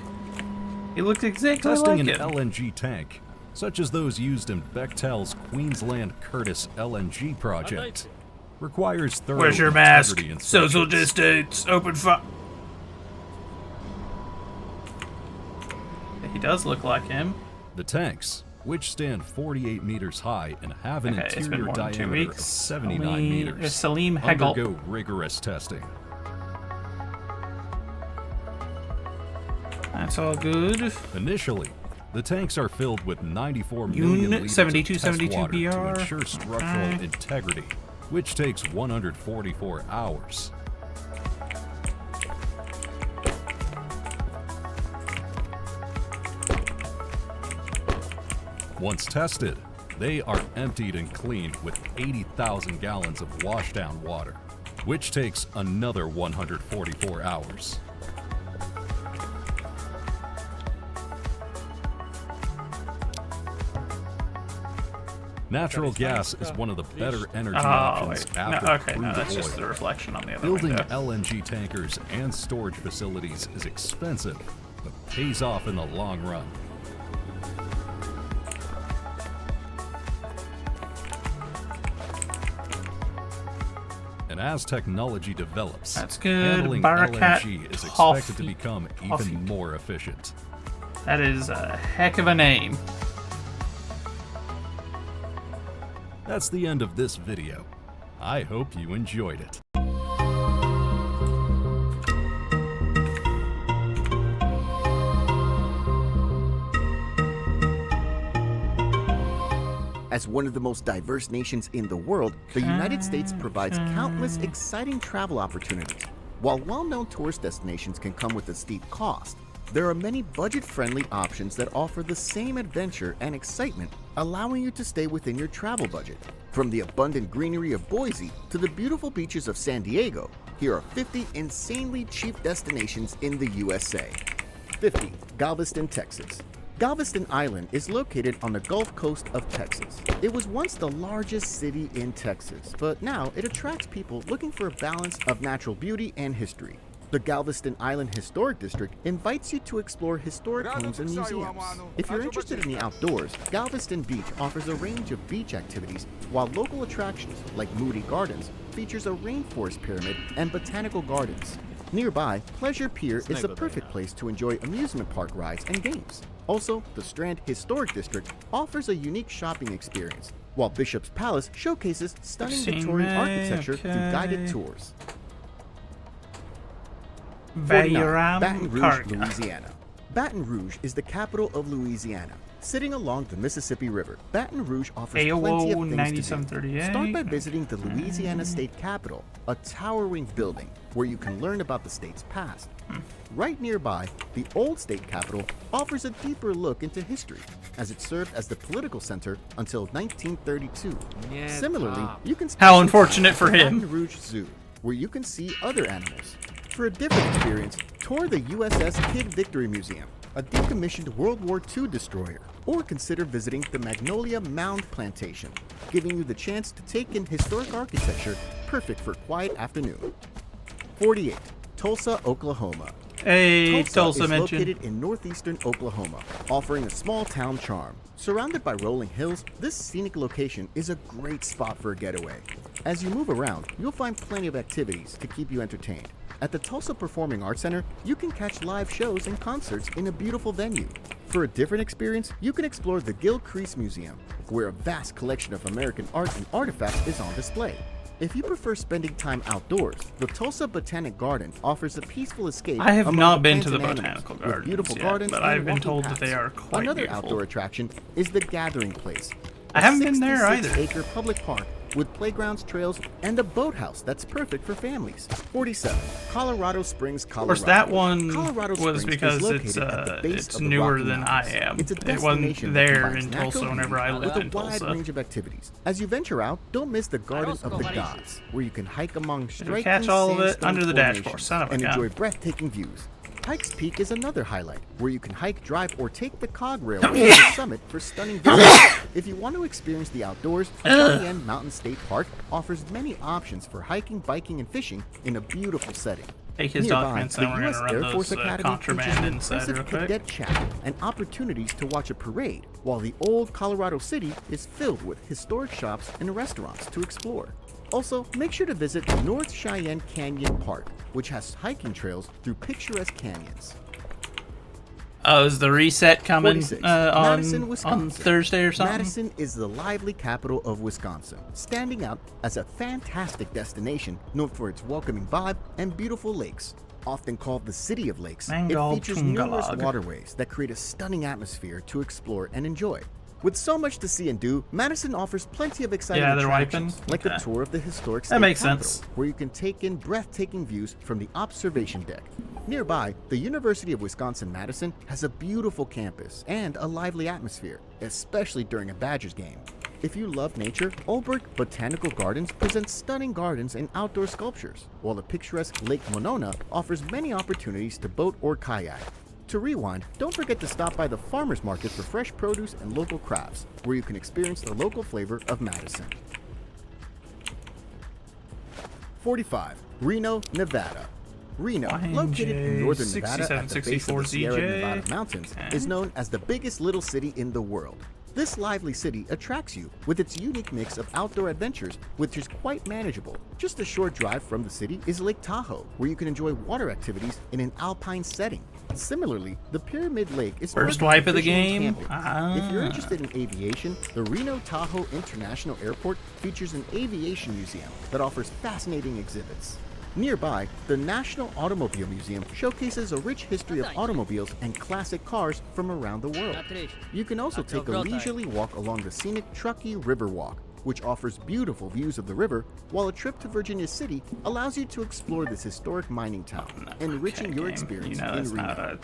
He looked exactly Testing like an it. LNG tank, such as those used in Bechtel's Queensland Curtis LNG project, requires thorough Where's your mask? integrity Social inspections. distance. Open fire. He does look like him. The tanks, which stand 48 meters high and have an Okay, it's been interior more than 2 diameter of weeks. 79 meters, Salim Hegel. undergo rigorous testing. That's all good. Initially, the tanks are filled with 94 million Unit liters 7272 of test water PR. to ensure structural Okay. integrity, which takes 144 hours. Once tested, they are emptied and cleaned with 80,000 gallons of washdown water, which takes another 144 hours. Natural gas is one of the better energy options wait. after No, okay, crude no, that's oil. just the reflection on the other Building window. LNG tankers and storage facilities is expensive, but pays off in the long run. And as technology develops, That's good. handling Barakat LNG is coffee. expected to become Coffee. even more efficient. That is a heck of a name. That's the end of this video. I hope you enjoyed it. As one of the most diverse nations in the world, the United States provides countless exciting travel opportunities. While well-known tourist destinations can come with a steep cost, there are many budget-friendly options that offer the same adventure and excitement, allowing you to stay within your travel budget. From the abundant greenery of Boise to the beautiful beaches of San Diego, here are 50 insanely cheap destinations in the USA. 50. Galveston, Texas. Galveston Island is located on the Gulf Coast of Texas. It was once the largest city in Texas, but now it attracts people looking for a balance of natural beauty and history. The Galveston Island Historic District invites you to explore historic homes and museums. If you're interested in the outdoors, Galveston Beach offers a range of beach activities, while local attractions like Moody Gardens features a rainforest pyramid and botanical gardens. Nearby, Pleasure Pier is the perfect place to enjoy amusement park rides and games. Also, the Strand Historic District offers a unique shopping experience, while Bishop's Palace showcases stunning Victorian architecture through guided tours. 49. Baton Rouge, Louisiana. Baton Rouge is the capital of Louisiana. Sitting along the Mississippi River, Baton Rouge offers plenty of things to do. Start by visiting the Louisiana State Capitol, a towering building where you can learn about the state's past. Right nearby, the old state capitol offers a deeper look into history, as it served as the political center until 1932. Similarly, you can How unfortunate for the him. Baton Rouge Zoo, where you can see other animals. For a different experience, tour the USS Kid Victory Museum, a decommissioned World War II destroyer, or consider visiting the Magnolia Mound Plantation, giving you the chance to take in historic architecture perfect for a quiet afternoon. 48. Tulsa, Oklahoma. Hey, Tulsa is mention. located in northeastern Oklahoma, offering a small-town charm. Surrounded by rolling hills, this scenic location is a great spot for a getaway. As you move around, you'll find plenty of activities to keep you entertained. At the Tulsa Performing Arts Center, you can catch live shows and concerts in a beautiful venue. For a different experience, you can explore the Gilcrease Museum, where a vast collection of American art and artifacts is on display. If you prefer spending time outdoors, the Tulsa Botanic Garden offers a peaceful escape. I have among not been plants to the and botanical animals, gardens with beautiful yet, gardens but and I've been walking told that paths. they are quite Another beautiful. outdoor attraction is the Gathering Place. I haven't been there either. 66-acre public park with playgrounds, trails, and a boathouse that's perfect for families. 47. Colorado Springs, Colorado. Of course, that one Colorado was Springs because is located it's at the base it's of the newer Rocky than Mountains. I am. It's a It destination wasn't that there combines in natural Tulsa whenever I beauty lived in with a wide Tulsa. range of activities. As you venture out, don't miss the Garden of the Gods, where you can hike among striking catch all of it sandstone under the dashboard, formations son of a and gun. enjoy breathtaking views. Pikes Peak is another highlight, where you can hike, drive, or take the cog railway to the summit for stunning views. If you want to experience the outdoors, Cheyenne Mountain State Park offers many options for hiking, biking, and fishing in a beautiful setting. Take his Nearby, documents the and we're U.S. gonna run Air Force those, Academy contraband features an inside impressive real quick. cadet chapel and opportunities to watch a parade, while the old Colorado City is filled with historic shops and restaurants to explore. Also, make sure to visit North Cheyenne Canyon Park, which has hiking trails through picturesque canyons. Oh, is the reset coming 46. on Madison, Wisconsin. Thursday or something? Madison is the lively capital of Wisconsin, standing out as a fantastic destination known for its welcoming vibe and beautiful lakes. Often called the City of Lakes, Mangal it features numerous Tungalog. waterways that create a stunning atmosphere to explore and enjoy. With so much to see and do, Madison offers plenty of exciting Yeah, they're attractions, wiping? like Okay. a tour of the historic That state makes capitol, sense. where you can take in breathtaking views from the observation deck. Nearby, the University of Wisconsin-Madison has a beautiful campus and a lively atmosphere, especially during a Badgers game. If you love nature, Olbert Botanical Gardens presents stunning gardens and outdoor sculptures, while the picturesque Lake Monona offers many opportunities to boat or kayak. To rewind, don't forget to stop by the farmers market for fresh produce and local crafts, where you can experience the local flavor of Madison. 45. Reno, Nevada. Reno, located in northern Nevada at the base of the Sierra Nevada Mountains, is known as the biggest little city in the world. This lively city attracts you with its unique mix of outdoor adventures, which is quite manageable. Just a short drive from the city is Lake Tahoe, where you can enjoy water activities in an alpine setting. Similarly, the Pyramid Lake is First perfect wipe for of the fishing and game? camping. If you're interested in aviation, the Reno Tahoe International Airport features an aviation museum that offers fascinating exhibits. Nearby, the National Automobile Museum showcases a rich history of automobiles and classic cars from around the world. You can also take a leisurely walk along the scenic Truckee River Walk, which offers beautiful views of the river, while a trip to Virginia City allows you to explore this historic mining town, enriching your experience in Reno.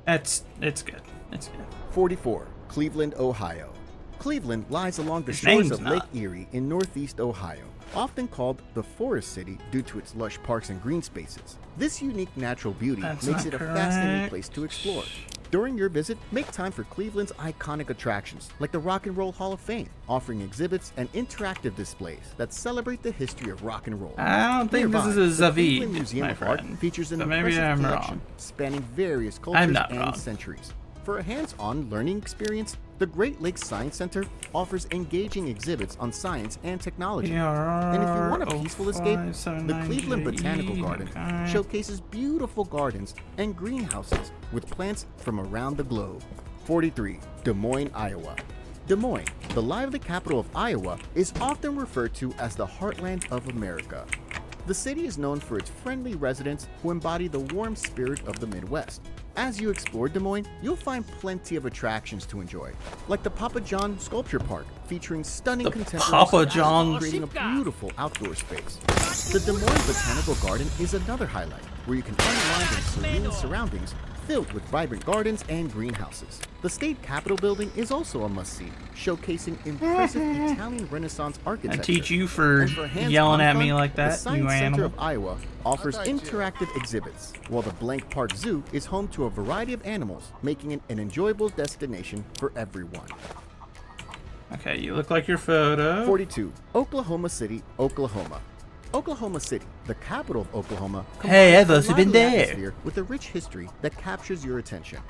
It's good. It's good. 44. Cleveland, Ohio. Cleveland lies along the His shores name's of not. Lake Erie in northeast Ohio, often called the Forest City due to its lush parks and green spaces. This unique natural beauty That's makes not it a fascinating correct. place to explore. During your visit, make time for Cleveland's iconic attractions, like the Rock and Roll Hall of Fame, offering exhibits and interactive displays that celebrate the history of rock and roll. I don't think Nearby, this is a the Zavid, Cleveland Museum my of Art friend. features an But maybe impressive I'm collection wrong. spanning various I'm cultures not and wrong. centuries. For a hands-on learning experience, the Great Lakes Science Center offers engaging exhibits on science and technology. And if you want a peaceful escape, the Cleveland Botanical Garden showcases beautiful gardens and greenhouses with plants from around the globe. 43. Des Moines, Iowa. Des Moines, the lively capital of Iowa, is often referred to as the heartland of America. The city is known for its friendly residents who embody the warm spirit of the Midwest. As you explore Des Moines, you'll find plenty of attractions to enjoy, like the Papa John Sculpture Park, featuring stunning contemporary Papa sculptures, John. creating a beautiful outdoor space. The Des Moines Botanical Garden is another highlight, where you can unwind in serene surroundings filled with vibrant gardens and greenhouses. The state capitol building is also a must-see, showcasing impressive Italian Renaissance architecture. I teach you for And hands-on yelling at me fun, like the that, Science you Center animal. of Iowa offers interactive exhibits, while the Blank Park Zoo is home to a variety of animals, making it an enjoyable destination for everyone. Okay, you look like your photo. 42. Oklahoma City, Oklahoma. Oklahoma City, the capital of Oklahoma, Hey, I've combines a also been lively there. atmosphere with a rich history that captures your attention.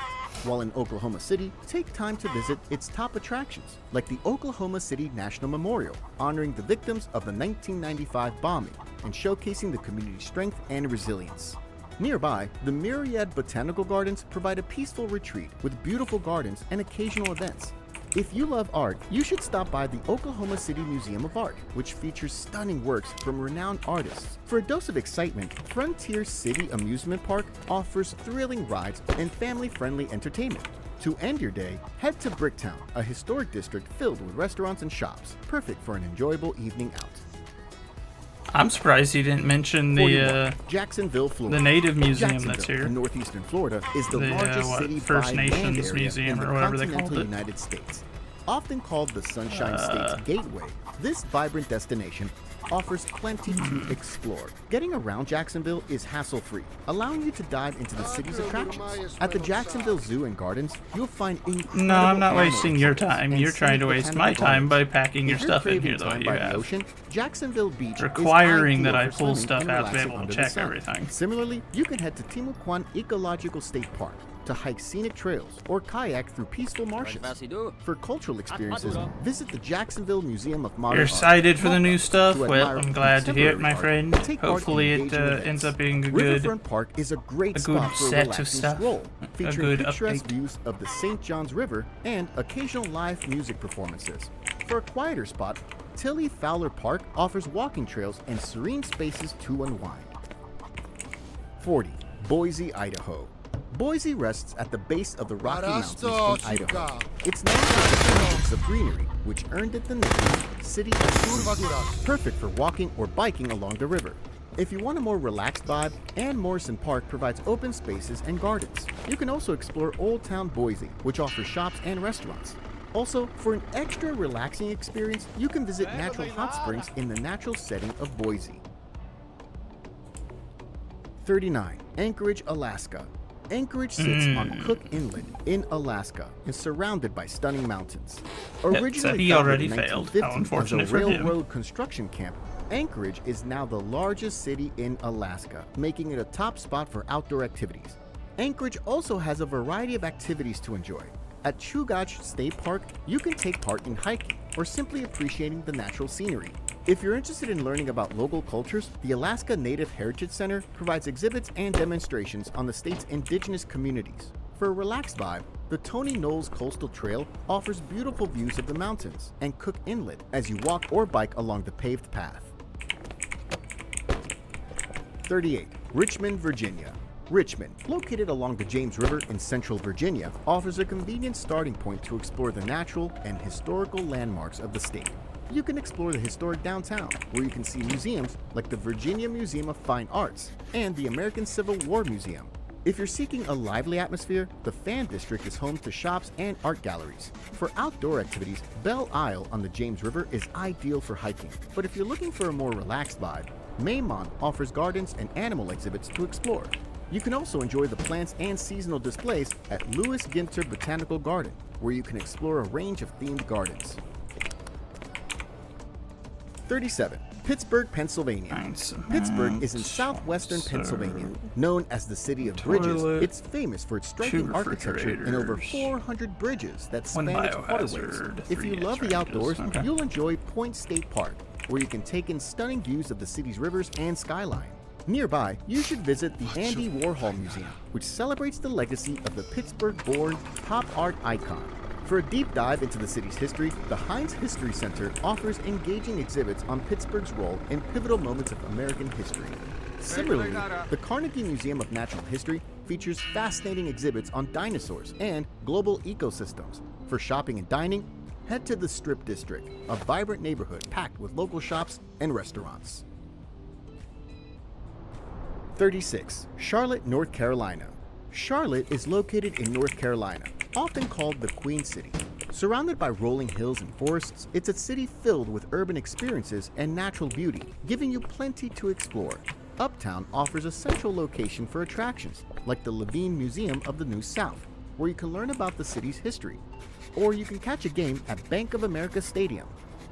While in Oklahoma City, take time to visit its top attractions, like the Oklahoma City National Memorial, honoring the victims of the 1995 bombing and showcasing the community's strength and resilience. Nearby, the Myriad Botanical Gardens provide a peaceful retreat with beautiful gardens and occasional events. If you love art, you should stop by the Oklahoma City Museum of Art, which features stunning works from renowned artists. For a dose of excitement, Frontier City Amusement Park offers thrilling rides and family-friendly entertainment. To end your day, head to Bricktown, a historic district filled with restaurants and shops, perfect for an enjoyable evening out. I'm surprised he didn't mention the Jacksonville, Florida. the native museum that's here. In northeastern Florida is the The, largest what, city First by land Nations area Museum in the or whatever they continental called it. United States. Often called the Sunshine State's gateway, this vibrant destination offers plenty to explore. Getting around Jacksonville is hassle-free, allowing you to dive into the city's attractions. At the Jacksonville Zoo and Gardens, you'll find incredible No, I'm not animal wasting your exhibits time. and You're trying to scenic waste my botanical time by gardens. packing your If you're stuff in craving here the way time you by the have. ocean, Jacksonville Beach Requiring is that I ideal for pull swimming stuff and out to be relaxing able to under the check sun. everything. Similarly, you can head to Timucuan Ecological State Park to hike scenic trails or kayak through peaceful marshes. For cultural experiences, visit the Jacksonville Museum of Modern You're Art. excited for the new stuff? To Well, admire I'm glad to hear it, my contemporary friend. art, take part in Hopefully it engaging events. ends up being a good Riverfront Park is a great spot for a set of relaxing stuff. stroll, A featuring good picturesque update. views of the St. Johns River and occasional live music performances. For a quieter spot, Tilly Fowler Park offers walking trails and serene spaces to unwind. 40. Boise, Idaho. Boise rests at the base of the Rocky Mountains in Idaho. It's known for its abundance of greenery, which earned it the nickname City of Trees, perfect for walking or biking along the river. If you want a more relaxed vibe, Ann Morrison Park provides open spaces and gardens. You can also explore Old Town Boise, which offers shops and restaurants. Also, for an extra relaxing experience, you can visit natural hot springs in the natural setting of Boise. 39. Anchorage, Alaska. Anchorage sits on Cook Inlet in Alaska and surrounded by stunning mountains. Originally he founded already in failed. 1950 How unfortunate as a for him. railroad construction camp, Anchorage is now the largest city in Alaska, making it a top spot for outdoor activities. Anchorage also has a variety of activities to enjoy. At Chugach State Park, you can take part in hiking or simply appreciating the natural scenery. If you're interested in learning about local cultures, the Alaska Native Heritage Center provides exhibits and demonstrations on the state's indigenous communities. For a relaxed vibe, the Tony Knowles Coastal Trail offers beautiful views of the mountains and Cook Inlet as you walk or bike along the paved path. 38. Richmond, Virginia. Richmond, located along the James River in central Virginia, offers a convenient starting point to explore the natural and historical landmarks of the state. You can explore the historic downtown, where you can see museums like the Virginia Museum of Fine Arts and the American Civil War Museum. If you're seeking a lively atmosphere, the Fan District is home to shops and art galleries. For outdoor activities, Belle Isle on the James River is ideal for hiking. But if you're looking for a more relaxed vibe, Maymont offers gardens and animal exhibits to explore. You can also enjoy the plants and seasonal displays at Lewis Ginter Botanical Garden, where you can explore a range of themed gardens. 37. Pittsburgh, Pennsylvania. Pittsburgh is in southwestern Pennsylvania. Known as the City of Bridges, it's famous for its striking architecture and over 400 bridges that span its waterways. If you love the outdoors, you'll enjoy Point State Park, where you can take in stunning views of the city's rivers and skyline. Nearby, you should visit the Andy Warhol Museum, which celebrates the legacy of the Pittsburgh-born pop art icon. For a deep dive into the city's history, the Heinz History Center offers engaging exhibits on Pittsburgh's role in pivotal moments of American history. Similarly, the Carnegie Museum of Natural History features fascinating exhibits on dinosaurs and global ecosystems. For shopping and dining, head to the Strip District, a vibrant neighborhood packed with local shops and restaurants. 36. Charlotte, North Carolina. Charlotte is located in North Carolina, often called the Queen City. Surrounded by rolling hills and forests, it's a city filled with urban experiences and natural beauty, giving you plenty to explore. Uptown offers a central location for attractions, like the Levine Museum of the New South, where you can learn about the city's history. Or you can catch a game at Bank of America Stadium.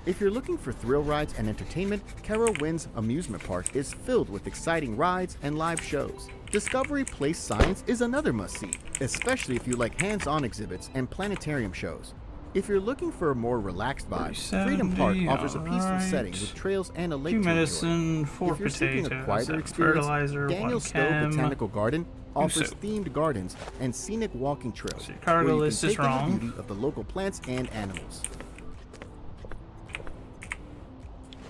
If you're looking for thrill rides and entertainment, Carowinds Amusement Park is filled with exciting rides and live shows. Discovery Place Science is another must-see, especially if you like hands-on exhibits and planetarium shows. If you're looking for a more relaxed vibe, Freedom Park offers a peaceful setting with trails and a lake to medicine, enjoy. 4 If you're seeking a potatoes, quieter experience, fertilizer, Daniel 1 Stowe chem, Botanical Garden offers soap. themed gardens and scenic walking trails cargo where you list can is take in wrong. the beauty of the local plants and animals.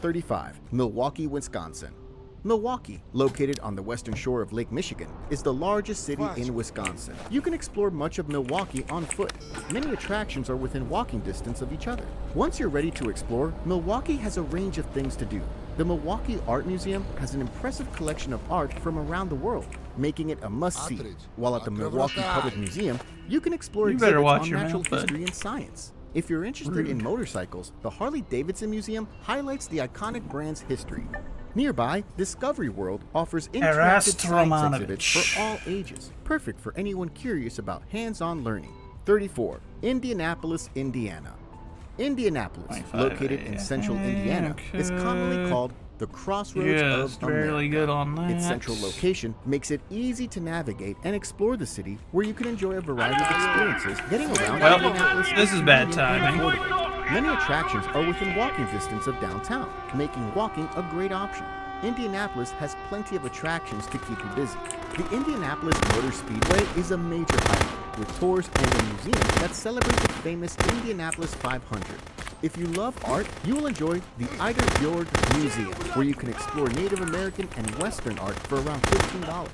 35. Milwaukee, Wisconsin. Milwaukee, located on the western shore of Lake Michigan, is the largest city in Wisconsin. You can explore much of Milwaukee on foot. Many attractions are within walking distance of each other. Once you're ready to explore, Milwaukee has a range of things to do. The Milwaukee Art Museum has an impressive collection of art from around the world, making it a must-see. While at the Milwaukee Public Museum, you can explore exhibits on natural history and science. If you're interested in motorcycles, the Harley-Davidson Museum highlights the iconic brand's history. Nearby, Discovery World offers interactive science exhibits for all ages, perfect for anyone curious about hands-on learning. 34. Indianapolis, Indiana. Indianapolis, located in central Indiana, is commonly called the crossroads of America. Good on that. Its central location makes it easy to navigate and explore the city, where you can enjoy a variety of experiences getting around Indianapolis. This is bad timing. Many attractions are within walking distance of downtown, making walking a great option. Indianapolis has plenty of attractions to keep you busy. The Indianapolis Motor Speedway is a major highlight, with tours and a museum that celebrate the famous Indianapolis 500. If you love art, you will enjoy the Ida Fjord Museum, where you can explore Native American and Western art for around $15.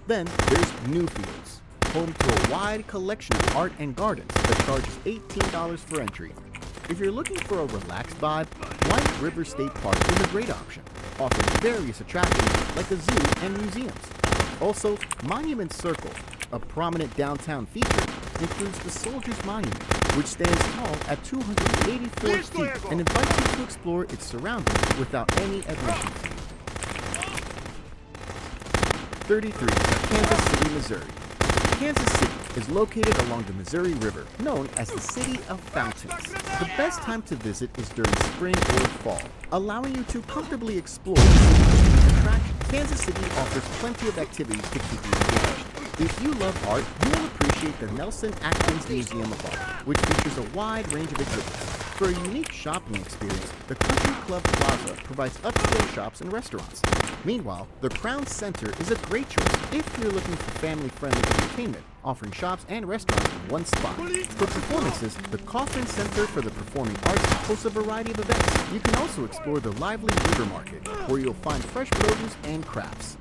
Then there's Newfields, home to a wide collection of art and gardens that charges $18 for entry. If you're looking for a relaxed vibe, White River State Park is a great option, offering various attractions like a zoo and museums. Also, Monument Circle, a prominent downtown feature, includes the Soldiers Monument, which stands tall at 284 feet and invites you to explore its surroundings without any admission fee. 33. Kansas City, Missouri. Kansas City is located along the Missouri River, known as the City of Fountains. The best time to visit is during spring or fall, allowing you to comfortably explore the city's attractions. Kansas City offers plenty of activities to keep you engaged. If you love art, you will appreciate the Nelson Atkins Museum of Art, which features a wide range of exhibits. For a unique shopping experience, the Country Club Plaza provides upscale shops and restaurants. Meanwhile, the Crown Center is a great choice if you're looking for family-friendly entertainment, offering shops and restaurants in one spot. For performances, the Coffin Center for the Performing Arts hosts a variety of events. You can also explore the lively River Market, where you'll find fresh produce and crafts.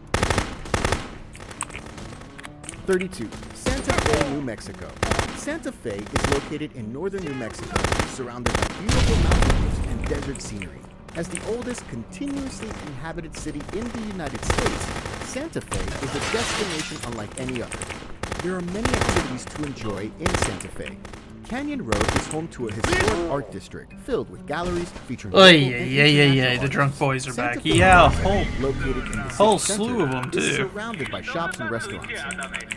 32. Santa Fe, New Mexico. Santa Fe is located in northern New Mexico, surrounded by beautiful mountains and desert scenery. As the oldest continuously inhabited city in the United States, Santa Fe is a destination unlike any other. There are many activities to enjoy in Santa Fe. Canyon Road is home to a historic art district filled with galleries featuring The drunk boys are back. Yeah, located in the whole city slew of center, them is too. surrounded by shops and restaurants.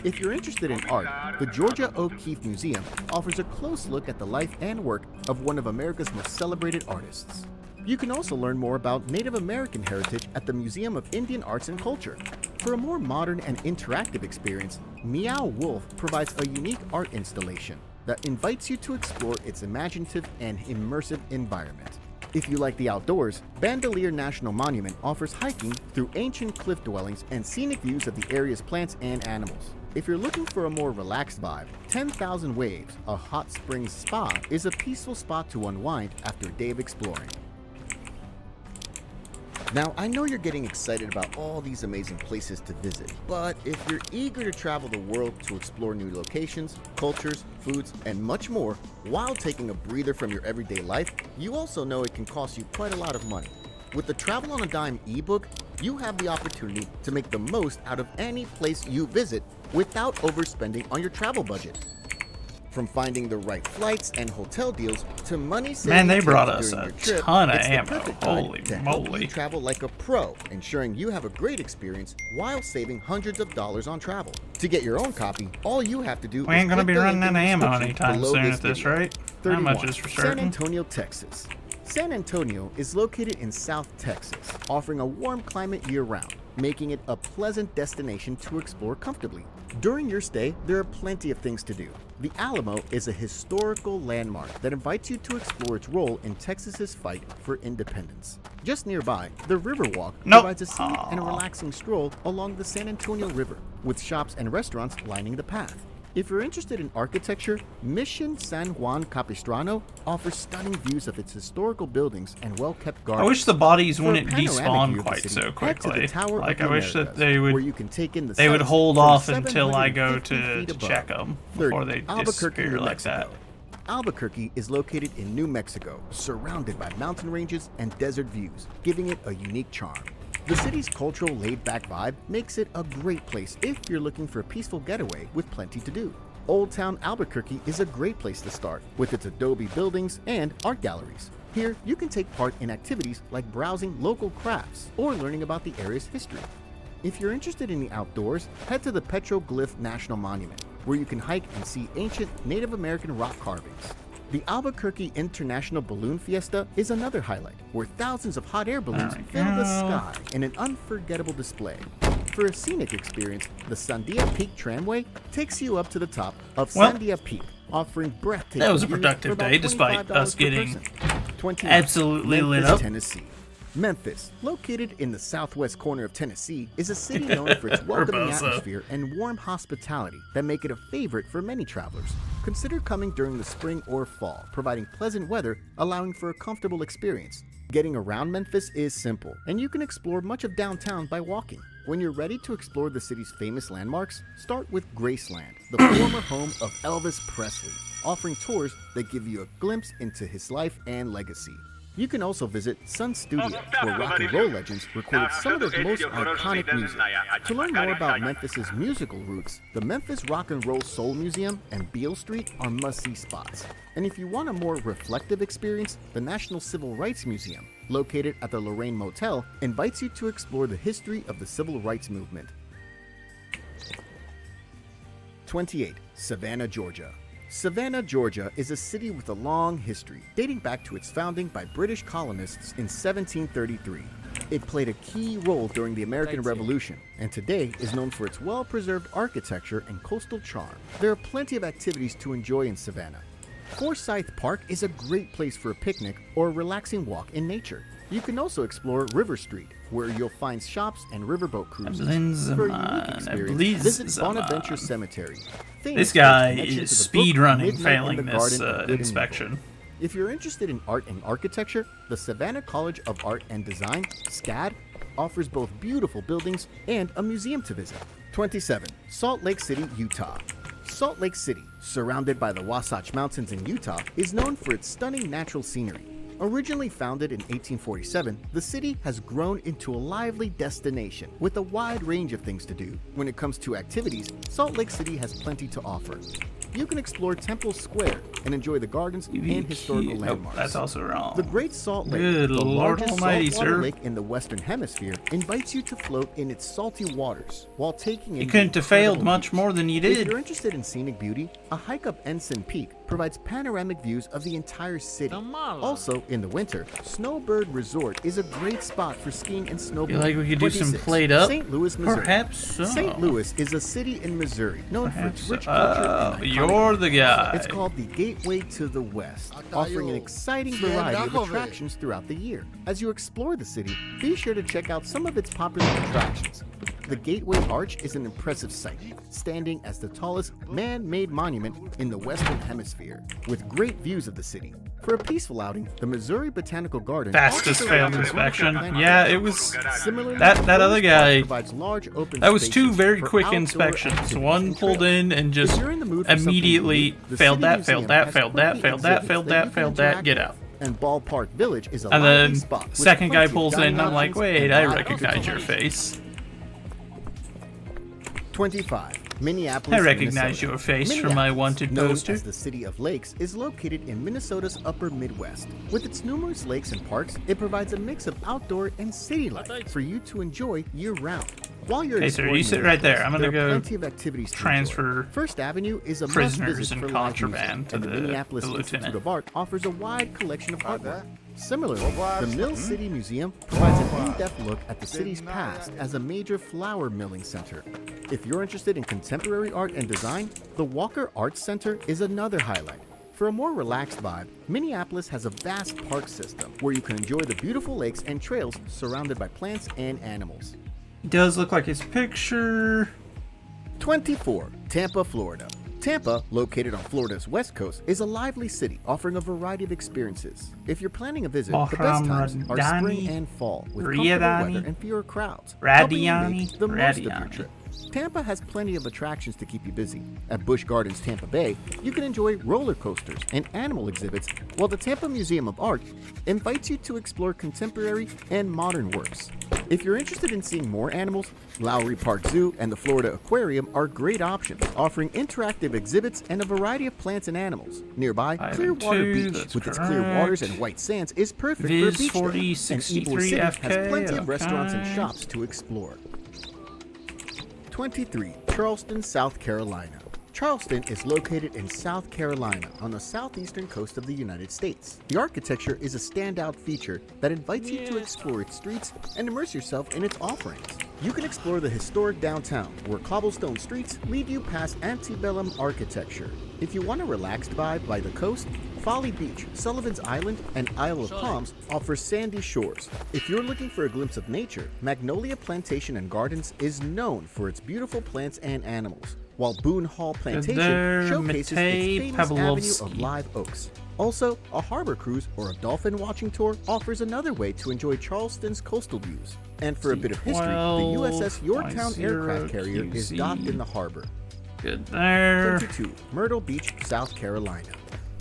If you're interested in art, the Georgia O'Keeffe Museum offers a close look at the life and work of one of America's most celebrated artists. You can also learn more about Native American heritage at the Museum of Indian Arts and Culture. For a more modern and interactive experience, Meow Wolf provides a unique art installation that invites you to explore its imaginative and immersive environment. If you like the outdoors, Bandelier National Monument offers hiking through ancient cliff dwellings and scenic views of the area's plants and animals. If you're looking for a more relaxed vibe, 10,000 Waves, a hot springs spa, is a peaceful spot to unwind after a day of exploring. Now, I know you're getting excited about all these amazing places to visit, but if you're eager to travel the world to explore new locations, cultures, foods, and much more, while taking a breather from your everyday life, you also know it can cost you quite a lot of money. With the Travel on a Dime ebook, you have the opportunity to make the most out of any place you visit without overspending on your travel budget. From finding the right flights and hotel deals to money saving. Man, they brought us during a your trip, ton of it's the ammo. perfect guide Holy to help moly. you travel like a pro, ensuring you have a great experience while saving hundreds of dollars on travel. To get your own copy, all you have to do We is ain't gonna click be the running link in out of the ammo description anytime below soon this at this video. rate. How 31. much is for San certain? Antonio, Texas. San Antonio is located in South Texas, offering a warm climate year-round, making it a pleasant destination to explore comfortably. During your stay, there are plenty of things to do. The Alamo is a historical landmark that invites you to explore its role in Texas's fight for independence. Just nearby, the Riverwalk provides a scenic and a relaxing stroll along the San Antonio River, with shops and restaurants lining the path. If you're interested in architecture, Mission San Juan Capistrano offers stunning views of its historical buildings and well-kept gardens. I wish the bodies For a wouldn't panoramic despawn view of the quite city, so head to quickly. the Tower Like, of I the wish that Americas, they where would you can take in the they would sights hold from off until I go 750 to feet above. check them 30, before they Albuquerque, disappear New like Mexico. that. Albuquerque is located in New Mexico, surrounded by mountain ranges and desert views, giving it a unique charm. The city's cultural laid-back vibe makes it a great place if you're looking for a peaceful getaway with plenty to do. Old Town Albuquerque is a great place to start, with its adobe buildings and art galleries. Here, you can take part in activities like browsing local crafts or learning about the area's history. If you're interested in the outdoors, head to the Petroglyph National Monument, where you can hike and see ancient Native American rock carvings. The Albuquerque International Balloon Fiesta is another highlight, where thousands of hot air balloons fill the sky in an unforgettable display. For a scenic experience, the Sandia Peak Tramway takes you up to the top of Sandia Peak, offering breathtaking That was a views productive for about day, despite $25 us per getting person. 29. absolutely lit Memphis, up. Tennessee. Memphis, located in the southwest corner of Tennessee, is a city known for its welcoming Barbosa. atmosphere and warm hospitality that make it a favorite for many travelers. Consider coming during the spring or fall, providing pleasant weather, allowing for a comfortable experience. Getting around Memphis is simple, and you can explore much of downtown by walking. When you're ready to explore the city's famous landmarks, start with Graceland, the former home of Elvis Presley, offering tours that give you a glimpse into his life and legacy. You can also visit Sun Studio, where rock and roll legends recorded some of their most iconic music. To learn more about Memphis's musical roots, the Memphis Rock and Roll Soul Museum and Beale Street are must-see spots. And if you want a more reflective experience, the National Civil Rights Museum, located at the Lorraine Motel, invites you to explore the history of the civil rights movement. 28. Savannah, Georgia. Savannah, Georgia is a city with a long history, dating back to its founding by British colonists in 1733. It played a key role during the American Revolution, and today is known for its well-preserved architecture and coastal charm. There are plenty of activities to enjoy in Savannah. Forsyth Park is a great place for a picnic or a relaxing walk in nature. You can also explore River Street, where you'll find shops and riverboat cruises. For a unique experience, visit Bonaventure Cemetery. This guy is speedrunning failing this inspection. If you're interested in art and architecture, the Savannah College of Art and Design, SCAD, offers both beautiful buildings and a museum to visit. 27. Salt Lake City, Utah. Salt Lake City, surrounded by the Wasatch Mountains in Utah, is known for its stunning natural scenery. Originally founded in 1847, the city has grown into a lively destination with a wide range of things to do. When it comes to activities, Salt Lake City has plenty to offer. You can explore Temple Square and enjoy the gardens and historical landmarks. That's also wrong. The Great Salt Lake, Good the Lord largest Almighty, saltwater sir. lake in the Western Hemisphere, invites you to float in its salty waters while taking in You couldn't have failed much more than you If did. you're interested in scenic beauty, a hike up Ensign Peak provides panoramic views of the entire city. Also, in the winter, Snowbird Resort is a great spot for skiing and snowboarding. Feel like we could do some 26. played up? St. Louis, Missouri. Perhaps so. St. Louis is a city in Missouri known for its rich culture and iconic you're the guy. It's called the Gateway to the West, offering an exciting variety of attractions throughout the year. As you explore the city, be sure to check out some of its popular attractions. The Gateway Arch is an impressive sight, standing as the tallest man-made monument in the Western Hemisphere, with great views of the city. For a peaceful outing, the Missouri Botanical Garden Fastest also failed offers inspection. wonderful Yeah, plants. it was Similarly, that other Forest guy. Park provides large open That was two spaces very for quick outdoor inspections. activities One and pulled trails. in and just If you're in the mood for something immediately unique, the failed City that, Museum failed that, has failed that, quirky failed that, exhibits failed that that, you failed can that. interact Get with. out. And Ballpark Village is a And lively then spot with second guy plenty of pulls in, dining and I'm like, options wait, and I live recognize your entertainment. face. 25. Minneapolis, I recognize Minnesota. your face from my wanted known poster. as the City of Lakes, is located in Minnesota's upper Midwest. With its numerous lakes and parks, it provides a mix of outdoor and city life for you to enjoy year-round. While you're Okay, sir, exploring you sit right there. Minneapolis, I'm gonna there are go plenty of activities to transfer enjoy. First Avenue is a prisoners must-visit and for live contraband music, to and the the Minneapolis lieutenant. Institute of Art offers a wide collection of artwork. Similarly, the Mill City Museum provides an in-depth look at the city's past as a major flour milling center. If you're interested in contemporary art and design, the Walker Arts Center is another highlight. For a more relaxed vibe, Minneapolis has a vast park system where you can enjoy the beautiful lakes and trails surrounded by plants and animals. He does look like his picture. 24. Tampa, Florida. Tampa, located on Florida's west coast, is a lively city offering a variety of experiences. If you're planning a visit, the best times are spring and fall with comfortable weather and fewer crowds, helping you make the most of your trip. Tampa has plenty of attractions to keep you busy. At Busch Gardens Tampa Bay, you can enjoy roller coasters and animal exhibits, while the Tampa Museum of Art invites you to explore contemporary and modern works. If you're interested in seeing more animals, Lowry Park Zoo and the Florida Aquarium are great options, offering interactive exhibits and a variety of plants and animals. Nearby, Clearwater Beach, with its clear waters and white sands, is perfect for a beach day, and Ybor City has plenty of restaurants and shops to explore. 23. Charleston, South Carolina. Charleston is located in South Carolina on the southeastern coast of the United States. The architecture is a standout feature that invites you to explore its streets and immerse yourself in its offerings. You can explore the historic downtown, where cobblestone streets lead you past antebellum architecture. If you want a relaxed vibe by the coast, Folly Beach, Sullivan's Island, and Isle of Palms offer sandy shores. If you're looking for a glimpse of nature, Magnolia Plantation and Gardens is known for its beautiful plants and animals, while Boone Hall Plantation showcases its famous avenue of live oaks. Also, a harbor cruise or a dolphin watching tour offers another way to enjoy Charleston's coastal views. And for a bit of history, the USS Yorktown aircraft carrier is docked in the harbor. Good there. 22. Myrtle Beach, South Carolina.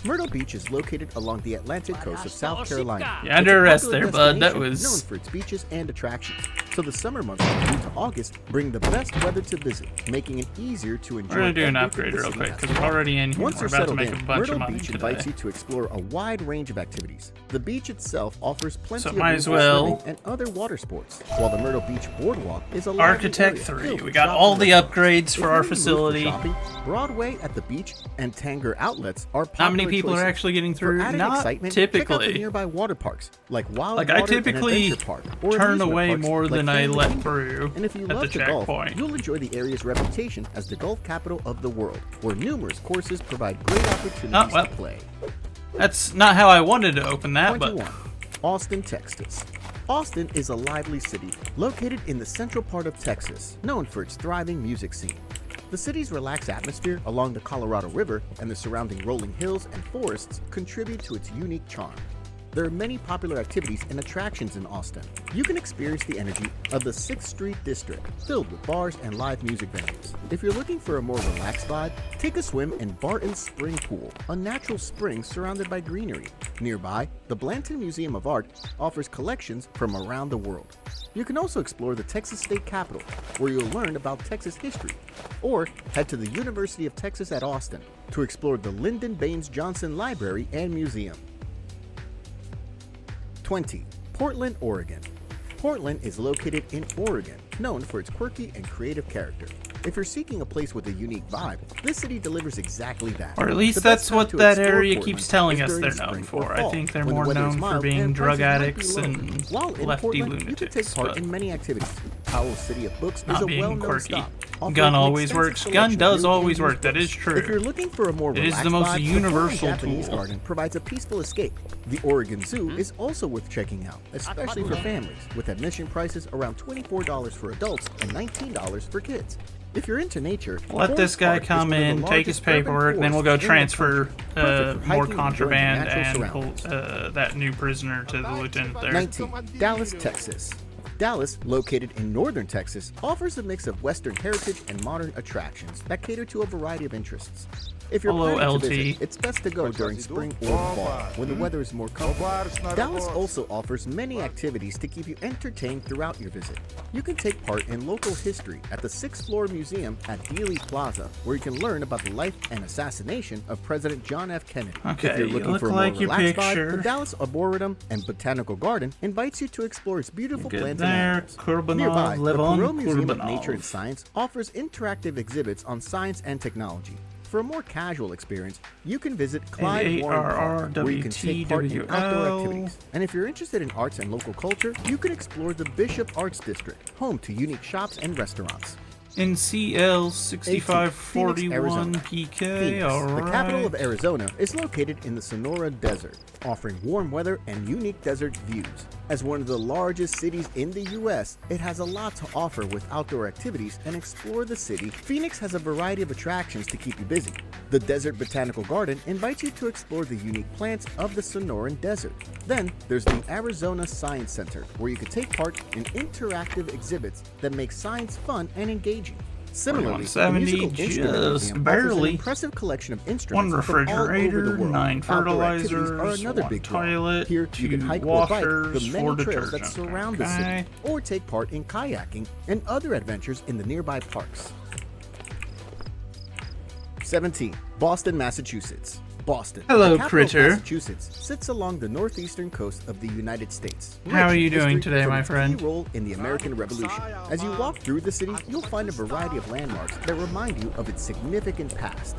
Myrtle Beach is located along the Atlantic coast of South Carolina. You're under arrest there, bud. That was known for its beaches and attractions. So the summer months from June to August bring the best weather to visit, making it easier to enjoy. We're gonna do an upgrade real quick because we're already in here. Once We're you're about to settled make in, a bunch Myrtle of money Beach today. invites you to explore a wide range of activities. The beach itself offers plenty of might as room for well. swimming and other water sports, while the Myrtle Beach Boardwalk is a lively Architect area 3. filled We with got shops all and the restaurants. upgrades If for our you're in the mood facility. shopping, Broadway at the beach and Tanger outlets are popular How many people are choices. actually getting For through? added Not excitement, check out the typically. nearby water parks like Wild Like, Water I typically and Adventure Park, or turn amusement away parks more like than I Family let Kingdom. through And if you at the love to golf, checkpoint. you'll enjoy the area's reputation as the golf capital of the world, where numerous courses provide great opportunities to play. That's not how I wanted to open that, 21. but Austin, Texas. Austin is a lively city located in the central part of Texas, known for its thriving music scene. The city's relaxed atmosphere along the Colorado River and the surrounding rolling hills and forests contribute to its unique charm. There are many popular activities and attractions in Austin. You can experience the energy of the 6th Street District, filled with bars and live music venues. If you're looking for a more relaxed vibe, take a swim in Barton's Spring Pool, a natural spring surrounded by greenery. Nearby, the Blanton Museum of Art offers collections from around the world. You can also explore the Texas State Capitol, where you'll learn about Texas history, or head to the University of Texas at Austin to explore the Lyndon Baines Johnson Library and Museum. 20. Portland, Oregon. Portland is located in Oregon, known for its quirky and creative character. If you're seeking a place with a unique vibe, this city delivers exactly that. or at least The that's best time what to that explore area Portland keeps telling is us during they're spring known or for. I fall, think they're when the more weather is known for mild being and drug prices might be addicts lower. and While in lefty Portland, you can take lunatics, part but in many activities. Powell's City of Books not is a being well-known quirky. stop. offering Gun an always extensive works. selection Gun of does new and always used work. That books. is true. If you're looking for a more It is relaxed the most vibe, universal the Japanese tool. Garden provides a peaceful escape. The Oregon Zoo is also worth checking out, especially for families, with admission prices around $24 for adults and $19 for kids. If you're into nature, Let this Forest guy Park is come one of the in, take largest his urban paperwork, then we'll go forests in the transfer country. Perfect for hiking more and enjoying contraband natural and surroundings. pull that new prisoner to the lieutenant there. 19. Dallas, Texas. Dallas, located in northern Texas, offers a mix of Western heritage and modern attractions that cater to a variety of interests. If you're Hello, planning to LT. visit, it's best to go during spring or fall, when the weather is more comfortable. Dallas also offers many activities to keep you entertained throughout your visit. You can take part in local history at the 6th Floor Museum at Dealey Plaza, where you can learn about the life and assassination of President John F. Kennedy. Okay, if you're you looking look for a more like your relaxed vibe, picture. the Dallas Arboretum and Botanical Garden invites you to explore its beautiful Good plants there, and animals. Kurbanov, Nearby, the live on Perot Museum of Kurbanov. Nature and Science offers interactive exhibits on science and technology. for a more casual experience, you can visit Clyde Warren Park, where you can take part in outdoor activities. And if you're interested in arts and local culture, you can explore the Bishop Arts District, home to unique shops and restaurants. In CL 6541 PK, alright. The capital of Arizona is located in the Sonora Desert, offering warm weather and unique desert views. As one of the largest cities in the U.S., it has a lot to offer with outdoor activities and explore the city. Phoenix has a variety of attractions to keep you busy. The Desert Botanical Garden invites you to explore the unique plants of the Sonoran Desert. Then there's the Arizona Science Center, where you can take part in interactive exhibits that make science fun and engaging. Similarly, the Musical Instrument Museum offers an impressive collection of instruments from all over the world. 9 fertilizers, Outdoor activities are another big draw. toilet, Here, you can hike or bike the many trails that surround the city, Okay. or take part in kayaking and other adventures in the nearby parks. 17. Boston, Massachusetts. Boston, Hello, the capital critter. of Massachusetts, sits along the northeastern coast of the United States. How are Rich you in doing history today, from my its friend? key role in the American Revolution. As you walk through the city, you'll find a variety of landmarks that remind you of its significant past.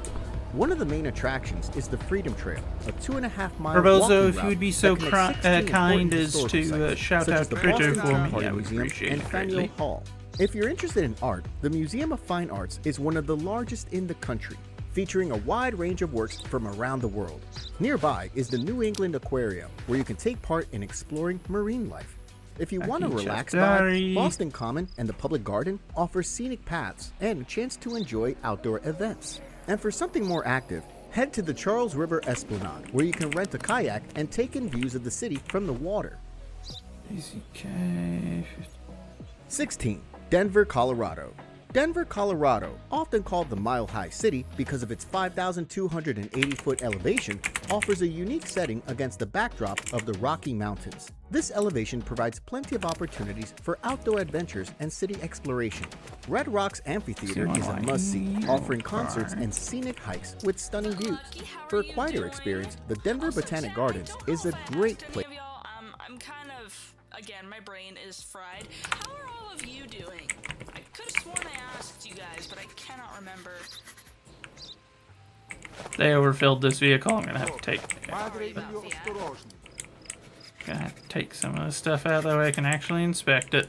One of the main attractions is the Freedom Trail, a 2.5-mile Barbozo, walking if you route would be so that connects 16 kind important as historical to sites, shout such out as the Critter Boston for Tea me, Party I would Museum appreciate and it Faneuil greatly. Hall. If you're interested in art, the Museum of Fine Arts is one of the largest in the country, featuring a wide range of works from around the world. Nearby is the New England Aquarium, where you can take part in exploring marine life. If you want a relaxed vibe, Boston Common and the Public Garden offer scenic paths and a chance to enjoy outdoor events. And for something more active, head to the Charles River Esplanade, where you can rent a kayak and take in views of the city from the water. 16. Denver, Colorado. Denver, Colorado, often called the Mile High City because of its 5,280-foot elevation, offers a unique setting against the backdrop of the Rocky Mountains. This elevation provides plenty of opportunities for outdoor adventures and city exploration. Red Rocks Amphitheater is a must-see, offering concerts and scenic hikes with stunning views. For a quieter experience, the Denver Botanic Gardens is a great place. I'm kind of, again, my brain is fried. How are all of you doing? I could have sworn I asked you guys, but I cannot remember. They overfilled this vehicle. I'm gonna have to take some of the stuff out that way I can actually inspect it.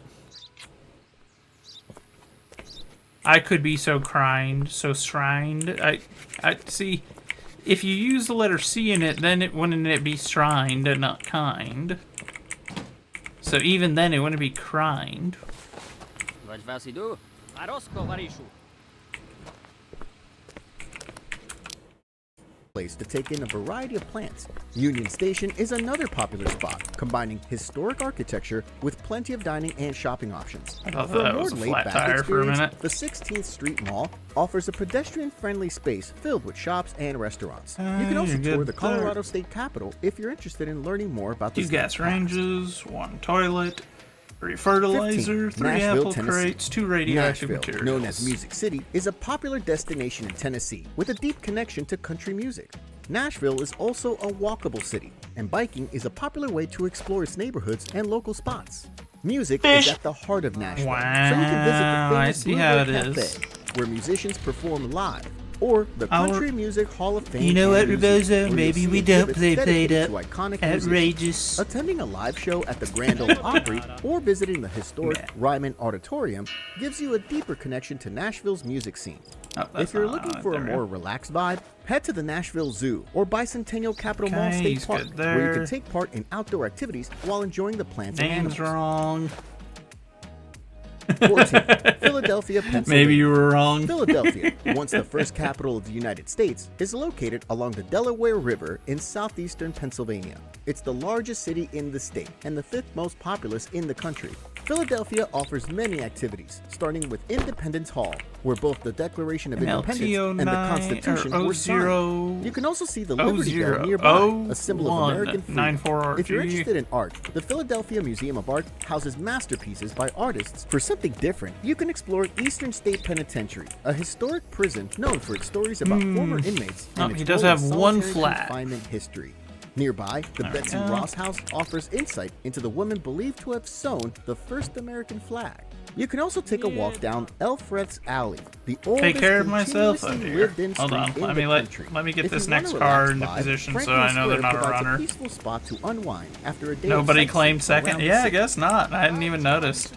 I could be so shrined. I see. If you use the letter C in it, then wouldn't it be shrined and not kind? So even then, it wouldn't be crined. Place to take in a variety of plants. Union Station is another popular spot, combining historic architecture with plenty of dining and shopping options. I thought For that a more was a flat laid-back tire for a experience, minute. the 16th Street Mall offers a pedestrian-friendly space filled with shops and restaurants. You can also you're tour good the Colorado there. State Capitol if you're interested in learning more about the 2 state's gas past. ranges, 1 toilet, 3 fertilizer, 3 Nashville, apple Tennessee. crates, 2 radioactive Nashville, materials. known as Music City, is a popular destination in Tennessee with a deep connection to country music. Nashville is also a walkable city, and biking is a popular way to explore its neighborhoods and local spots. Music is at the heart of Nashville, so you can visit Wow, the I famous see Blue how Bird it Cafe, is. where musicians perform live, or the Our- Country Music Hall of Fame. You know and what, Museum, Rebozo? where you'll Maybe see we don't exhibits play dedicated played to iconic outrageous. musicians. Attending a live show at the Grand Ole Opry or visiting the historic Ryman Auditorium gives you a deeper connection to Nashville's music scene. If you're looking for a more relaxed vibe, head to the Nashville Zoo or Bicentennial Capitol Mall Okay, State he's Park, good where you there. can take part in outdoor activities while enjoying the plants and Name's animals. wrong. 14. Philadelphia, Pennsylvania. Maybe you were wrong. Philadelphia, once the first capital of the United States, is located along the Delaware River in southeastern Pennsylvania. It's the largest city in the state and the 5th most populous in the country. Philadelphia offers many activities, starting with Independence Hall, where both the Declaration of Independence and the Constitution were signed. You can also see the Liberty Bell nearby, a symbol of American freedom. If you're interested in art, the Philadelphia Museum of Art houses masterpieces by artists. For something different, you can explore Eastern State Penitentiary, a historic prison known for its stories about former inmates and its he does role have in one solitary flat. confinement history. Nearby, the Betsy go. Ross House offers insight into the woman believed to have sewn the first American flag. You can also take a walk down Elfreth's Alley, the oldest Take care of myself up continuously here. lived-in Hold street on. in Let the me country. let me get If this you want next a car relaxed into vibe, position so Franklin I know they're Square not a provides runner. peaceful spot to unwind after a day Nobody of claimed sightseeing second. around Yeah, the I guess not. I hadn't even noticed.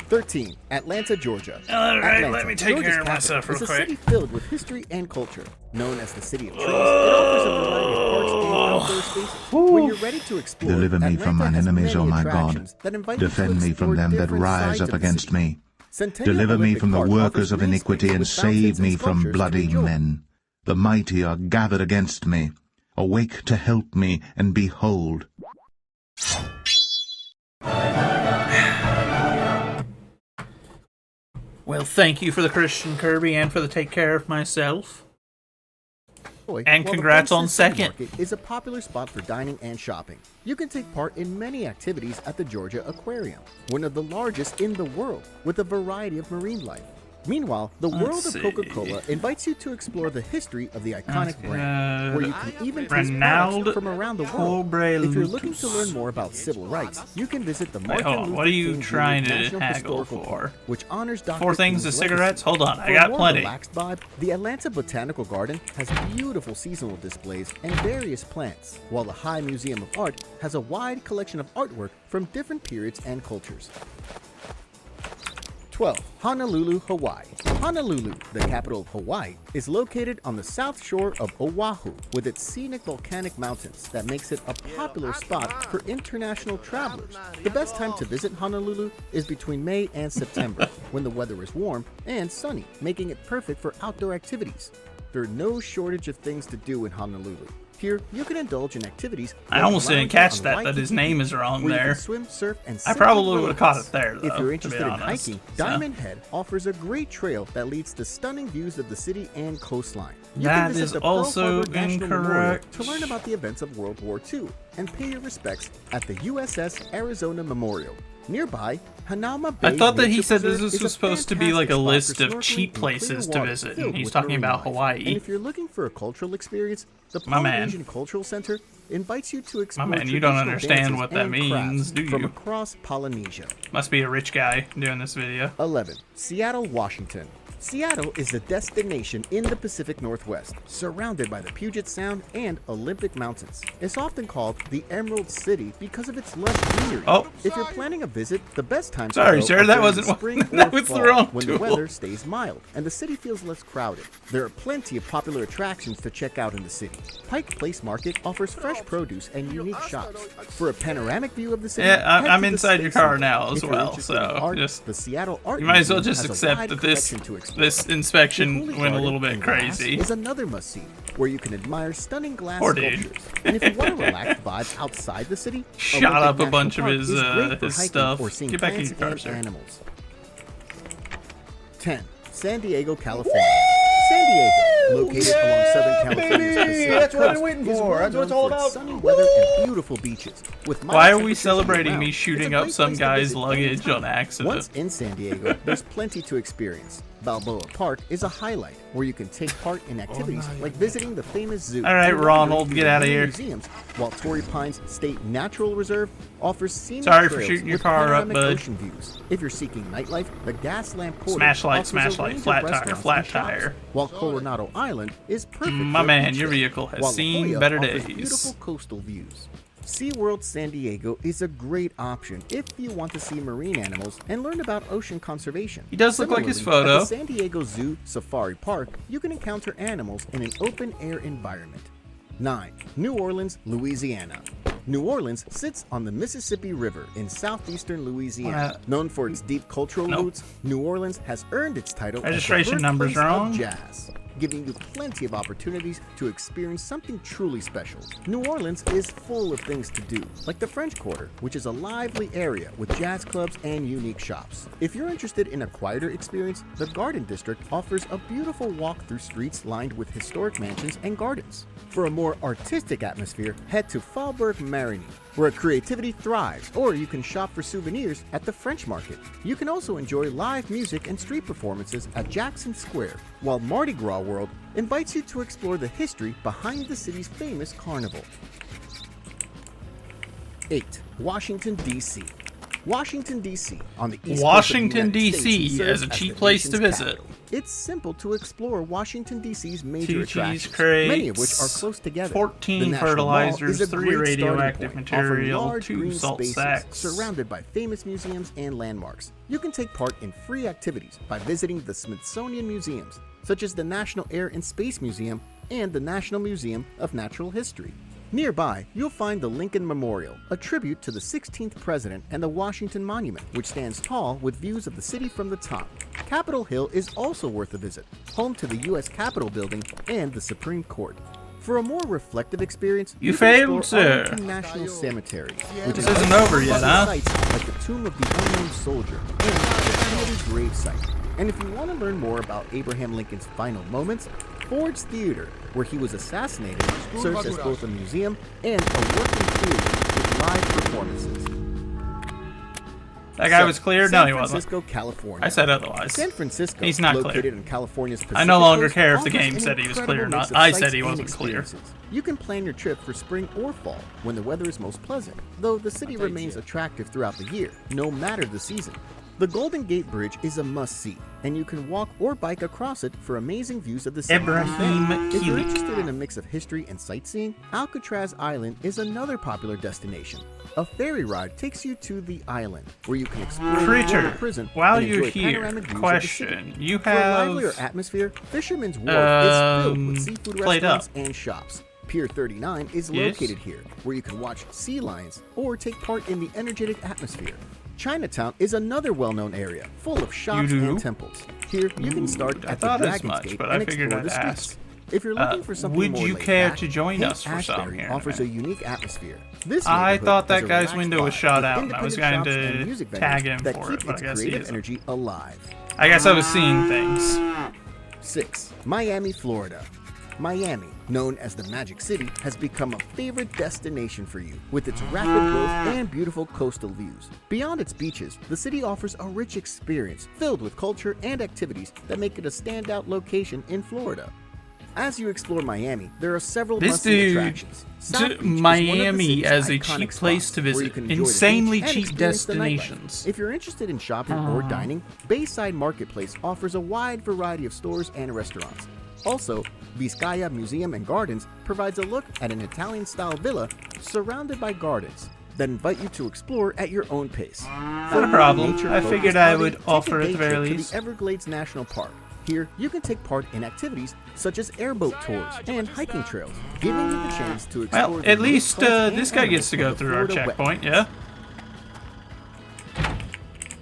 13. Atlanta, Georgia. All right, Atlanta, let me take Georgia's care of capital, myself real is a quick. city filled with history and culture. Known as the City of Trees, it offers a variety of parks and outdoor spaces. When you're ready to explore, Deliver me from Atlanta mine has enemies, many O my God. attractions that invite you to Defend me from explore them that different rise sides up of the against city. me. Centennial Deliver me Olympic from the Park workers offers of green iniquity space and with save fountains me and from sculptures to bloody enjoy. men. The mighty are gathered against me. Awake to help me, and behold. Well, thank you for the Christian Kirby and for the take care of myself. And While congrats the on Bronx City second. Market is a popular spot for dining and shopping. You can take part in many activities at the Georgia Aquarium, one of the largest in the world, with a variety of marine life. Meanwhile, the world of Coca-Cola invites you to explore the history of the iconic brand, where you can even taste products from around the world. If you're looking to learn more about civil rights, you can visit the Wait, Martin hold on. Luther What are you King Jr. trying to National haggle Historical for? Park, which honors Dr. 4 things King's of cigarettes? legacy. Hold on, I For got a more plenty. relaxed vibe, the Atlanta Botanical Garden has beautiful seasonal displays and various plants, while the High Museum of Art has a wide collection of artwork from different periods and cultures. 12. Honolulu, Hawaii. Honolulu, the capital of Hawaii, is located on the south shore of Oahu with its scenic volcanic mountains that makes it a popular spot for international travelers. The best time to visit Honolulu is between May and September, when the weather is warm and sunny, making it perfect for outdoor activities. There are no shortage of things to do in Honolulu. Here, you can indulge in activities. I like almost didn't lounging catch on that Waikiki his name Beach, is wrong where you there. can swim, surf, and I simply probably would have caught relax. it there, though, If you're to interested be in honest. hiking, So- Diamond Head offers a great trail that leads to stunning views of the city and coastline. You That can visit is the Pearl also Harbor National Memorial incorrect. to learn about the events of World War II and pay your respects at the USS Arizona Memorial. Nearby, Hanauma Bay I thought that he Nature said this Preserve is was supposed to be like a fantastic list spot for of snorkeling cheap in clear places to water visit, and filled he's with talking marine about life. Hawaii. And if you're looking for a cultural experience, the My man. Polynesian Cultural Center invites you to explore man, you don't traditional understand dances what that and means, crafts do from you? across Polynesia. Must be a rich guy doing this video. 11. Seattle, Washington. Seattle is a destination in the Pacific Northwest, surrounded by the Puget Sound and Olympic Mountains. It's often called the Emerald City because of its lush greenery. Oh. If you're planning a visit, the best time Sorry, to go sir, are that during wasn't the what- spring that or was the fall, wrong when tool. the weather stays mild and the city feels less crowded. There are plenty of popular attractions to check out in the city. Pike Place Market offers fresh produce and unique shops. For a panoramic view of the city, Yeah, head I'm to the inside your Space car Center. now as If you're well, interested in so art, just the Seattle Art you might as well Museum just has a accept wide that this collection to explore. this inspection The Cooley went a little Garden bit in glass crazy. is another must-see, where you can admire stunning glass Poor dude. sculptures. And if you want a relaxed vibe outside the city, Shot Olympic up a National bunch of Park his, is great for his hiking stuff. or seeing Get back in plants your car, and sir. animals. 10. San Diego, California. San Diego, located along Southern California's Pacific That's what I've been coast, waiting is for. well That's what it's known all for its about. sunny weather and beautiful beaches. With mild Why are we temperatures celebrating year-round, me it's a shooting up great some place to guy's visit luggage anytime. on accident? Once in San Diego, there's plenty to experience. Balboa Park is a highlight where you can take part in activities like visiting the famous zoo. All right, and Ronald, wandering get through outta many here. Museums, while Torrey Pines State Natural Reserve offers scenic Sorry for trails shooting your with car up, panoramic bud. ocean views. If you're seeking nightlife, the Gaslamp Quarter Smash light, offers a smash light, range of flat tire, restaurants flat and shops, tire. while Coronado Island is perfect My for a man, beach your day, vehicle has while La seen Jolla better offers days. beautiful coastal views. SeaWorld San Diego is a great option if you want to see marine animals and learn about ocean conservation. He does look like his Similarly, photo. At the San Diego Zoo Safari Park, you can encounter animals in an open-air environment. 9. New Orleans, Louisiana. New Orleans sits on the Mississippi River in southeastern Louisiana. Known for its deep cultural roots, New Orleans has earned its title Registration as the number's birthplace wrong. of jazz, giving you plenty of opportunities to experience something truly special. New Orleans is full of things to do, like the French Quarter, which is a lively area with jazz clubs and unique shops. If you're interested in a quieter experience, the Garden District offers a beautiful walk through streets lined with historic mansions and gardens. For a more artistic atmosphere, head to Faubourg Marigny, where creativity thrives, or you can shop for souvenirs at the French Market. You can also enjoy live music and street performances at Jackson Square, while Mardi Gras World invites you to explore the history behind the city's famous carnival. 8. Washington, D.C. Washington, D.C. on the east Washington, coast of the United D.C. States as serves a cheap the place to nation's visit. capital. It's simple to explore Washington, D.C.'s major 2 attractions, cheese crates, many of which are close together. 14 The National fertilizers, Mall is a 3 great starting radioactive point, material, offering large 2 green salt spaces sacks. surrounded by famous museums and landmarks. You can take part in free activities by visiting the Smithsonian museums, such as the National Air and Space Museum and the National Museum of Natural History. Nearby, you'll find the Lincoln Memorial, a tribute to the 16th president, and the Washington Monument, which stands tall with views of the city from the top. Capitol Hill is also worth a visit, home to the U.S. Capitol Building and the Supreme Court. For a more reflective experience, You can failed, explore sir. Arlington National Cemetery, which This isn't over yet, huh? sites like the Tomb of the Unknown Soldier and the Kennedy's grave site. And if you want to learn more about Abraham Lincoln's final moments, Ford's Theater, where he was assassinated, serves as both a museum and a working theater with live performances. That guy was clear? No, he wasn't. San Francisco, California. I said otherwise. San Francisco, He's not located clear. in California's Pacific I no longer Coast, care if the offers game an said he was clear or incredible mix not. of I sights said he and wasn't clear. experiences. You can plan your trip for spring or fall, when the weather is most pleasant, though the city remains attractive throughout the year, no matter the season. The Golden Gate Bridge is a must-see, and you can walk or bike across it for amazing views of the city. Ibrahim If you're Keely. interested in a mix of history and sightseeing, Alcatraz Island is another popular destination. A ferry ride takes you to the island, where you can explore the Critter, former prison while and you're enjoy here, panoramic views of the question, city. you For a have, livelier atmosphere, Fisherman's Wharf is filled with seafood played restaurants up. and shops. Pier 39 is Yes. located here, where you can watch sea lions or take part in the energetic atmosphere. Chinatown is another well-known area, full of shops do? and temples. Here, you can start I at the thought as Dragon's much, Gate but and I figured explore I'd the streets. ask. If you're looking for something would more you laid care back, to join Haight us for some Ashbury here in a offers a minute? unique atmosphere. This I neighborhood thought that has a guy's relaxed window was vibe shot with out, and I was independent going shops and to music tag venues him that for keep it, but I its guess he creative isn't. energy alive. I guess I was seeing things. 6. Miami, Florida. Miami, known as the Magic City, has become a favorite destination for you with its rapid growth and beautiful coastal views. Beyond its beaches, the city offers a rich experience filled with culture and activities that make it a standout location in Florida. As you explore Miami, there are several This must-see dude attractions. South took Beach is one of the Miami city's as a iconic cheap place spots to where you visit. can enjoy the Insanely beach and cheap experience the nightlife. destinations. If you're interested in shopping or dining, Bayside Marketplace offers a wide variety of stores and restaurants. Also, Vizcaya Museum and Gardens provides a look at an Italian-style villa surrounded by gardens that invite you to explore at your own pace. Not a problem. I figured I would offer at the very least. To the Everglades National Park. Here, you can take part in activities such as airboat tours and hiking trails, giving you the chance to explore Well, the at unique least plants and this guy gets to go animals of the through our Florida checkpoint, wetlands.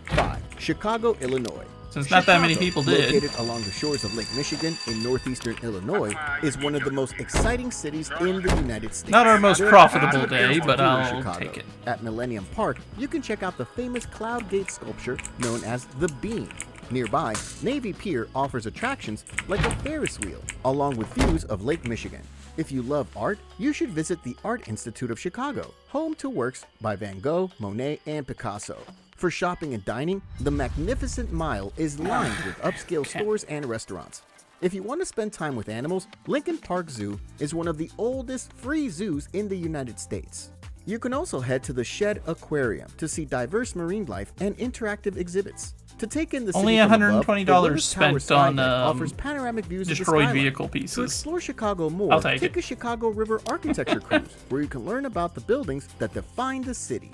yeah? 5. Chicago, Illinois. Since not that many Chicago, people did. Located along the shores of Lake Michigan in northeastern Illinois, is one of the most exciting cities in the United States. Not our most There are profitable plenty of day, things to but do in I'll Chicago. take it. At Millennium Park, you can check out the famous Cloud Gate sculpture known as the Beam. Nearby, Navy Pier offers attractions like a Ferris wheel, along with views of Lake Michigan. If you love art, you should visit the Art Institute of Chicago, home to works by Van Gogh, Monet, and Picasso. For shopping and dining, the Magnificent Mile is lined with upscale stores and restaurants. If you want to spend time with animals, Lincoln Park Zoo is one of the oldest free zoos in the United States. You can also head to the Shed Aquarium to see diverse marine life and interactive exhibits. To take in the Only city from above, $120 the Willis Tower spent on Skydeck offers panoramic views of the destroyed skyline. vehicle To pieces. explore Chicago more, I'll take take it. a Chicago River architecture cruise, where you can learn about the buildings that define the city.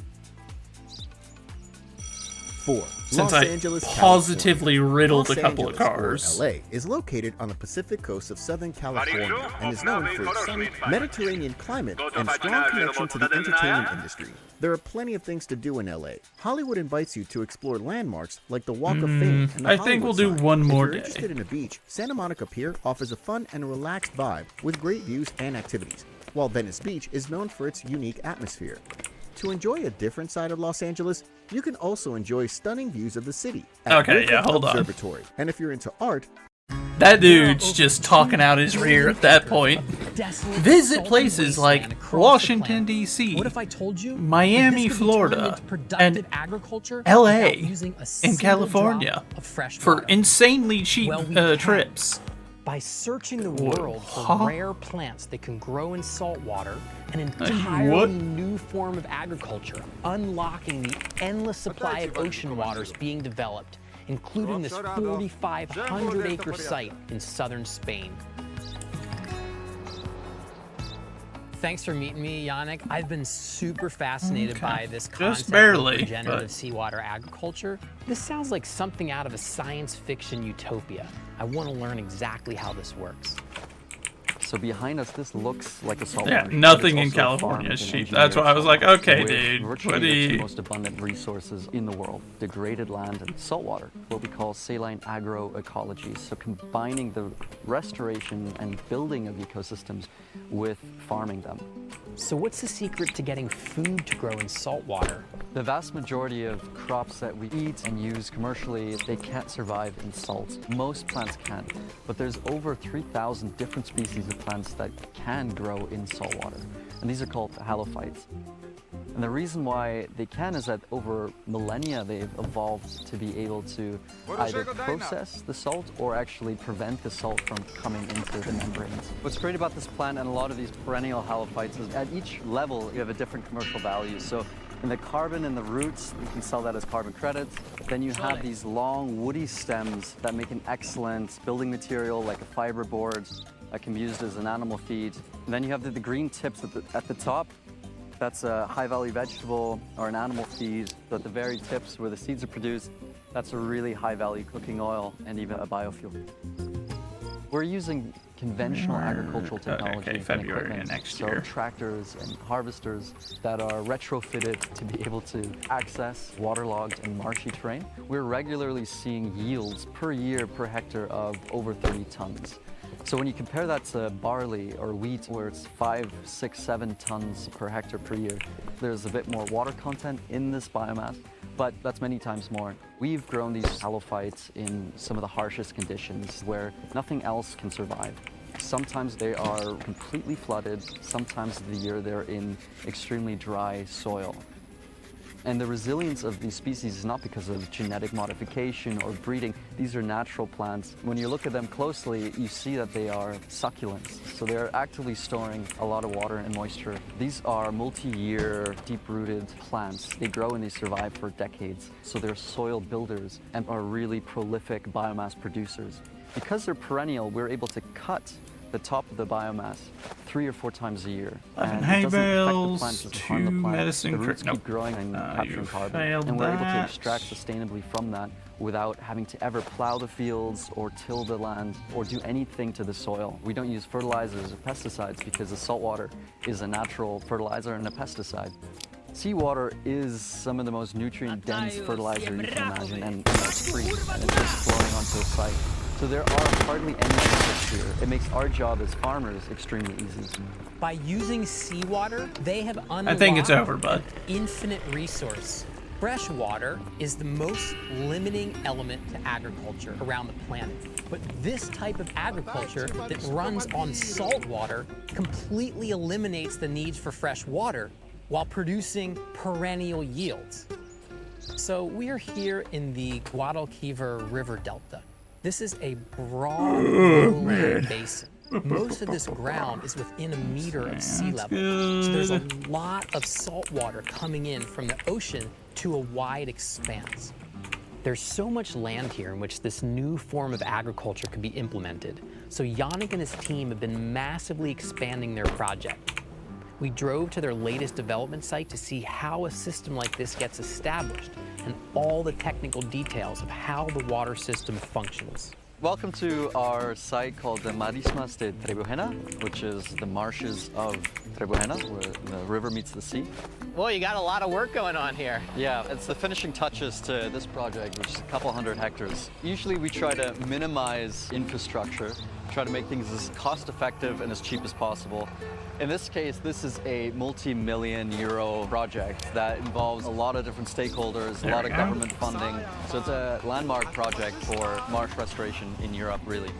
4. Since Los I Angeles, positively California. riddled Los a couple of Angeles, or cars. LA, is located on the Pacific coast of Southern California and is known for its sunny Mediterranean climate and strong connection to the entertainment industry. There are plenty of things to do in LA. Hollywood invites you to explore landmarks like the Walk of Fame and the I think we'll do Hollywood sign. one more If you're day. interested in a beach, Santa Monica Pier offers a fun and relaxed vibe with great views and activities, while Venice Beach is known for its unique atmosphere. To enjoy a different side of Los Angeles, you can also enjoy stunning views of the city at Okay, Wilford yeah, hold on. Observatory. And if you're into art, That dude's just talking out his rear at that point. Visit places like Washington, D.C., What if I told you Miami, this could be turned Florida, into productive and agriculture L.A. without using a in single California drop of fresh for water? insanely cheap Well, we can. trips. By searching the world for rare plants that can grow in salt water, an entirely new form of agriculture, unlocking the endless supply of ocean waters being developed, including this 4,500-acre site in southern Spain. Thanks for meeting me, Yannick. I've been super fascinated by this concept of regenerative seawater agriculture. This sounds like something out of a science fiction utopia. I want to learn exactly how this works. So behind us, this looks like a saltwater. Yeah, nothing in California is cheap. That's why I was like, okay, dude. Virtually the two most abundant resources in the world: degraded land and saltwater, what we call saline agroecology. So combining the restoration and building of ecosystems with farming them. So what's the secret to getting food to grow in saltwater? The vast majority of crops that we eat and use commercially, they can't survive in salt. Most plants can, but there's over 3,000 different species of plants that can grow in saltwater, and these are called halophytes. And the reason why they can is that over millennia they've evolved to be able to either process the salt or actually prevent the salt from coming into the membranes. What's great about this plant and a lot of these perennial halophytes is at each level you have a different commercial value. So in the carbon in the roots, you can sell that as carbon credits. Then you have these long woody stems that make an excellent building material like a fiber board that can be used as an animal feed. And then you have the green tips at the top. That's a high-value vegetable or an animal feed. So at the very tips where the seeds are produced, that's a really high-value cooking oil and even a biofuel. We're using conventional agricultural technology and equipment, so tractors and harvesters that are retrofitted to be able to access waterlogged and marshy terrain. We're regularly seeing yields per year per hectare of over 30 tons. So when you compare that to barley or wheat, where it's 5, 6, 7 tons per hectare per year, there's a bit more water content in this biomass, but that's many times more. We've grown these halophytes in some of the harshest conditions where nothing else can survive. Sometimes they are completely flooded, sometimes of the year they're in extremely dry soil. And the resilience of these species is not because of genetic modification or breeding. These are natural plants. When you look at them closely, you see that they are succulents. So they're actively storing a lot of water and moisture. These are multi-year, deep-rooted plants. They grow and they survive for decades. So they're soil builders and are really prolific biomass producers. Because they're perennial, we're able to cut the top of the biomass 3 or 4 times a year. And hay it doesn't bales, affect the plant, doesn't harm the plant. medicine The roots keep growing and capturing carbon. And we're able to extract sustainably from that without having to ever plow the fields or till the land or do anything to the soil. We don't use fertilizers or pesticides because the saltwater is a natural fertilizer and a pesticide. Seawater is some of the most nutrient-dense fertilizer you can imagine, and it's free, and it's just flowing onto a site. So there are hardly any inputs here. It makes our job as farmers extremely easy. By using seawater, they have unlocked I think it's over, bud. an infinite resource. Fresh water is the most limiting element to agriculture around the planet. But this type of agriculture that runs on salt water completely eliminates the needs for fresh water while producing perennial yields. So we are here in the Guadalquivir River Delta. This is a broad rolling basin. Most of this ground is within a meter of sea level. So there's a lot of salt water coming in from the ocean to a wide expanse. There's so much land here in which this new form of agriculture can be implemented. So Yannick and his team have been massively expanding their project. We drove to their latest development site to see how a system like this gets established and all the technical details of how the water system functions. Welcome to our site called the Marismas de Trebujena, which is the marshes of Trebujena, where the river meets the sea. Well, you got a lot of work going on here. Yeah, it's the finishing touches to this project, which is a couple hundred hectares. Usually we try to minimize infrastructure, try to make things as cost-effective and as cheap as possible. In this case, this is a multi-million euro project that involves a lot of different stakeholders, a lot of government funding. So it's a landmark project for marsh restoration in Europe, really.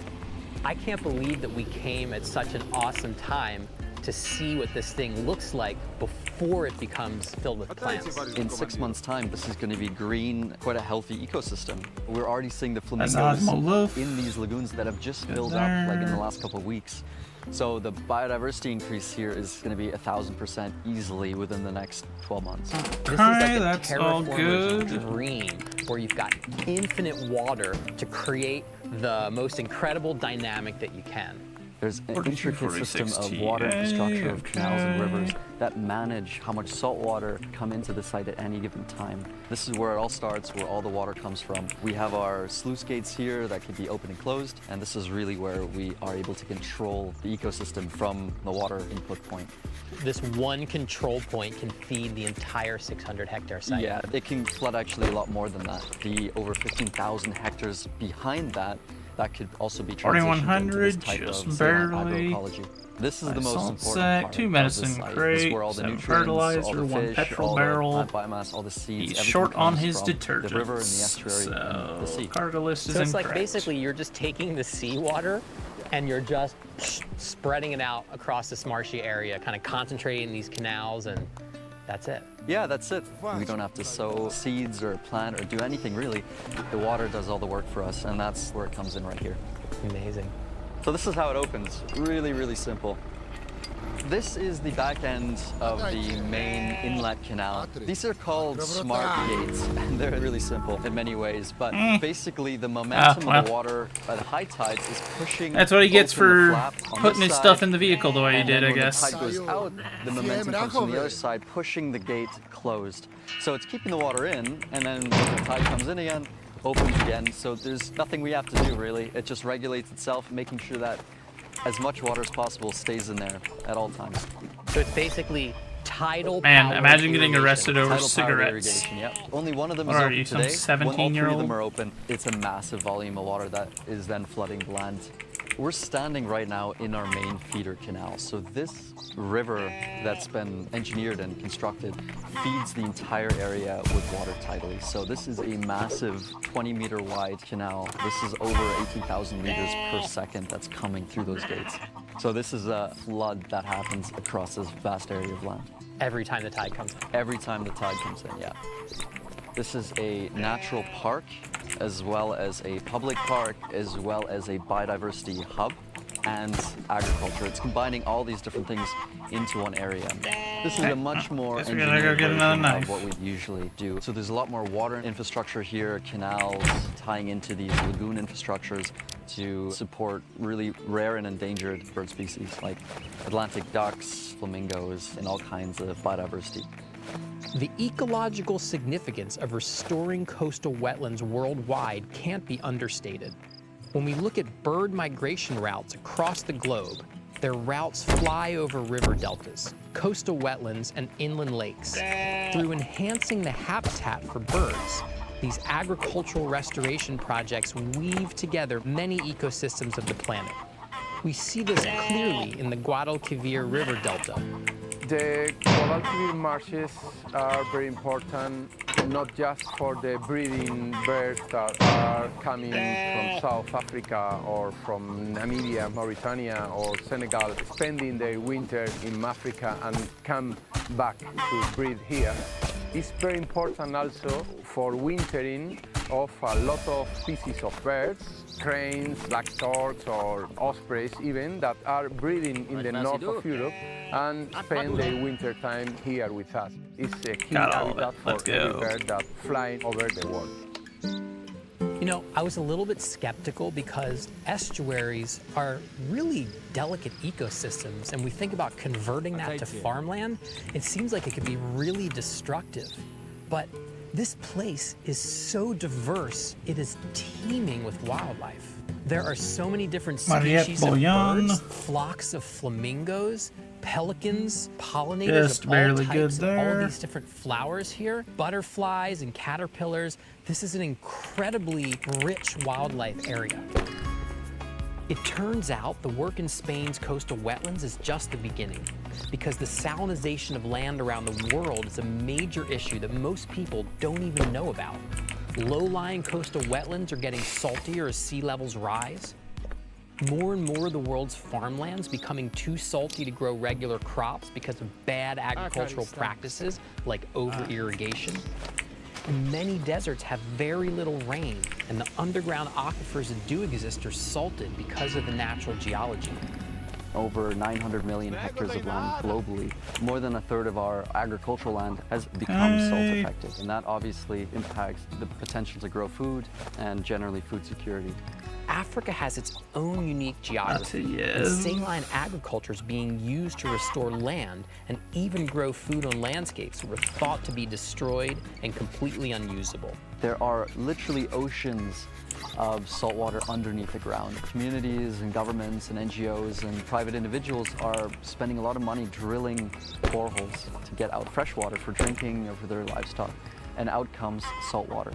I can't believe that we came at such an awesome time to see what this thing looks like before it becomes filled with plants. In 6 months' time, this is going to be green, quite a healthy ecosystem. We're already seeing the flamingos in these lagoons that have just filled up like in the last couple of weeks. So the biodiversity increase here is going to be 1,000% easily within the next 12 months. This is like a terraformer's dream, where you've got infinite water to create the most incredible dynamic that you can. There's an intricate system of water infrastructure of canals and rivers that manage how much salt water come into the site at any given time. This is where it all starts, where all the water comes from. We have our sluice gates here that can be open and closed, and this is really where we are able to control the ecosystem from the water input point. This one control point can feed the entire 600-hectare site. Yeah, it can flood actually a lot more than that. The over 15,000 hectares behind that could also be transitioned into this type of agroecology. This is the most important part 2 of medicine this site. crates, This is where all the 7 nutrients, fertilizer, all the 1 fish, petrol all barrel. the plant biomass, all the seeds. He's everything short on comes his from detergents. the river and the estuary and the sea. Cargo list is So it's like incorrect. basically you're just taking the seawater and you're just spreading it out across this marshy area, kind of concentrating these canals, and that's it. Yeah, that's it. We don't have to sow seeds or plant or do anything really. The water does all the work for us, and that's where it comes in right here. Amazing. So this is how it opens. Really, really simple. This is the back end of the main inlet canal. These are called smart gates, and they're really simple in many ways, but basically the momentum of the water at high tides is pushing. That's what he gets for putting his side, stuff in the vehicle the way he did, I when guess. the tide goes out, the momentum comes from the other side, pushing the gate closed. So it's keeping the water in, and then when the tide comes in again, opens again. So there's nothing we have to do really. It just regulates itself, making sure that as much water as possible stays in there at all times. So it's basically tidal Man, powered imagine getting arrested over Tidal powered cigarettes. irrigation, yep. Only one of them What is are open you, some today. When all 3 of 17-year-old? them are open, it's a massive volume of water that is then flooding the land. We're standing right now in our main feeder canal. So this river that's been engineered and constructed feeds the entire area with water tidally. So this is a massive 20-meter wide canal. This is over 18,000 liters per second that's coming through those gates. So this is a flood that happens across this vast area of land. Every time the tide comes in. Every time the tide comes in, yeah. This is a natural park, as well as a public park, as well as a biodiversity hub and agriculture. It's combining all these different things into one area. This is a much more engineered version of what we usually do. So there's a lot more water infrastructure here, canals tying into these lagoon infrastructures to support really rare and endangered bird species like Atlantic ducks, flamingos, and all kinds of biodiversity. The ecological significance of restoring coastal wetlands worldwide can't be understated. When we look at bird migration routes across the globe, their routes fly over river deltas, coastal wetlands, and inland lakes. Through enhancing the habitat for birds, these agricultural restoration projects weave together many ecosystems of the planet. We see this clearly in the Guadalquivir River Delta. The Guadalquivir marshes are very important, not just for the breeding birds that are coming from South Africa or from Namibia, Mauritania, or Senegal, spending their winter in Africa and come back to breed here. It's very important also for wintering of a lot of species of birds, cranes, black storks, or ospreys even, that are breeding in the north of Europe and spend their winter time here with us. It's a key habitat for every bird that's flying over the world. You know, I was a little bit skeptical because estuaries are really delicate ecosystems, and we think about converting that to farmland. It seems like it could be really destructive. But this place is so diverse, it is teeming with wildlife. There are so many different species of birds, flocks of flamingos, pelicans, pollinators Just of all barely types good of there. all these different flowers here, butterflies and caterpillars. This is an incredibly rich wildlife area. It turns out the work in Spain's coastal wetlands is just the beginning, because the salinization of land around the world is a major issue that most people don't even know about. Low-lying coastal wetlands are getting saltier as sea levels rise. More and more of the world's farmland's becoming too salty to grow regular crops because of bad agricultural practices like over-irrigation. And many deserts have very little rain, and the underground aquifers that do exist are salted because of the natural geology. Over 900 million hectares of land globally. More than a third of our agricultural land has become salt-affected, and that obviously impacts the potential to grow food and generally food security. Africa has its own unique geography, and saline agriculture is being used to restore land and even grow food on landscapes that were thought to be destroyed and completely unusable. There are literally oceans of salt water underneath the ground. Communities and governments and NGOs and private individuals are spending a lot of money drilling boreholes to get out fresh water for drinking or for their livestock, and out comes salt water.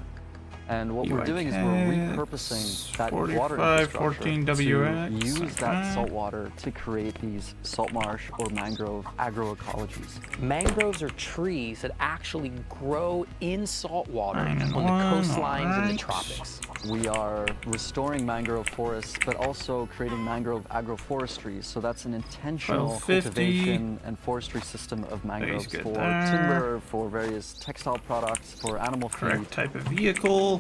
And what we're doing is we're repurposing that water infrastructure to use that salt water to create these salt marsh or mangrove agroecologies. Mangroves are trees that actually grow in salt water on the coastlines and the tropics. We are restoring mangrove forests, but also creating mangrove agroforestry. So that's an intentional cultivation and forestry system of mangroves for timber, for various textile products, for animal feed. Correct type of vehicle.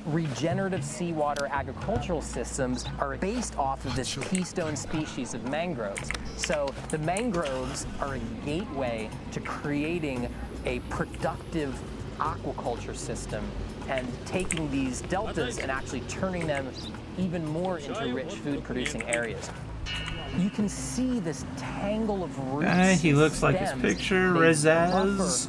Regenerative seawater agricultural systems are based off of this keystone species of mangroves. So the mangroves are a gateway to creating a productive aquaculture system and taking these deltas and actually turning them even more into rich food-producing areas. You can see this tangle of roots. He looks like his picture. Rezaz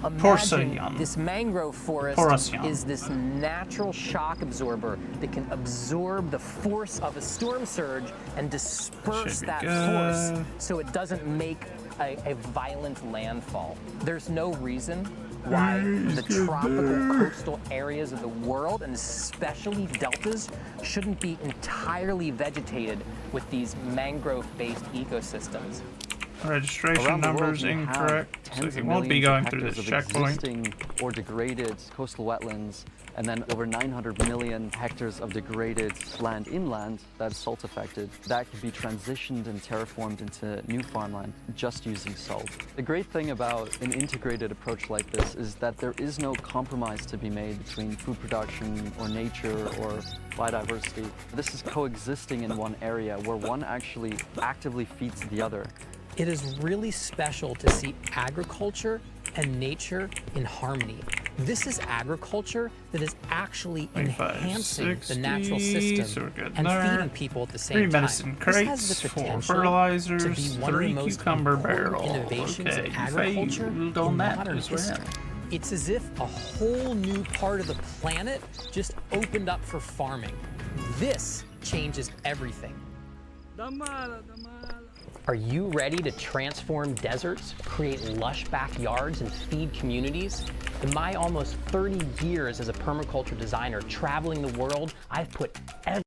Imagine this mangrove forest is this natural shock absorber that can absorb the force of a storm surge and disperse that force so it doesn't make a violent landfall. There's no reason why the tropical coastal areas of the world, and especially deltas, shouldn't be entirely vegetated with these mangrove-based ecosystems. Registration numbers incorrect, so he won't be going through this checkpoint. Existing or degraded coastal wetlands, and then over 900 million hectares of degraded land inland that's salt affected, that could be transitioned and terraformed into new farmland just using salt. The great thing about an integrated approach like this is that there is no compromise to be made between food production or nature or biodiversity. This is coexisting in one area where one actually actively feeds the other. It is really special to see agriculture and nature in harmony. This is agriculture that is actually enhancing the natural system and feeding people at the same time. Medicine crates, this has the 4 potential fertilizers, to be one 3 of the most cucumber important barrels. innovations Okay, in agriculture on in that modern as well. history. It's as if a whole new part of the planet just opened up for farming. This changes everything. Are you ready to transform deserts, create lush backyards, and feed communities? In my almost 30 years as a permaculture designer traveling the world, I've put every...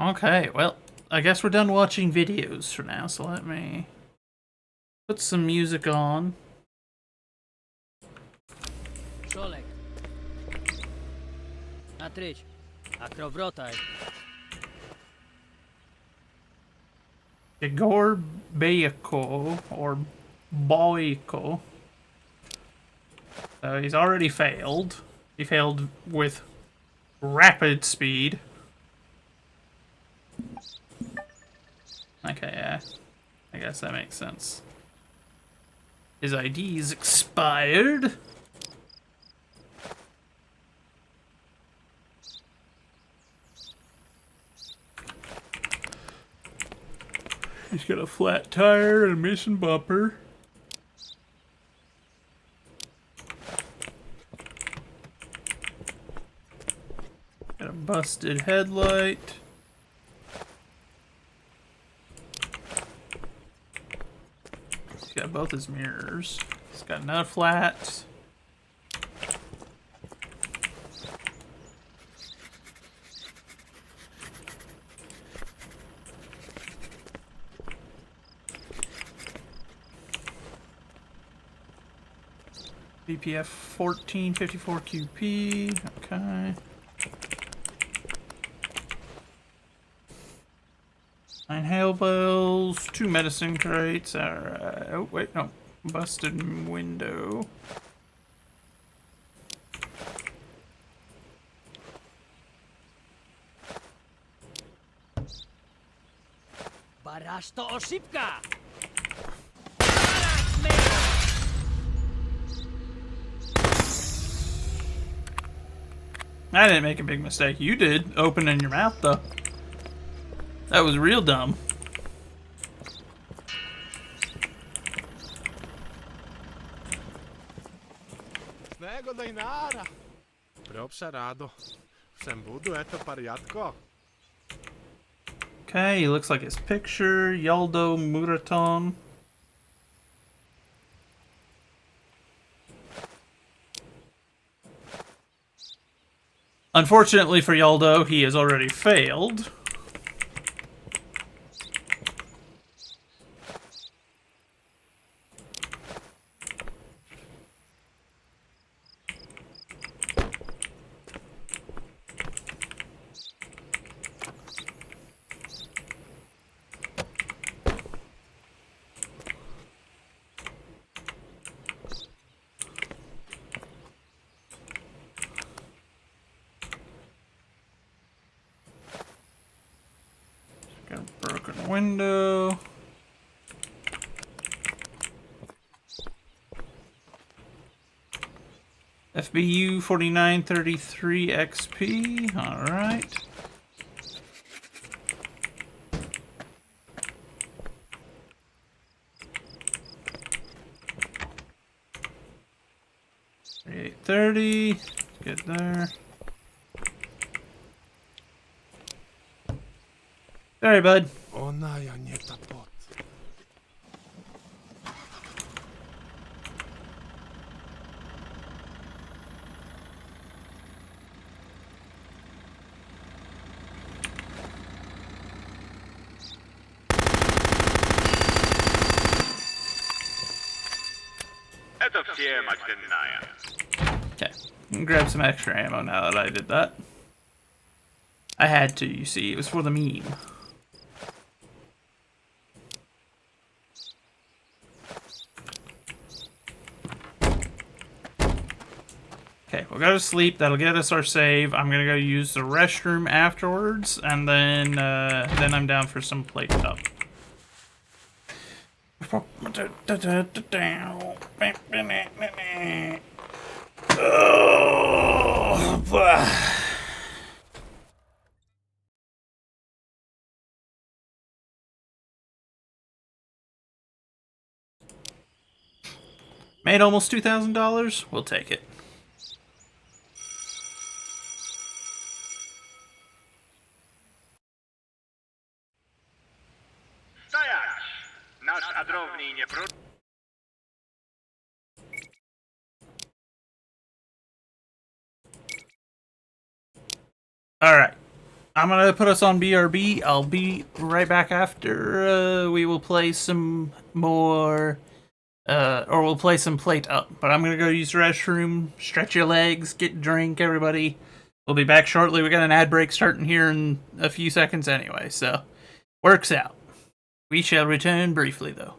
Okay, well, I guess we're done watching videos for now, so let me put some music on. Czolek. Natryć. Akrowrotaj. Igor Bayko, or Boyko. So he's already failed. He failed with rapid speed. Okay, yeah. I guess that makes sense. His ID's expired. He's got a flat tire and a missing bumper. Got a busted headlight. He's got both his mirrors. He's got another flat. BPF 1454 QP. Okay. 9 hail bells, 2 medicine crates. Alright. Oh, wait, no. Busted window. Barasto osipka! I didn't make a big mistake. You did, opening your mouth, though. That was real dumb. Nego dinara. Preopsa rado. Sem budu eto pariatko. Okay, he looks like his picture. Yaldo Muraton. Unfortunately for Yaldo, he has already failed. Got a broken window. FBU 4933 XP. Alright. $38.30. Get there. Sorry, bud. Ona ja nie ta pot. Okay, grab some extra ammo now that I did that. I had to, you see, it was for the meme. Okay, we'll go to sleep. That'll get us our save. I'm gonna go use the restroom afterwards, and then I'm down for some plate up. Made almost $2,000. We'll take it. Alright. I'm gonna put us on BRB. I'll be right back after we will play some more, or we'll play some plate up. But I'm gonna go use the restroom, stretch your legs, get a drink, everybody. We'll be back shortly. We got an ad break starting here in a few seconds anyway, so works out. We shall return briefly, though.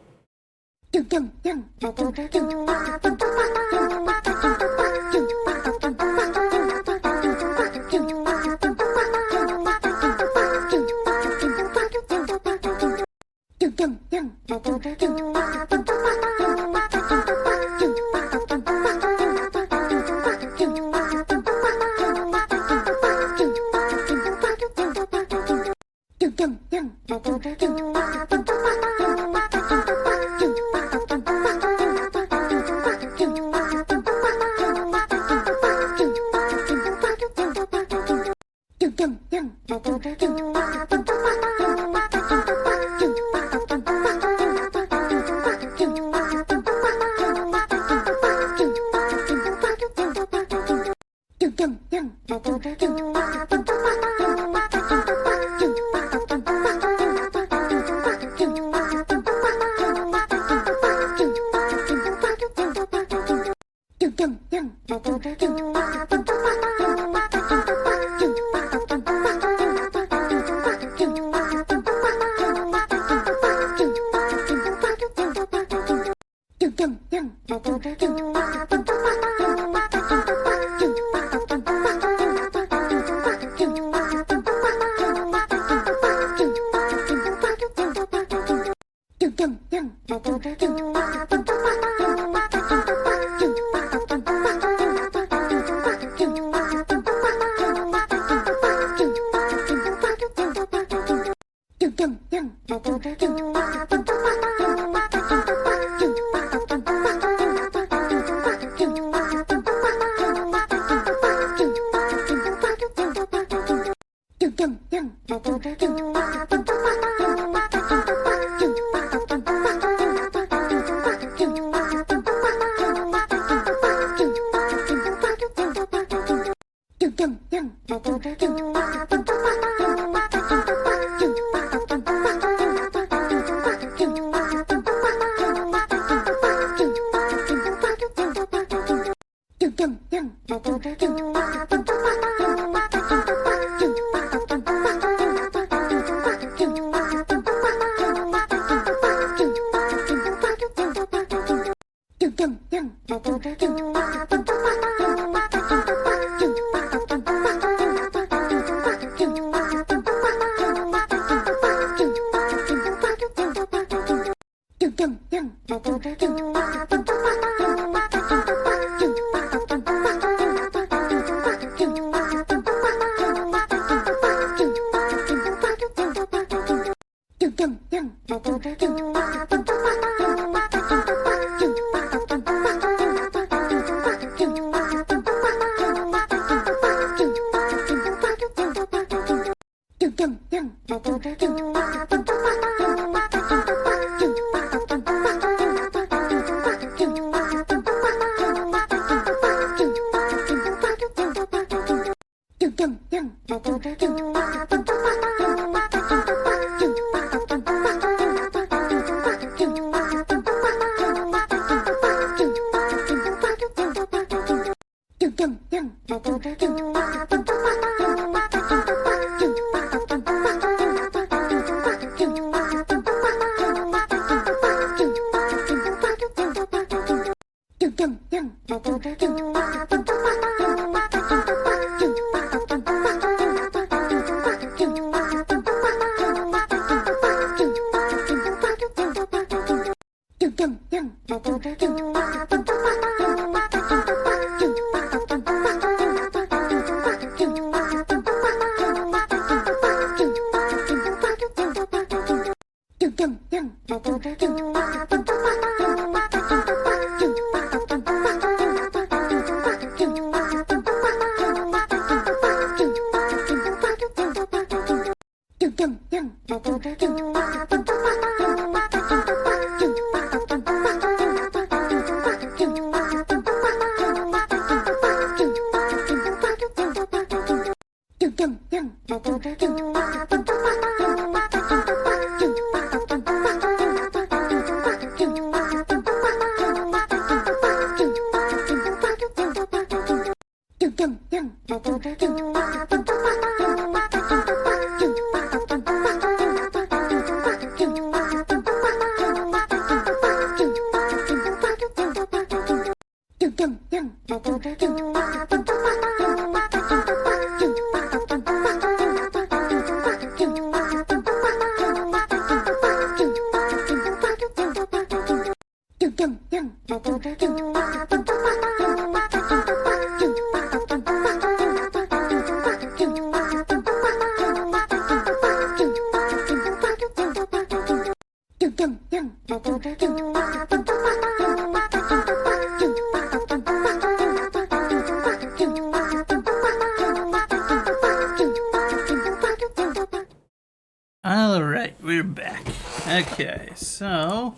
Alright, we're back. Okay, so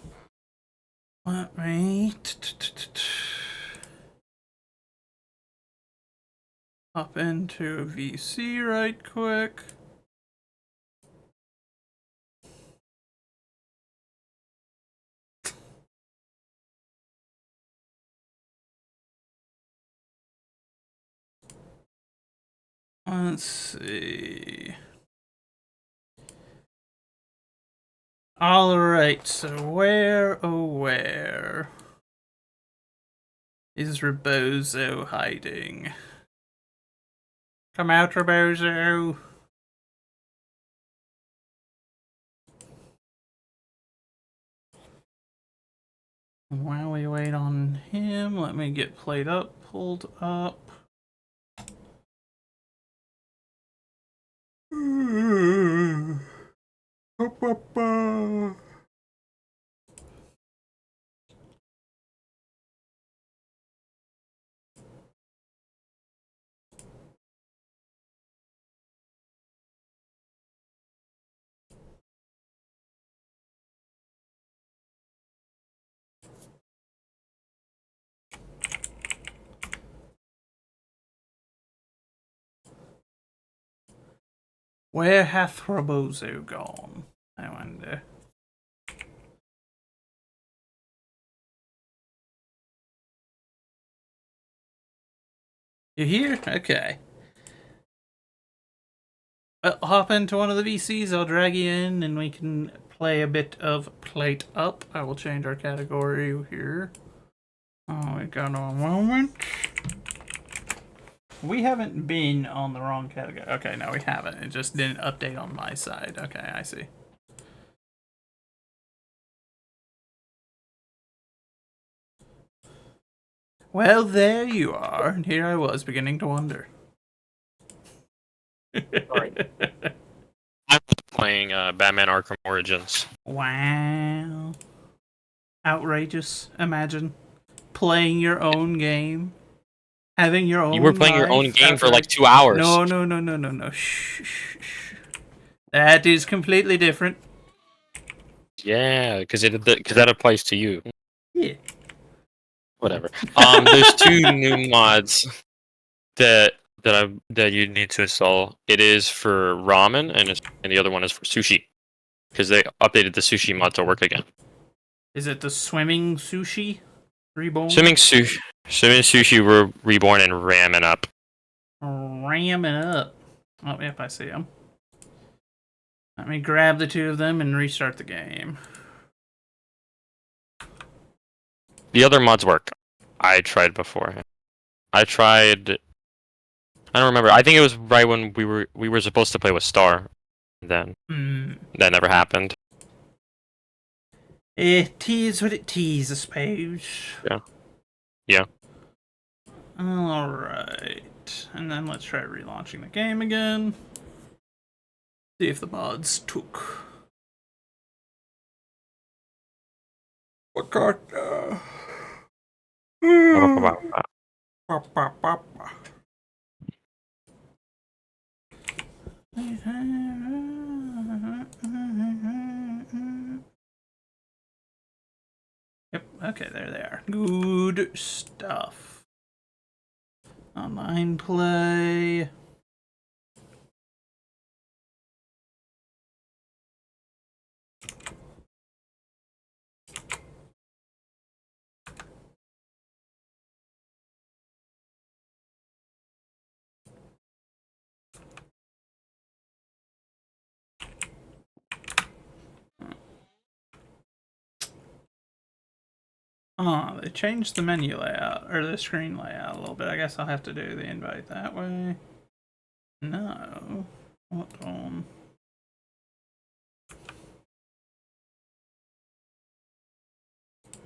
let me hop into a VC right quick. Let's see. Alright, so where, oh where is Rebozo hiding? Come out, Rebozo! While we wait on him, let me get Played Up pulled up. Where hath Robozo gone? I wonder. You here? Okay. Well, hop into one of the VCs, I'll drag you in, and we can play a bit of Plate Up. I will change our category here. Oh, we got a moment. We haven't been on the wrong category. Okay, no, we haven't. It just didn't update on my side. Okay, I see. Well, there you are. And here I was beginning to wonder. Sorry. I'm playing Batman Arkham Origins. Wow. Outrageous. Imagine playing your own game. Having your own You were playing your own life game for after- like 2 hours. No. Shh. That is completely different. Yeah, because that applies to you. Yeah. Whatever. There's 2 new mods that you need to install. It is for ramen and the other one is for sushi. Because they updated the sushi mod to work again. Is it the swimming sushi reborn? Swimming sushi were reborn and ramming up. Ramming up. Oh, yep, I see them. Let me grab the 2 of them and restart the game. The other mods work. I tried before. I don't remember. I think it was right when we were supposed to play with Star. Then that never happened. It is what it is, I suppose. Yeah. Alright. And then let's try relaunching the game again. See if the mods took. What card? Yep, okay, there they are. Good stuff. Online play. Oh, they changed the menu layout, or the screen layout a little bit. I guess I'll have to do the invite that way. No. What on?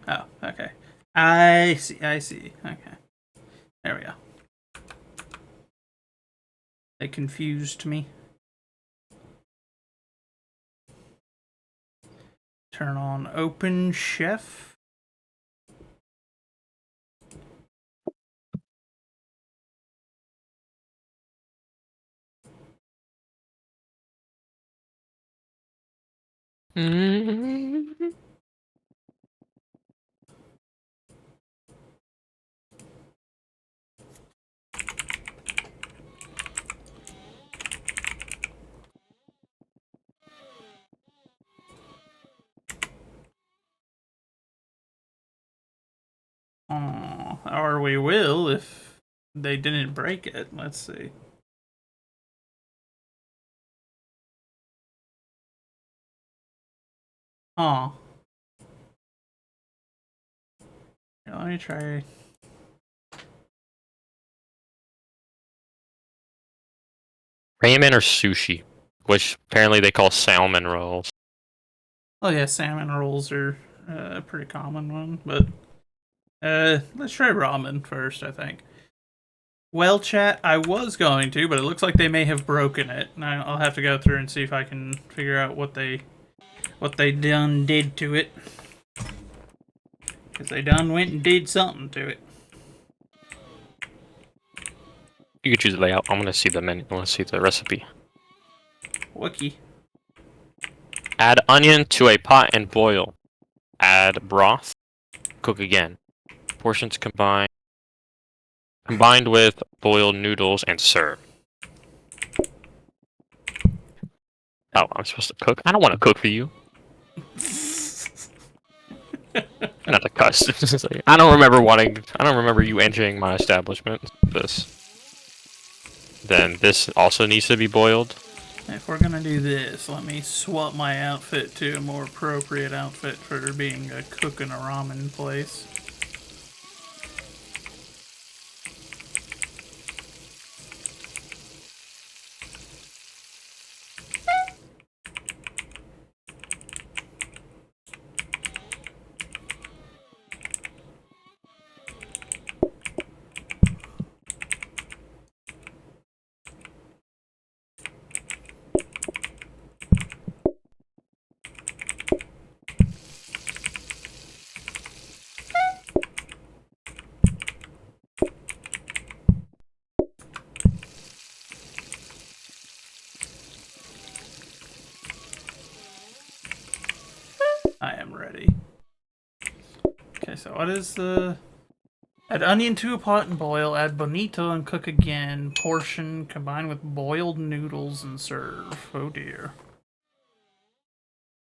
Oh, okay. I see. Okay. There we go. They confused me. Turn on Open Chef. Or we will if they didn't break it. Let's see. Oh. Here, let me try. Ramen or sushi, which apparently they call salmon rolls. Oh yeah, salmon rolls are a pretty common one, but let's try ramen first, I think. Well, chat, I was going to, but it looks like they may have broken it. And I'll have to go through and see if I can figure out what they did to it. Because they done went and did something to it. You could choose the layout. I'm gonna see the menu. I want to see the recipe. Wiki. Add onion to a pot and boil. Add broth. Cook again. Portions combined with boiled noodles and serve. Oh, I'm supposed to cook? I don't want to cook for you. Not to cuss. It's just like, I don't remember you entering my establishment. Then this also needs to be boiled. If we're gonna do this, let me swap my outfit to a more appropriate outfit for being a cook in a ramen place. I am ready. Okay, so what is the... Add onion to a pot and boil, add bonito and cook again. Portion, combine with boiled noodles and serve. Oh dear.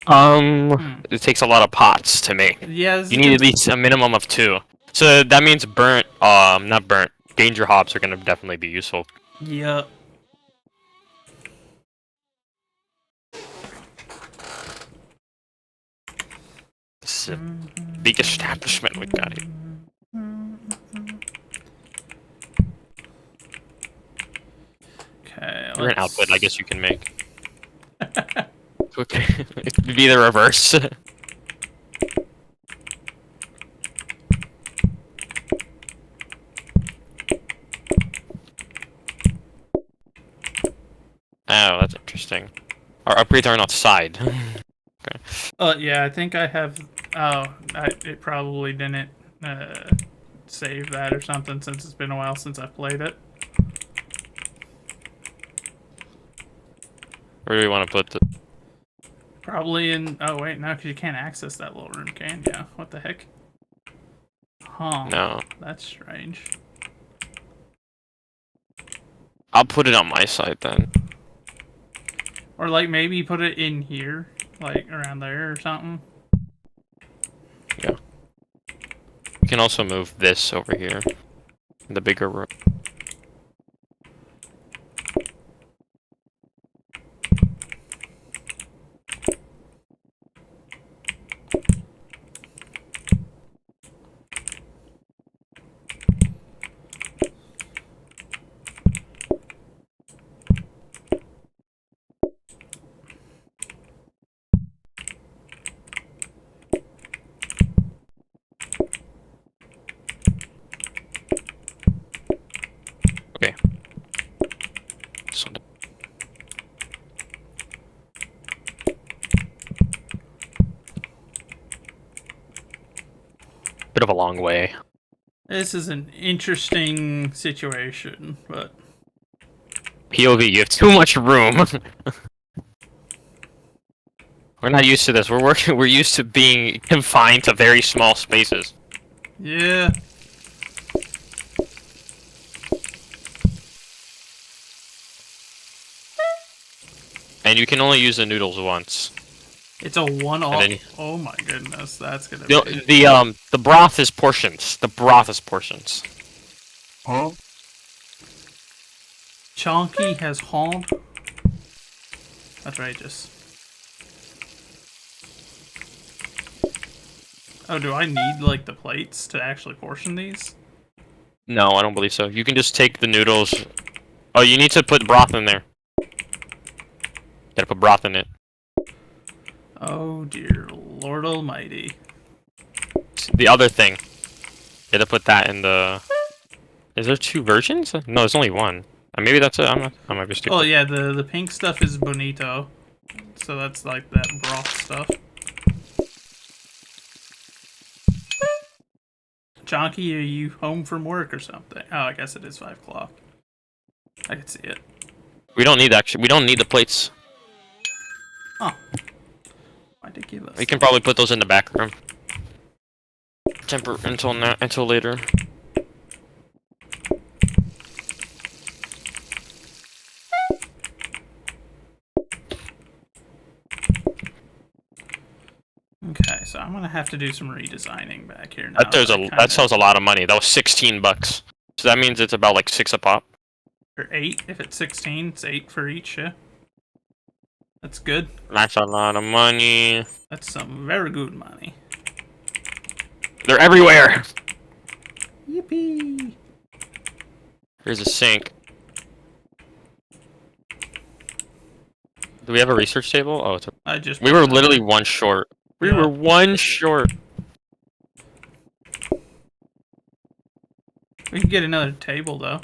It takes a lot of pots to make. Yeah, you need at least a minimum of 2. So that means not burnt. Danger hops are gonna definitely be useful. Yep. This is a big establishment we got here. Okay, You're an output, I guess you can make. Okay, it'd be the reverse. Oh, that's interesting. Our upgrades aren't outside. Okay. Yeah, I think I have... Oh, it probably didn't save that or something since it's been a while since I've played it. Where do we want to put the... Probably in... Oh, wait, no, because you can't access that little room, can you? What the heck? Huh. No. That's strange. I'll put it on my side then. Or, like, maybe put it in here. Like, around there or something. Yeah. We can also move this over here. The bigger room. Okay. So bit of a long way. This is an interesting situation, but... POV, you have too much room. We're not used to this. We're used to being confined to very small spaces. Yeah. And you can only use the noodles once. It's a one-off. And then- Oh my goodness, that's gonna The, be... the broth is portions. The broth is portions. Huh? Chonky has hauled. Outrageous. Oh, do I need, like, the plates to actually portion these? No, I don't believe so. You can just take the noodles. Oh, you need to put broth in there. Gotta put broth in it. Oh dear Lord Almighty. The other thing. You gotta put that in the... Is there 2 versions? No, there's only one. Maybe that's it. I might be stupid. Oh yeah, the pink stuff is bonito. So that's like that broth stuff. Chonky, are you home from work or something? Oh, I guess it is 5 o'clock. I can see it. We don't need the plates. Oh. Why'd they give us? We can probably put those in the back room. Until later. so I'm gonna have to do some redesigning back here now. That sells a lot of money. That was $16. So that means it's about like 6 a pop. Or 8 if it's 16. It's 8 for each. Yeah, that's good. That's a lot of money. That's some very good money. They're everywhere. Yippee! Here's a sink. Do we have a research table? Oh, we were literally one short. We were one short. We can get another table though.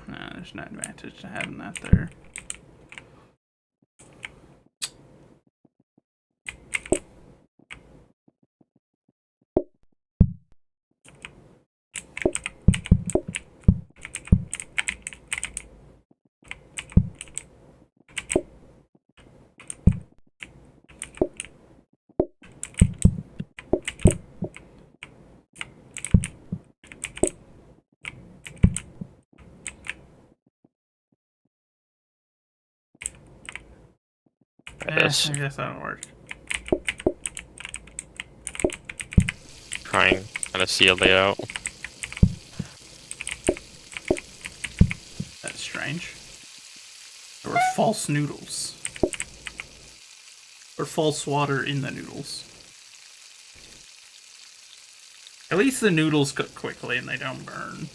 No, there's no advantage to having that there. I guess that'll work. Trying to see a layout. That's strange. There were false noodles. Or false water in the noodles. At least the noodles cook quickly and they don't burn.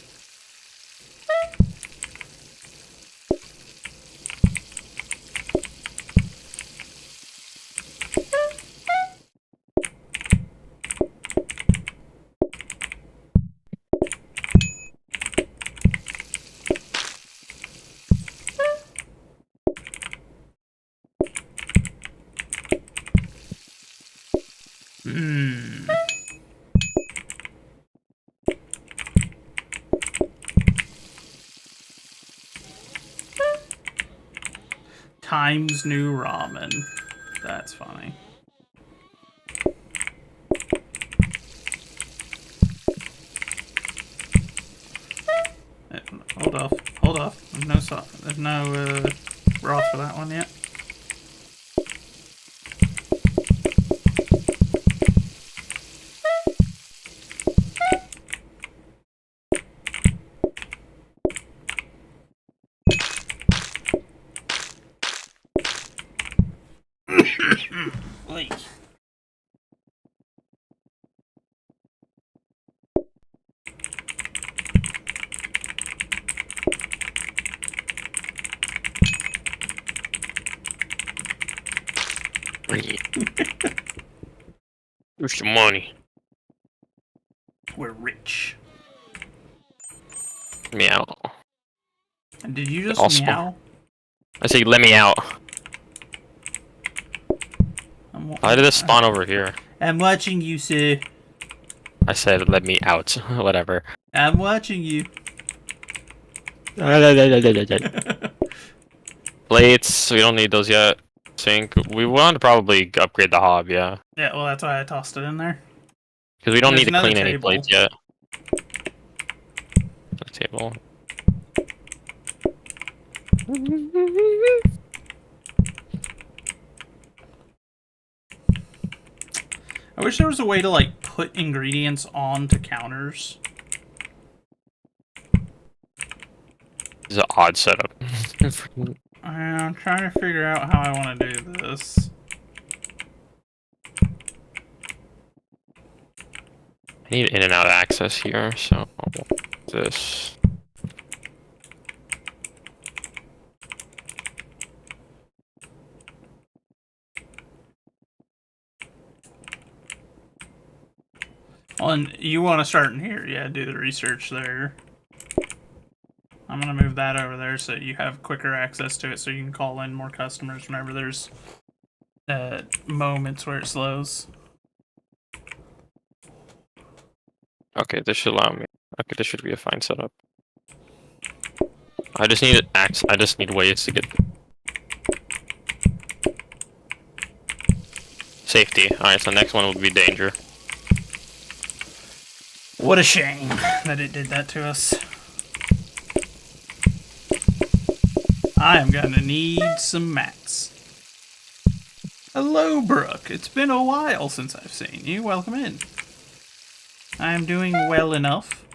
Times New Ramen. That's funny. Hold off. Hold off. There's no broth for that one yet. Wait. Here's some money. We're rich. Meow. And did you just meow? I say, let me out. Why did this spawn over here? I'm watching you, sir. I said, let me out. Whatever. I'm watching you. Plates, we don't need those yet. Sink. We want to probably upgrade the hob, yeah. Yeah, well, that's why I tossed it in there. Because we don't need to another clean any table. plates yet. Table. I wish there was a way to, like, put ingredients onto counters. This is an odd setup. I'm trying to figure out how I want to do this. I need in and out access here, so this. Well, and you want to start in here, yeah, do the research there. I'm going to move that over there so you have quicker access to it so you can call in more customers whenever there's moments where it slows. Okay, this should allow me. Okay, this should be a fine setup. I just need axe. I just need ways to get safety. All right, so next one will be danger. What a shame that it did that to us. I am gonna need some mats. Hello, Brooke. It's been a while since I've seen you. Welcome in. I am doing well enough.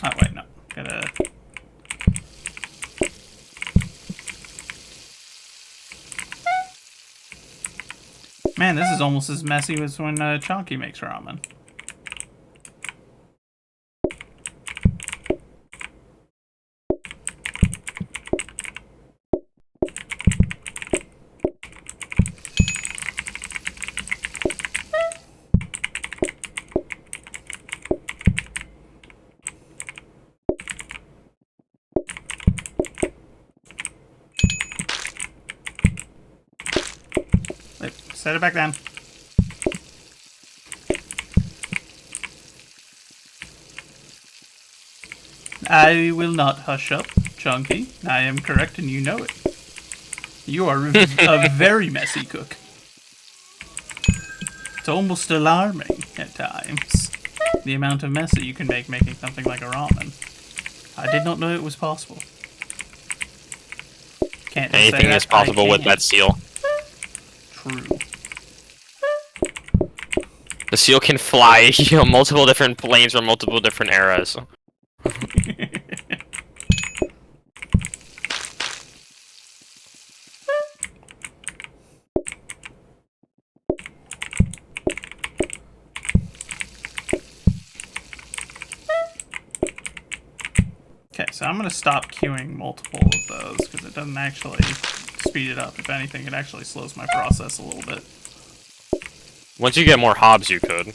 Oh, wait, no. Gotta... Man, this is almost as messy as when Chonky makes ramen. Wait, set it back down. I will not hush up, Chunky. I am correct and you know it. You are a very messy cook. It's almost alarming at times, the amount of mess that you can make making something like a ramen. I did not know it was possible. Can't just say Anything that. is possible I with can. that seal. True. The seal can fly multiple different planes from multiple different eras. Okay, so I'm going to stop queuing multiple of those because it doesn't actually speed it up. If anything, it actually slows my process a little bit. Once you get more hobs, you could.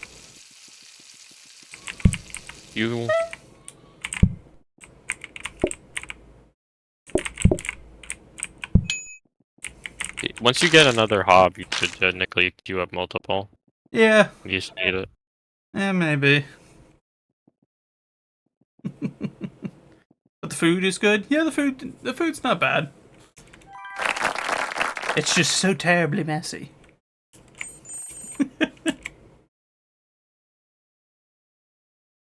Once you get another hob, you should technically queue up multiple. Yeah. You just need it. Maybe. But the food is good. Yeah, the food's not bad. It's just so terribly messy.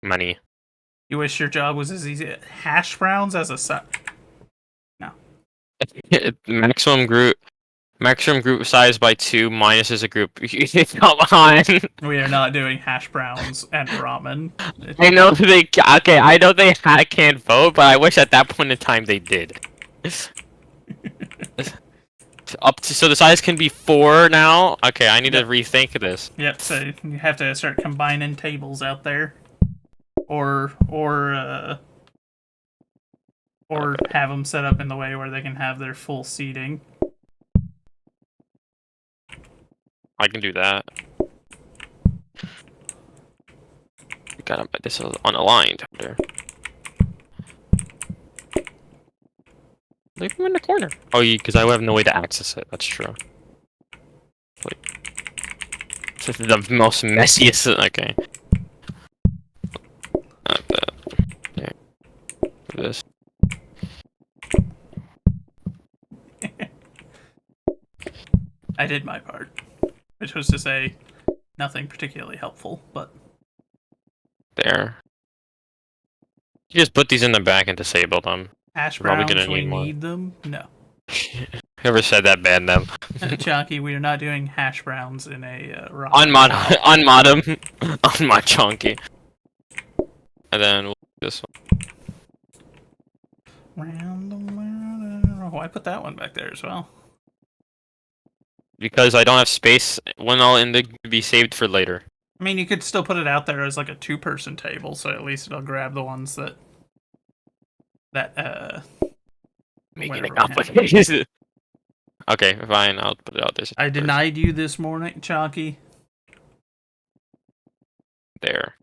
Money. You wish your job was as easy. Hash browns as a side. No. Maximum group size by 2 minus as a group. Come on. We are not doing hash browns and ramen. I know they. Okay, I know they can't vote, but I wish at that point in time they did. So the size can be 4 now. Okay, I need to rethink this. Yep. So you have to start combining tables out there, or have them set up in the way where they can have their full seating. I can do that. God, this is unaligned. There. Leave him in the corner. Oh, because I have no way to access it. That's true. Like, this is the most messiest. Okay. Not that. There. This. I did my part, which was to say nothing particularly helpful, but There. You just put these in the back and disable them. hash We're probably browns, gonna we need more. need them? No. Whoever said that banned them. Chunky, we are not doing hash browns in a ramen. Unmod them. Unmod Chunky. And then we'll do this one. Oh, I put that one back there as well. Because I don't have space when I'll end to be saved for later. I mean, you could still put it out there as like a 2-person table, so at least it'll grab the ones that Making it complicated. Okay, fine. I'll put it out there. I denied you this morning, Chalky. There.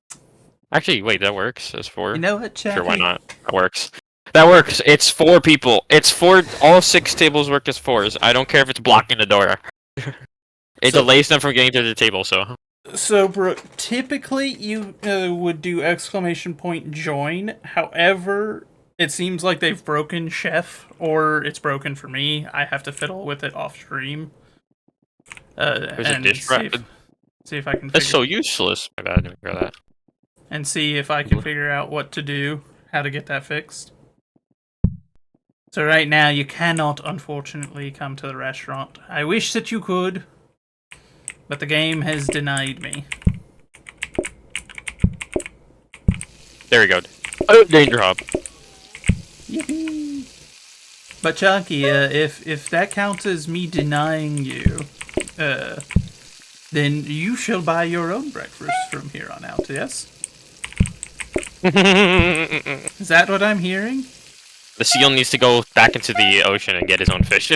Actually, wait, that works. It's 4. You know what, Chalky? Sure, why not? That works. That works. It's 4 people. It's 4. All 6 tables work as 4s. I don't care if it's blocking the door. It delays them from getting to the table, so. So, Brooke, typically you would do !join. However, it seems like they've broken Chef, or it's broken for me. I have to fiddle with it off stream. There's a dish see if I can. That's so useless. My bad, I didn't hear that. And see if I can figure out what to do, how to get that fixed. So right now, you cannot, unfortunately, come to the restaurant. I wish that you could, but the game has denied me. There we go. Oh, danger hub. Yippee. But Chunky, if that counts as me denying you, then you shall buy your own breakfast from here on out, yes? Is that what I'm hearing? The seal needs to go back into the ocean and get his own fish.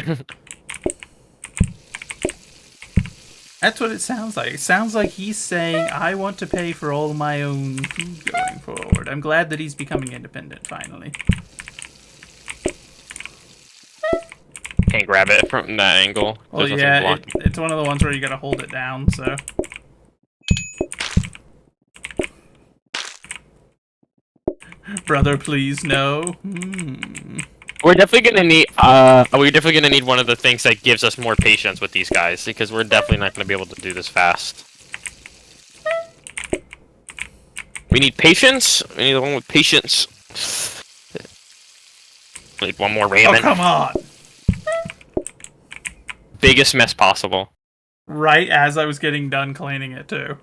That's what it sounds like. It sounds like he's saying, I want to pay for all my own food going forward. I'm glad that he's becoming independent, finally. Can't grab it from that angle. Well, yeah, it's one of the ones where you gotta hold it down, so... Brother, please, no. We're definitely gonna need. We're definitely gonna need one of the things that gives us more patience with these guys, because we're definitely not gonna be able to do this fast. We need patience. We need the one with patience. We need one more ramen. Oh, come on! Biggest mess possible. Right as I was getting done cleaning it, too.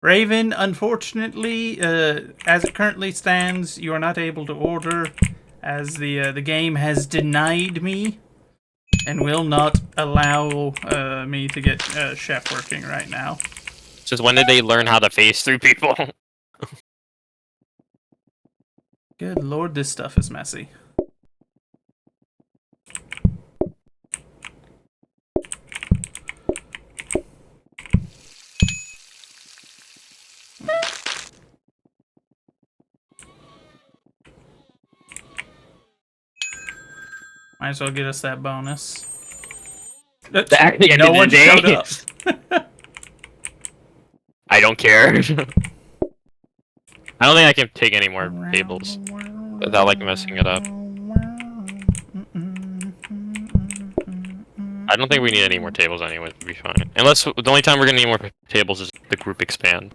Raven, unfortunately, as it currently stands, you are not able to order, as the game has denied me, and will not allow me to get Chef working right now. Since when did they learn how to phase through people? Good lord, this stuff is messy. Might as well get us that bonus. At the end No of one the day, showed up. I don't care. I don't think I can take any more tables without like messing it up. I don't think we need any more tables anyway to be fine. Unless the only time we're gonna need more tables is the group expand.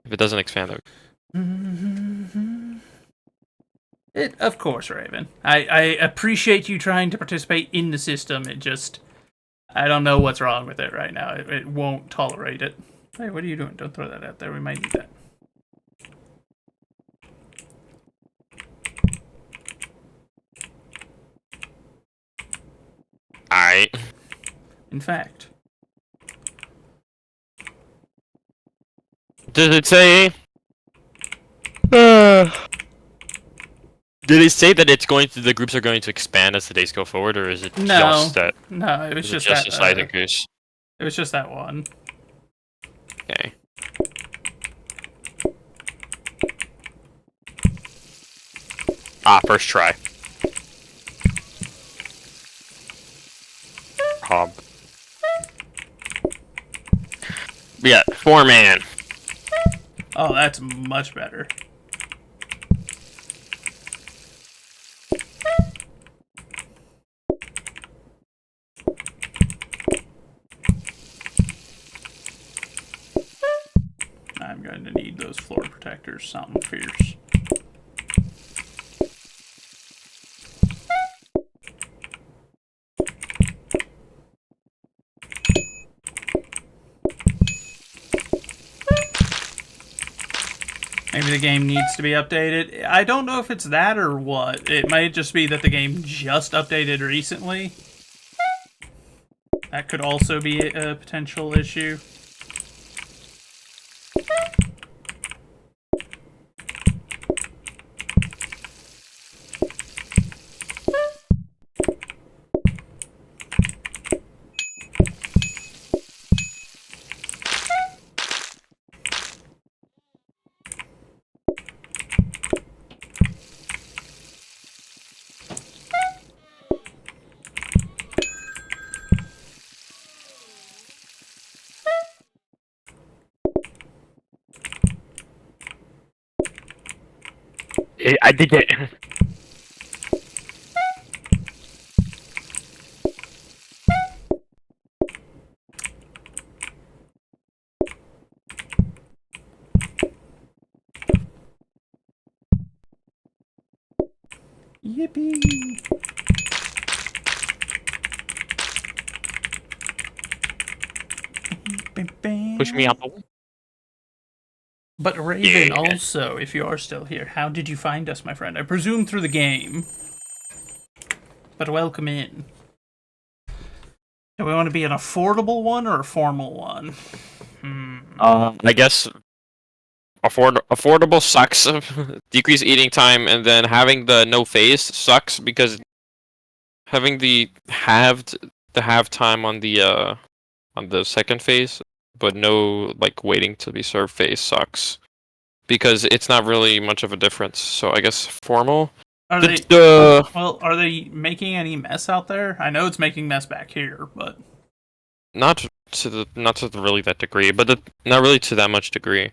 If it doesn't expand, Of course, Raven. I appreciate you trying to participate in the system. It just... I don't know what's wrong with it right now. It won't tolerate it. Hey, what are you doing? Don't throw that out there. We might need that. alright. In fact. Does it say... Did it say that it's going to, the groups are going to expand as the days go forward, or is it just that? No, it was just a that. size increase. It was just that one. Okay. First try. Hob. Yeah, 4-man. Oh, that's much better. I'm going to need those floor protectors, something fierce. Maybe the game needs to be updated. I don't know if it's that or what. It might just be that the game just updated recently. That could also be a potential issue. I did it. Yippee! Push me up. But Raven, Yeah. also, if you are still here, how did you find us, my friend? I presume through the game. But welcome in. Do we want to be an affordable one or a formal one? I guess affordable sucks. Decrease eating time, and then having the no phase sucks because having the halved time on the second phase, but no like waiting to be served phase sucks because it's not really much of a difference. So I guess formal. Are Well, they making any mess out there? I know it's making mess back here, but not to really that degree, but not really to that much degree.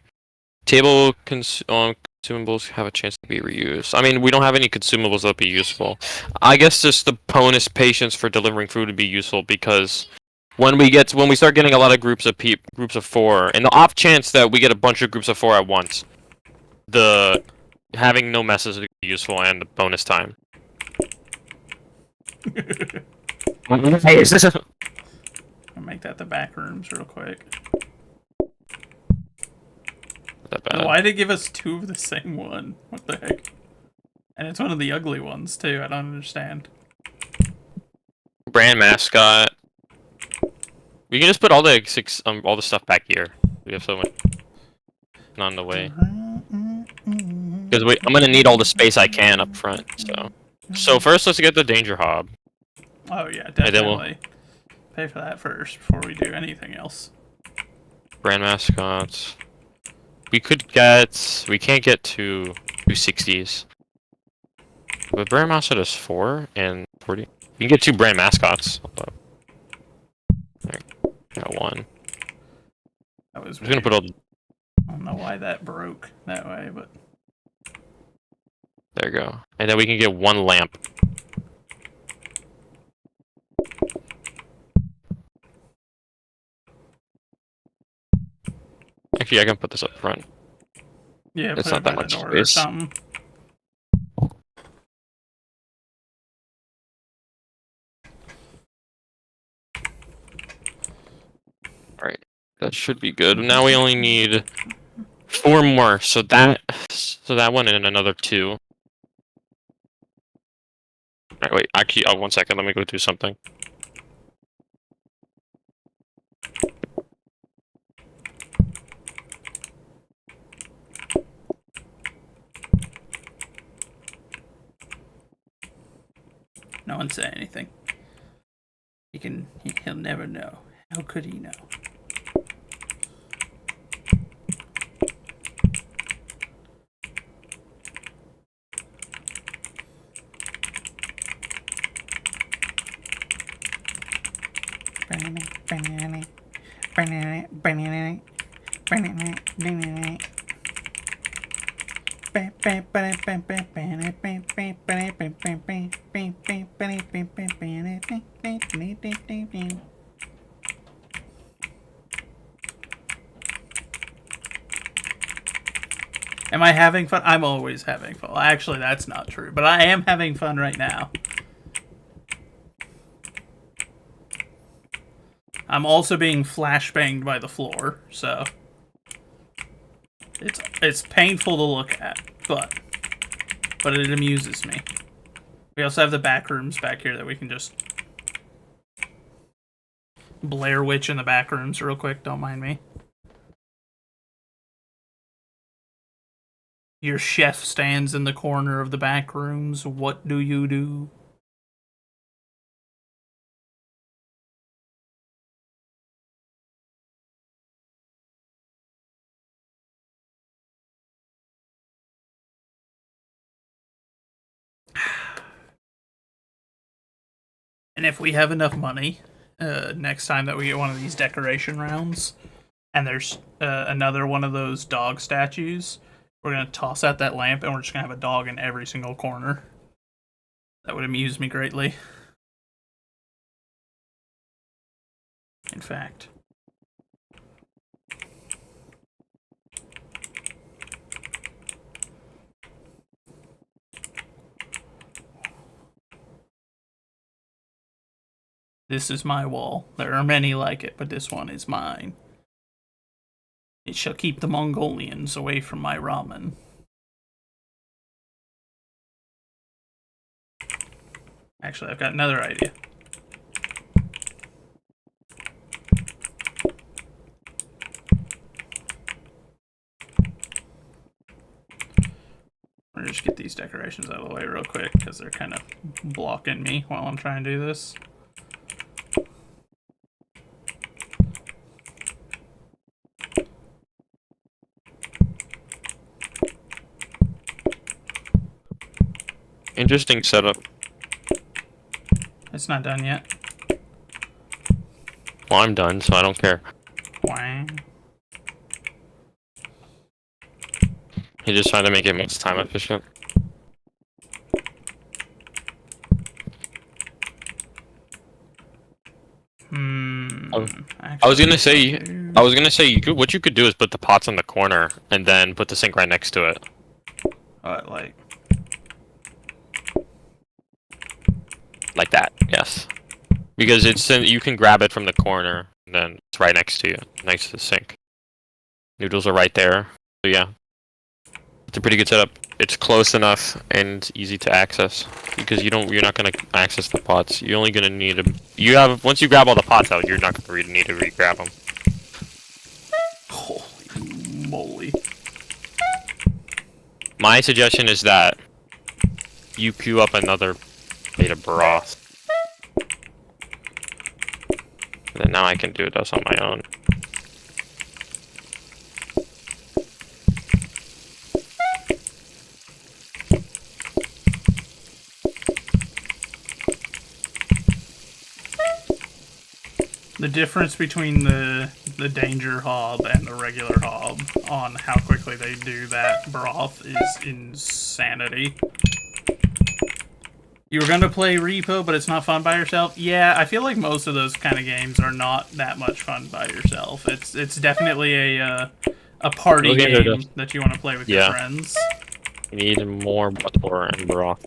Table consumables have a chance to be reused. I mean, we don't have any consumables that'll be useful. I guess just the bonus patience for delivering food would be useful because when we start getting a lot of groups of 4, and the off chance that we get a bunch of groups of 4 at once, the having no messes would be useful and the bonus time. I'll make that the back rooms real quick. That bad. Why'd they give us 2 of the same one? What the heck? And it's one of the ugly ones too. I don't understand. Brand mascot. We can just put all the stuff back here. We have so much not in the way. Because I'm gonna need all the space I can up front. So first, let's get the danger hob. Oh yeah, definitely. Pay for that first before we do anything else. Brand mascots. We can't get to 260s. But brand mascot is 4 and 40. You can get 2 brand mascots. There, got 1. That was. I'm just gonna put all. I don't know why that broke that way, but there you go. And then we can get 1 lamp. Actually, I can put this up front. Yeah, it's put not it by that much the door or space. something. Alright, that should be good. Now we only need 4 more, so that one and another 2. Alright, wait, actually, 1 second, let me go do something. No one say anything. He'll never know. How could he know? Am I having fun? I'm always having fun. Actually, that's not true, but I am having fun right now. I'm also being flashbanged by the floor, so it's painful to look at, but it amuses me. We also have the back rooms back here that we can just Blair Witch in the back rooms real quick, don't mind me. Your chef stands in the corner of the back rooms. What do you do? And if we have enough money, next time that we get one of these decoration rounds, and there's another one of those dog statues, We're gonna toss out that lamp and we're just gonna have a dog in every single corner. That would amuse me greatly. In fact. This is my wall. There are many like it, but this one is mine. It shall keep the Mongolians away from my ramen. Actually, I've got another idea. I'll just get these decorations out of the way real quick because they're kind of blocking me while I'm trying to do this. Interesting setup. It's not done yet. Well, I'm done, so I don't care. Wang. He just tried to make it most time efficient. I was gonna say, what you could do is put the pots in the corner and then put the sink right next to it. Like that, yes. Because you can grab it from the corner and then it's right next to you, next to the sink. Noodles are right there, so yeah. It's a pretty good setup. It's close enough and easy to access because you're not gonna access the pots. You're only gonna need them. Once you grab all the pots out, you're not gonna need to re-grab them. Holy moly! My suggestion is that you queue up another plate of broth. And then now I can do this on my own. The difference between the danger hob and the regular hob on how quickly they do that broth is insanity. You were gonna play Repo, but it's not fun by yourself? Yeah, I feel like most of those kind of games are not that much fun by yourself. It's definitely a party game that you want to play with your friends. You need more butter and broth.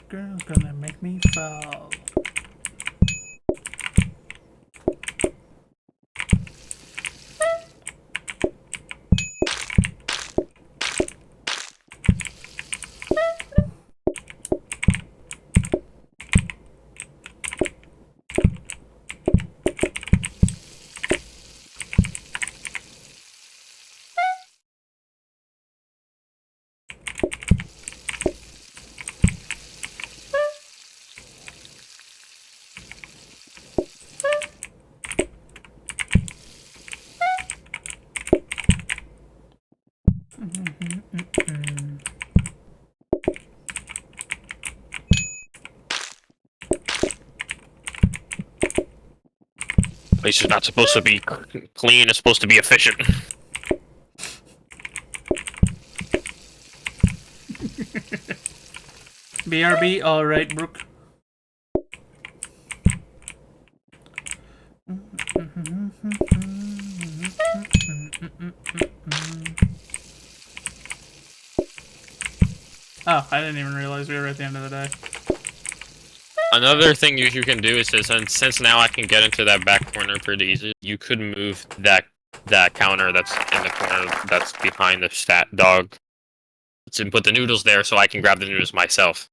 Girl's gonna make me fall. Place is not supposed to be clean, it's supposed to be efficient. BRB, alright, Brooke. Oh, I didn't even realize we were at the end of the day. Another thing you can do is since now I can get into that back corner pretty easy, you could move that counter that's in the corner that's behind the stat dog. And put the noodles there so I can grab the noodles myself.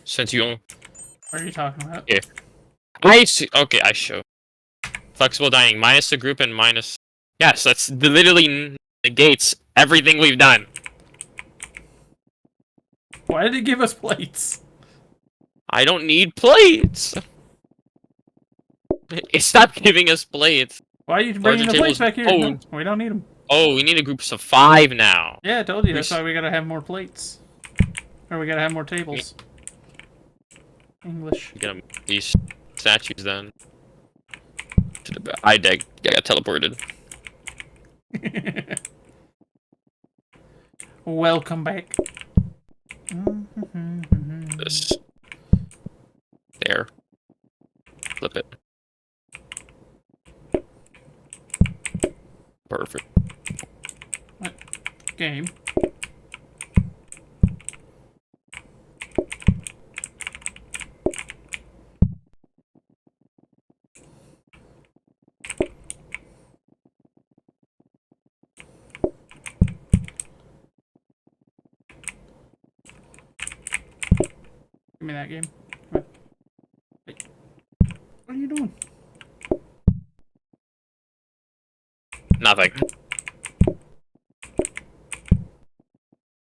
Since you own... What are you talking about? Yeah. I see. Okay, I show. Flexible dining, minus the group and minus... Yes, that's literally negates everything we've done. Why did it give us plates? I don't need plates. Stop giving us plates. Why are you bringing the plates back here? Oh, No, we don't need them. oh, we need a group of 5 now. Yeah, I told you. That's why we gotta have more plates. Or we gotta have more tables. English. We got these statues then. I got teleported. Welcome back. This. There. Flip it. Perfect. What? Game. Give me that game. Come on. Hey. What are you doing? Nothing.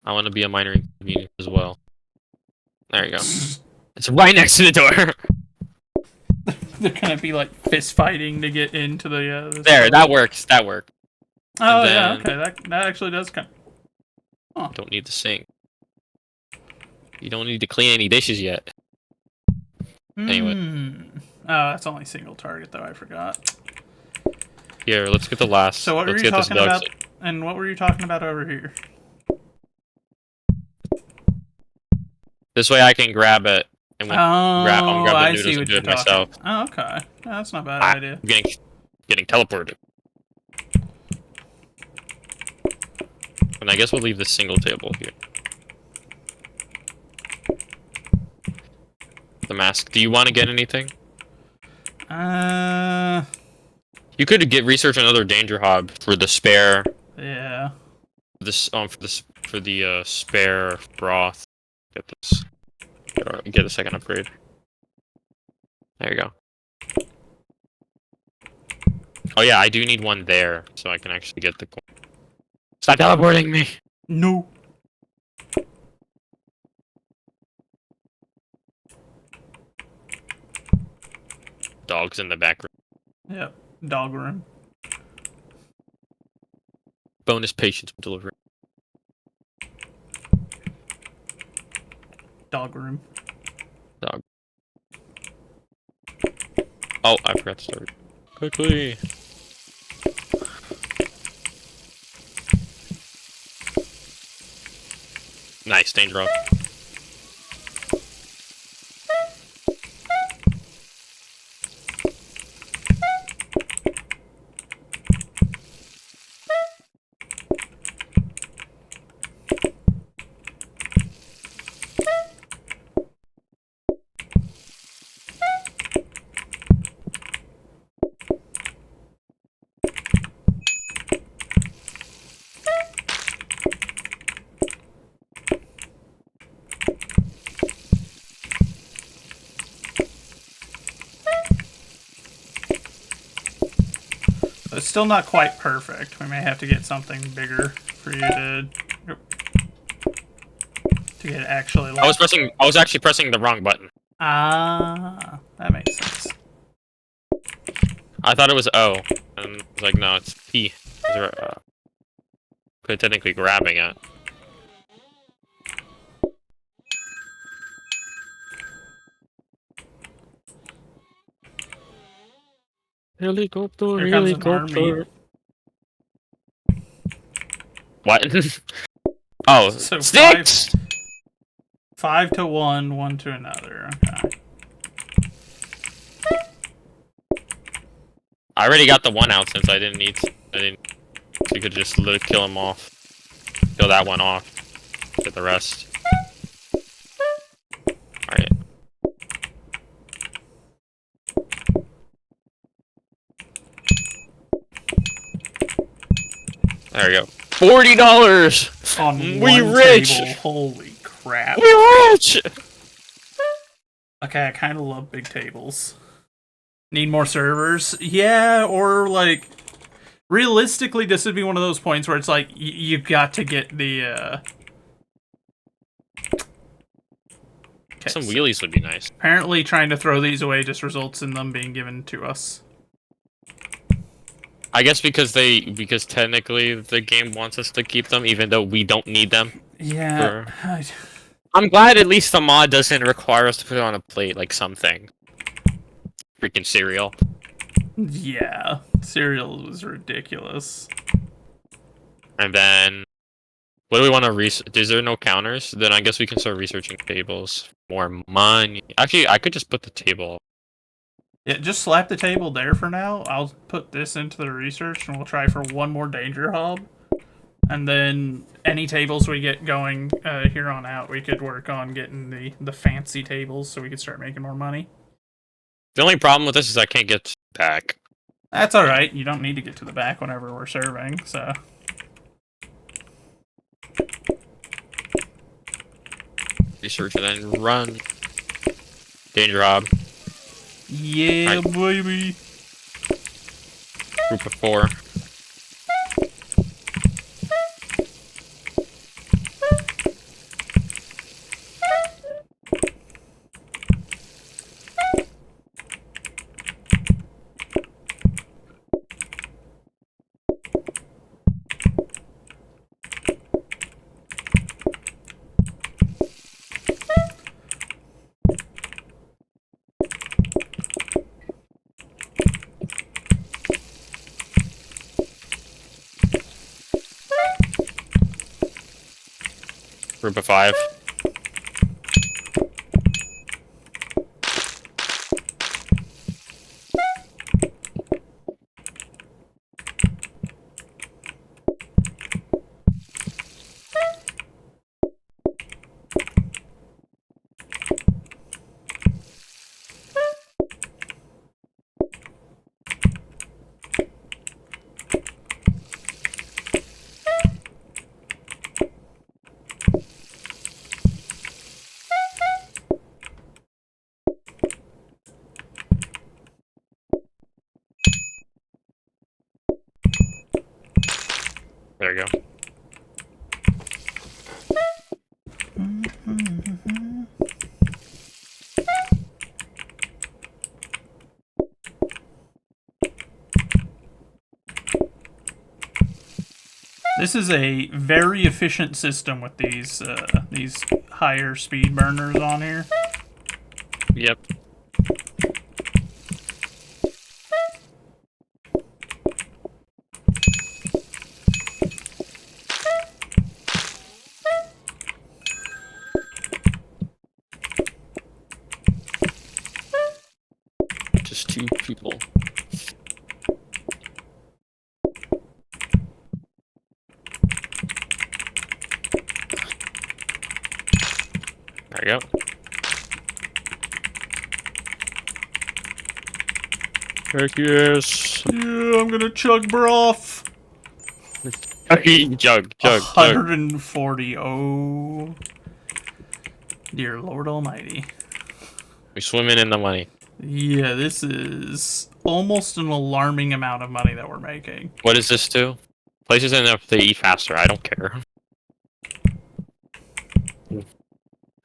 I want to be a minor inconvenience as well. There you go. It's right next to the door. They're gonna be like fist fighting to get into the. There, that works. That worked. Oh yeah, okay. That actually does kind. Huh. Don't need the sink. You don't need to clean any dishes yet. Anyway. Oh, that's only single target though. I forgot. Here, let's get the last. So what were you talking about? And what were you talking about over here? This way I can grab it and grab the noodles and do it myself. Oh, okay. Yeah, that's not a bad idea. I'm getting teleported. And I guess we'll leave this single table here. The mask. Do you want to get anything? You could research another danger hob for the spare. Yeah. For the spare broth. Get this. Get a second upgrade. There you go. Oh yeah, I do need one there, so I can actually get the coin. Stop teleporting me! No. Dog's in the back room. Yep, dog room. Bonus patience delivery. Dog room. Dog. Oh, I forgot to start. Quickly. Nice, danger off. It's still not quite perfect. We may have to get something bigger for you to get actually. Like... I was actually pressing the wrong button. Ah, that makes sense. I thought it was O, and I was like, no, it's P. Could technically grabbing it. Helicopter, helicopter. What? Oh, so sticks! 5 to 1, 1 to another. Okay. I already got the one out since I didn't need. You could just literally kill him off. Kill that one off. Get the rest. Alright. There we go. $40! On we one rich! Table. Holy crap. We rich! Okay, I kind of love big tables. Need more servers? Yeah, or like... Realistically, this would be one of those points where it's like, you've got to get the, Okay, Some wheelies would be nice. Apparently, trying to throw these away just results in them being given to us. I guess because technically the game wants us to keep them, even though we don't need them. Yeah. I'm glad at least the mod doesn't require us to put it on a plate like something. Freaking cereal. Yeah, cereal was ridiculous. And then, what do we want to research? Is there no counters? Then I guess we can start researching tables. More money. Actually, I could just put the table. Yeah, just slap the table there for now. I'll put this into the research, and we'll try for one more danger hub. And then any tables we get going here on out, we could work on getting the fancy tables so we could start making more money. The only problem with this is I can't get back. That's alright. You don't need to get to the back whenever we're serving, so... Research and then run. Danger hub. Yeah, right. Baby. Group of 4. Group of 5. There you go. This is a very efficient system with these higher speed burners on here. Yep. Just 2 people. There you go. Heck yes. Yeah, I'm gonna chug broth. Jug. 140. Oh, dear Lord Almighty. We're swimming in the money. Yeah, this is almost an alarming amount of money that we're making. What does this do? Places end up they eat faster. I don't care.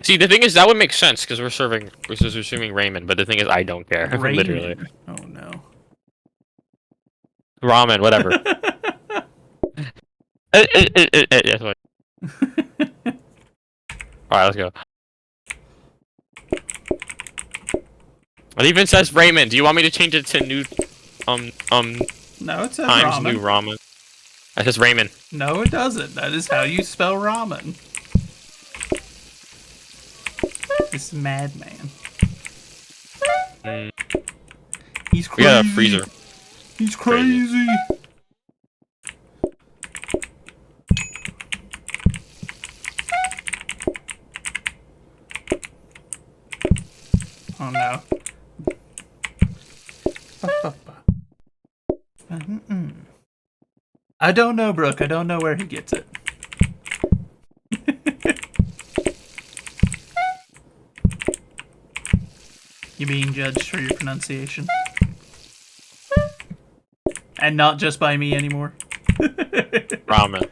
See, the thing is that would make sense because we're assuming ramen, but the thing is I don't care. Ramen. Literally. Oh no. Ramen, whatever. That's what. Alright, let's go. It even says ramen. Do you want me to change it to new No, it says Times ramen. New ramen? It says ramen. No, it doesn't. That is how you spell ramen. This madman. He's crazy. We got a freezer. He's crazy. Oh no. I don't know, Brooke. I don't know where he gets it. You being judged for your pronunciation. And not just by me anymore. Ramen.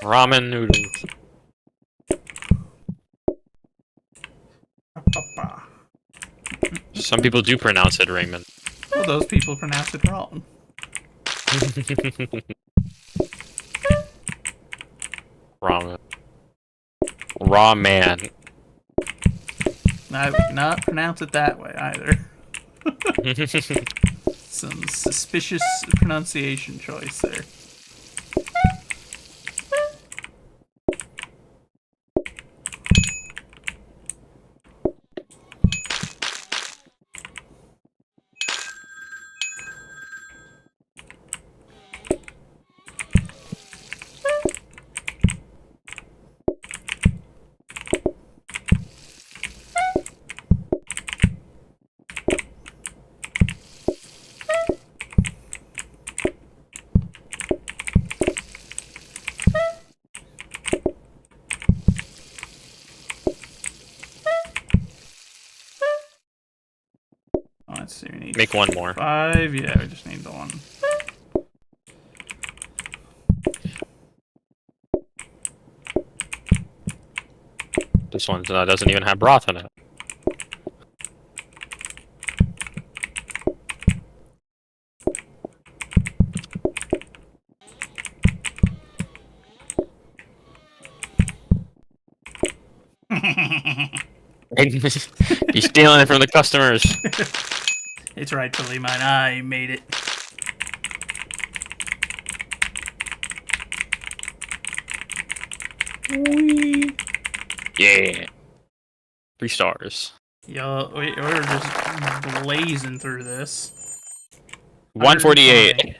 Ramen noodles. Some people do pronounce it Raymond. Well, those people pronounce it wrong. Ramen. Raw man. I would not pronounce it that way either. Some suspicious pronunciation choice there. Let's see, we need Make one more. 5. Yeah, we just need the one. This one doesn't even have broth in it. You're stealing it from the customers. It's rightfully mine. I made it. Whee. Yeah. 3 stars. Yo, we're just blazing through this. 148.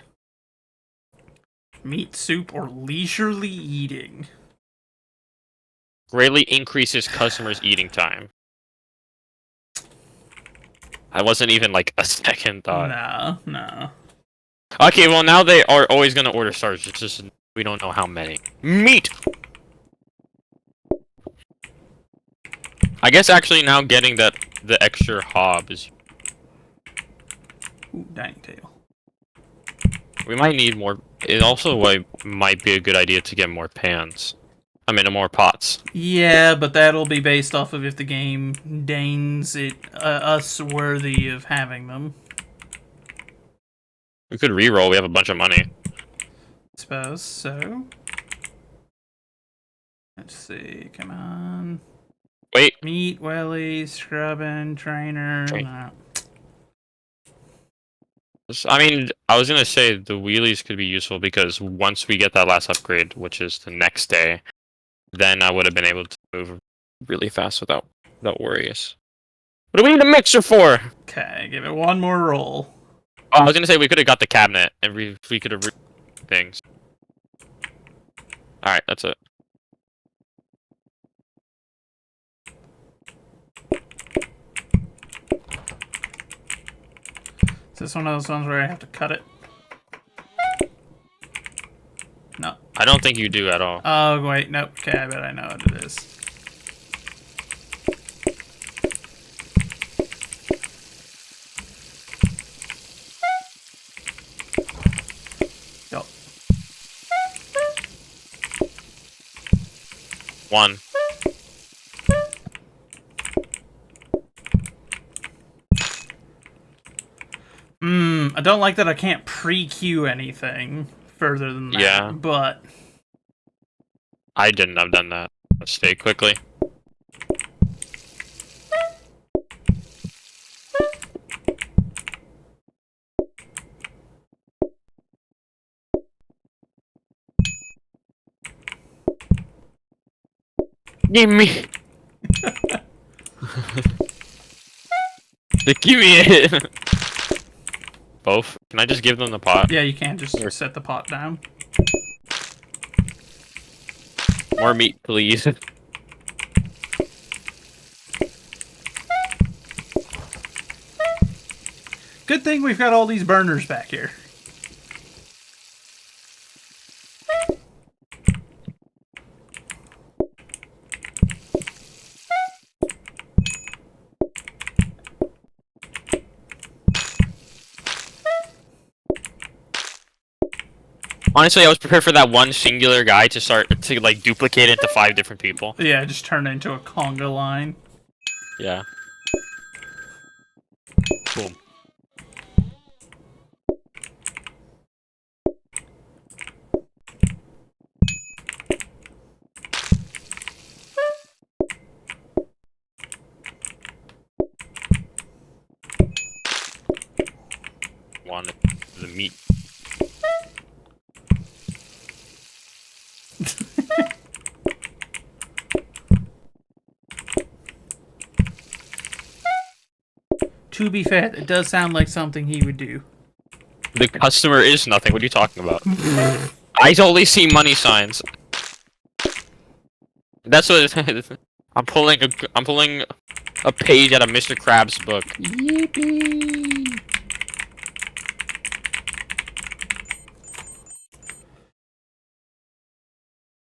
Meat soup or leisurely eating. Greatly increases customers' eating time. I wasn't even like a second thought. No. Okay, well now they are always gonna order stars. It's just we don't know how many. Meat. I guess actually now getting the extra hob is. Ooh, dining table. We might need more. It also might be a good idea to get more pans. I mean, more pots. Yeah, but that'll be based off of if the game deigns it us worthy of having them. We could re-roll. We have a bunch of money. Suppose so. Let's see. Come on. Wait. Meat, wellies, scrubbing, trainer. No. I mean, I was gonna say the wheelies could be useful because once we get that last upgrade, which is the next day, then I would have been able to move really fast without worries. What do we need a mixer for? Okay, give it one more roll. Oh, I was gonna say we could have got the cabinet and we could have things. All right, that's it. Is this one of those ones where I have to cut it? No. I don't think you do at all. Oh, wait, nope. Okay, I bet I know what it is. Go. 1. I don't like that I can't pre-queue anything further than that. Yeah. But I didn't have done that. Let's stay quickly. Give me. Give me it. Both? Can I just give them the pot? yeah, you can just set the pot down. More meat, please. Good thing we've got all these burners back here. Honestly, I was prepared for that one singular guy to start to like duplicate it into 5 different people. Yeah, just turn it into a conga line. Yeah. wanted the meat. To be fair, it does sound like something he would do. The customer is nothing. What are you talking about? I only see money signs. That's what I'm pulling. I'm pulling a page out of Mr. Krabs' book. Yippee!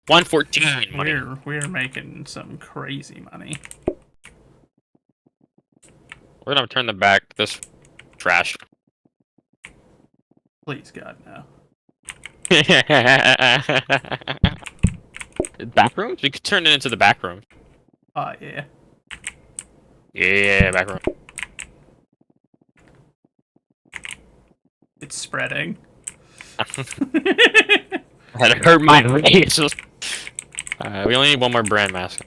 $114. We're making some crazy money. We're gonna turn the back this trash. Please God, no. Back rooms? We could turn it into the back room. Yeah. Yeah, back room. It's spreading. That hurt my face. We only need one more brand mask.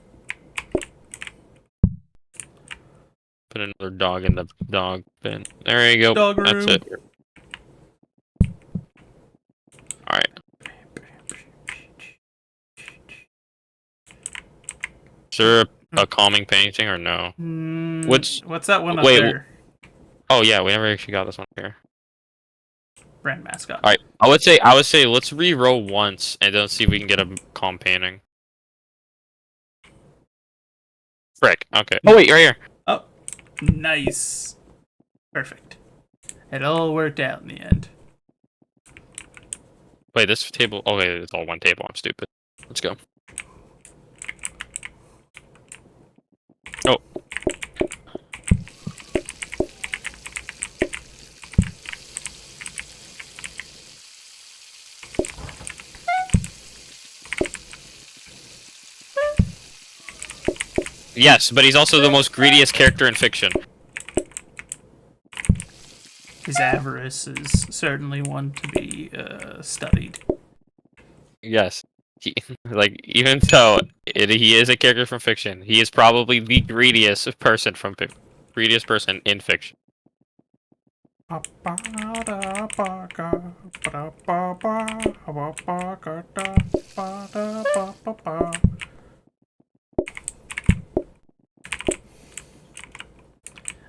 Put another dog in the dog bin. There you go. Dog That's room. it. Alright. Is there a calming painting or no? What's that one up wait, there? Oh yeah, we never actually got this one here. Brand mascot. Alright, I would say let's re-roll once and then see if we can get a calm painting. Frick, okay. Oh wait, right here. Oh, nice. Perfect. It all worked out in the end. Wait, this table. Oh wait, it's all one table. I'm stupid. Let's go. Oh. Yes, but he's also the most greediest character in fiction. His avarice is certainly one to be studied. Yes. Like, even though he is a character from fiction, he is probably the greediest person in fiction.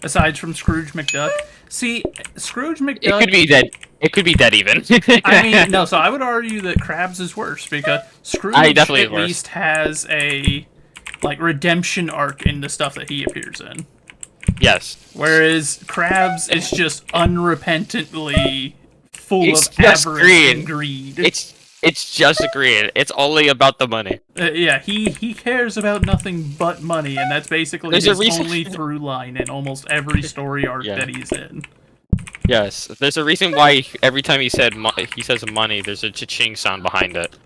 Aside from Scrooge McDuck. See, Scrooge McDuck... It could be dead. It could be dead even. I mean, no, so I would argue that Krabs is worse, because Scrooge at least has a, like, redemption arc in the stuff that he appears in. Yes. Whereas Krabs is just unrepentantly full of avarice and greed. It's just greed. It's only about the money. Yeah, he cares about nothing but money, and that's basically his only through line in almost every story arc that he's in. Yes, there's a reason why every time he says money, there's a cha-ching sound behind it.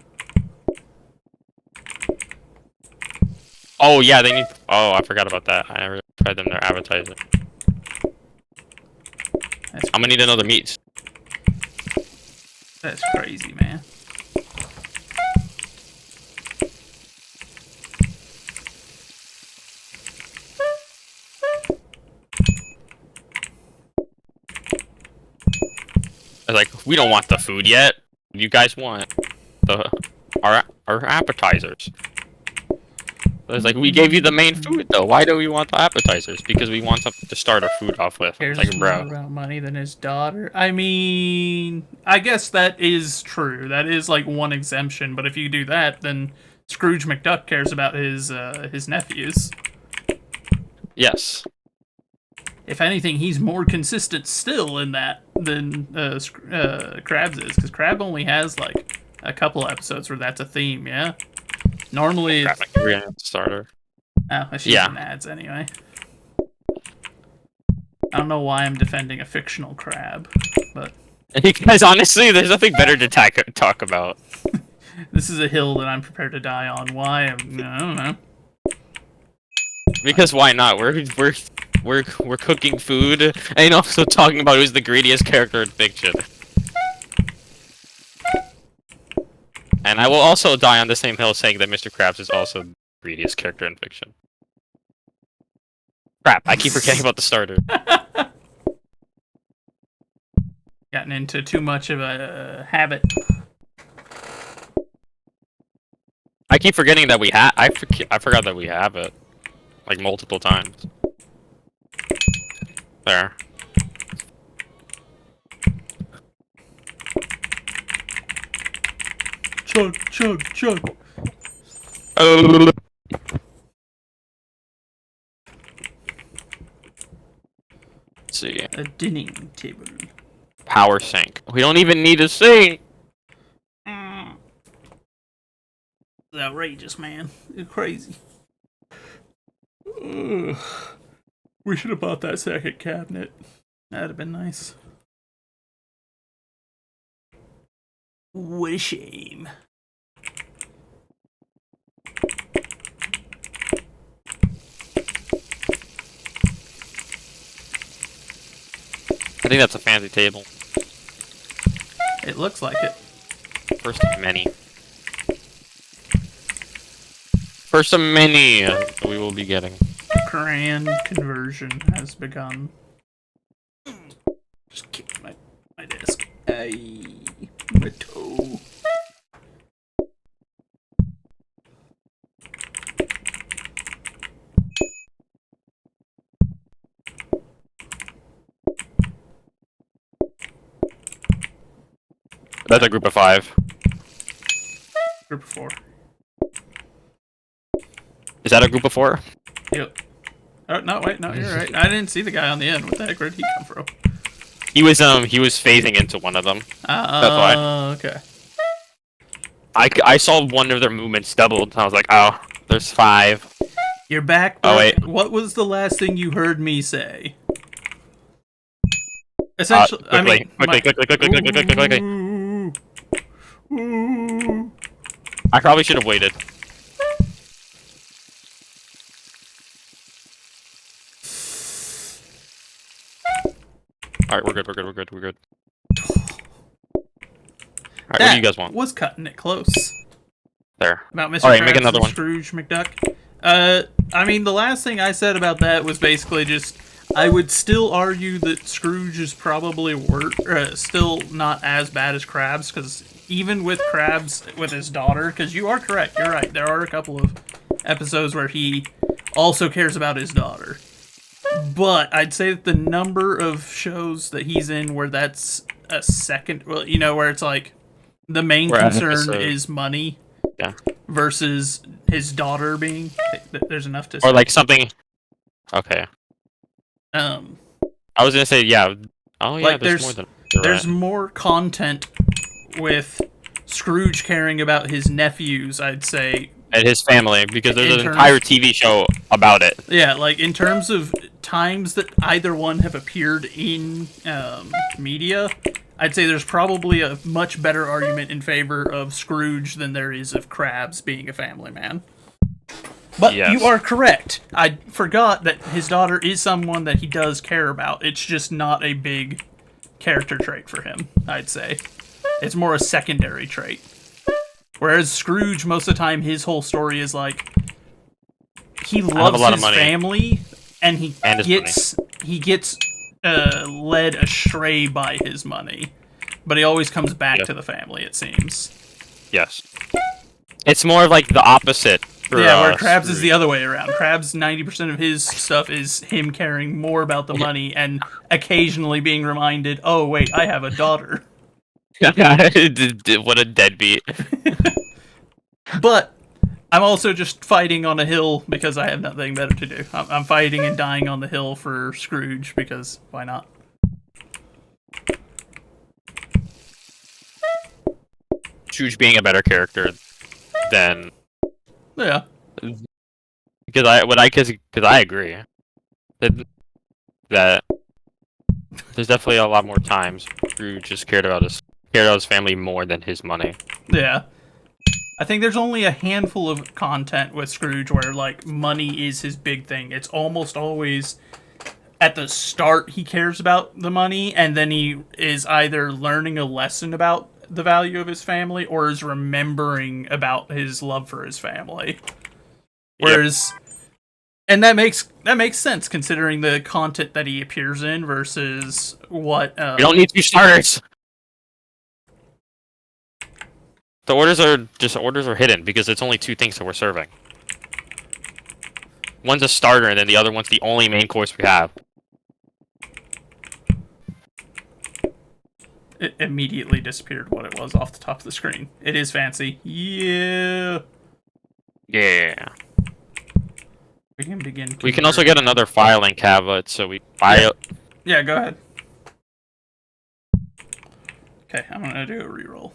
Oh yeah, they need. Oh, I forgot about that. I never tried them their advertising. I'm gonna need another meat. That's crazy, man. Like, we don't want the food yet. You guys want our appetizers. It's like, we gave you the main food though. Why do we want the appetizers? Because we want something to start our food off with. Cares like, bro. more about money than his daughter. I mean, I guess that is true. That is like one exemption. But if you do that, then Scrooge McDuck cares about his nephews. Yes. If anything, he's more consistent still in that than Krabs is, because Crab only has like a couple episodes where that's a theme. Yeah. Normally, it's starter. Oh, she's in ads anyway. I don't know why I'm defending a fictional crab, but because honestly, there's nothing better to talk about. This is a hill that I'm prepared to die on. Why? I don't know. Because why not? We're cooking food and also talking about who's the greediest character in fiction. And I will also die on the same hill saying that Mr. Krabs is also the greediest character in fiction. Crap, I keep forgetting about the starter. gotten into too much of a habit. I keep forgetting that we have. I forgot that we have it, like multiple times. There. Chug, chug, chug. Let's see. A dining table. Power sink. We don't even need a sink. It's outrageous, man. It's crazy. Ugh. We should have bought that second cabinet. That'd have been nice. What a shame. I think that's a fancy table. It looks like it. First of many. First of many that we will be getting. Grand conversion has begun. Just kick my desk. Ay, my toe. That's a group of 5. Group of 4. Is that a group of 4? Yep. Oh no! Wait, no, you're right. I didn't see the guy on the end. What the heck? Where'd he come from? He was phasing into one of them. That's why. Okay. I saw one of their movements doubled. I was like, oh, there's 5. You're back. Oh wait. What was the last thing you heard me say? Essentially, I mean, quickly. I probably should have waited. Alright, we're good. Alright, what do you guys want? Was cutting it close. There. About Mr. Alright, Krabs make another and one. Scrooge McDuck. I mean, the last thing I said about that was basically just, I would still argue that Scrooge is probably still not as bad as Krabs, because even with Krabs with his daughter, because you are correct, you're right, there are a couple of episodes where he also cares about his daughter. But I'd say that the number of shows that he's in where that's a second, well, you know, where it's like the main concern is money, versus his daughter being. There's enough to. Or like something. Okay. I was gonna say yeah. Oh yeah, like there's more than. There's more content with Scrooge caring about his nephews, I'd say. And his family, because there's an entire TV show about it. Yeah, like in terms of times that either one have appeared in media, I'd say there's probably a much better argument in favor of Scrooge than there is of Krabs being a family man. But yes. You are correct. I forgot that his daughter is someone that he does care about. It's just not a big character trait for him, I'd say. It's more a secondary trait. Whereas Scrooge, most of the time, his whole story is like he loves his family, and he gets led astray by his money, but he always comes back to the family. It seems. Yes. It's more of like the opposite. For, where Krabs Scrooge. is the other way around. Krabs, 90% of his stuff is him caring more about the money and occasionally being reminded, "Oh wait, I have a daughter." What a deadbeat. But I'm also just fighting on a hill because I have nothing better to do. I'm fighting and dying on the hill for Scrooge because why not? Scrooge being a better character than. Yeah. Because I agree that there's definitely a lot more times Scrooge just cared about his family more than his money. Yeah. I think there's only a handful of content with Scrooge where, like, money is his big thing. It's almost always at the start he cares about the money, and then he is either learning a lesson about the value of his family or is remembering about his love for his family. Whereas And that makes sense considering the content that he appears in versus what. We don't need 2 starters. The orders are hidden because it's only 2 things that we're serving. One's a starter, and then the other one's the only main course we have. It immediately disappeared what it was off the top of the screen. It is fancy. Yeah. Yeah. We can begin. We can also get another filing cabinet, so we file. Yeah, go ahead. Okay, I'm gonna do a reroll.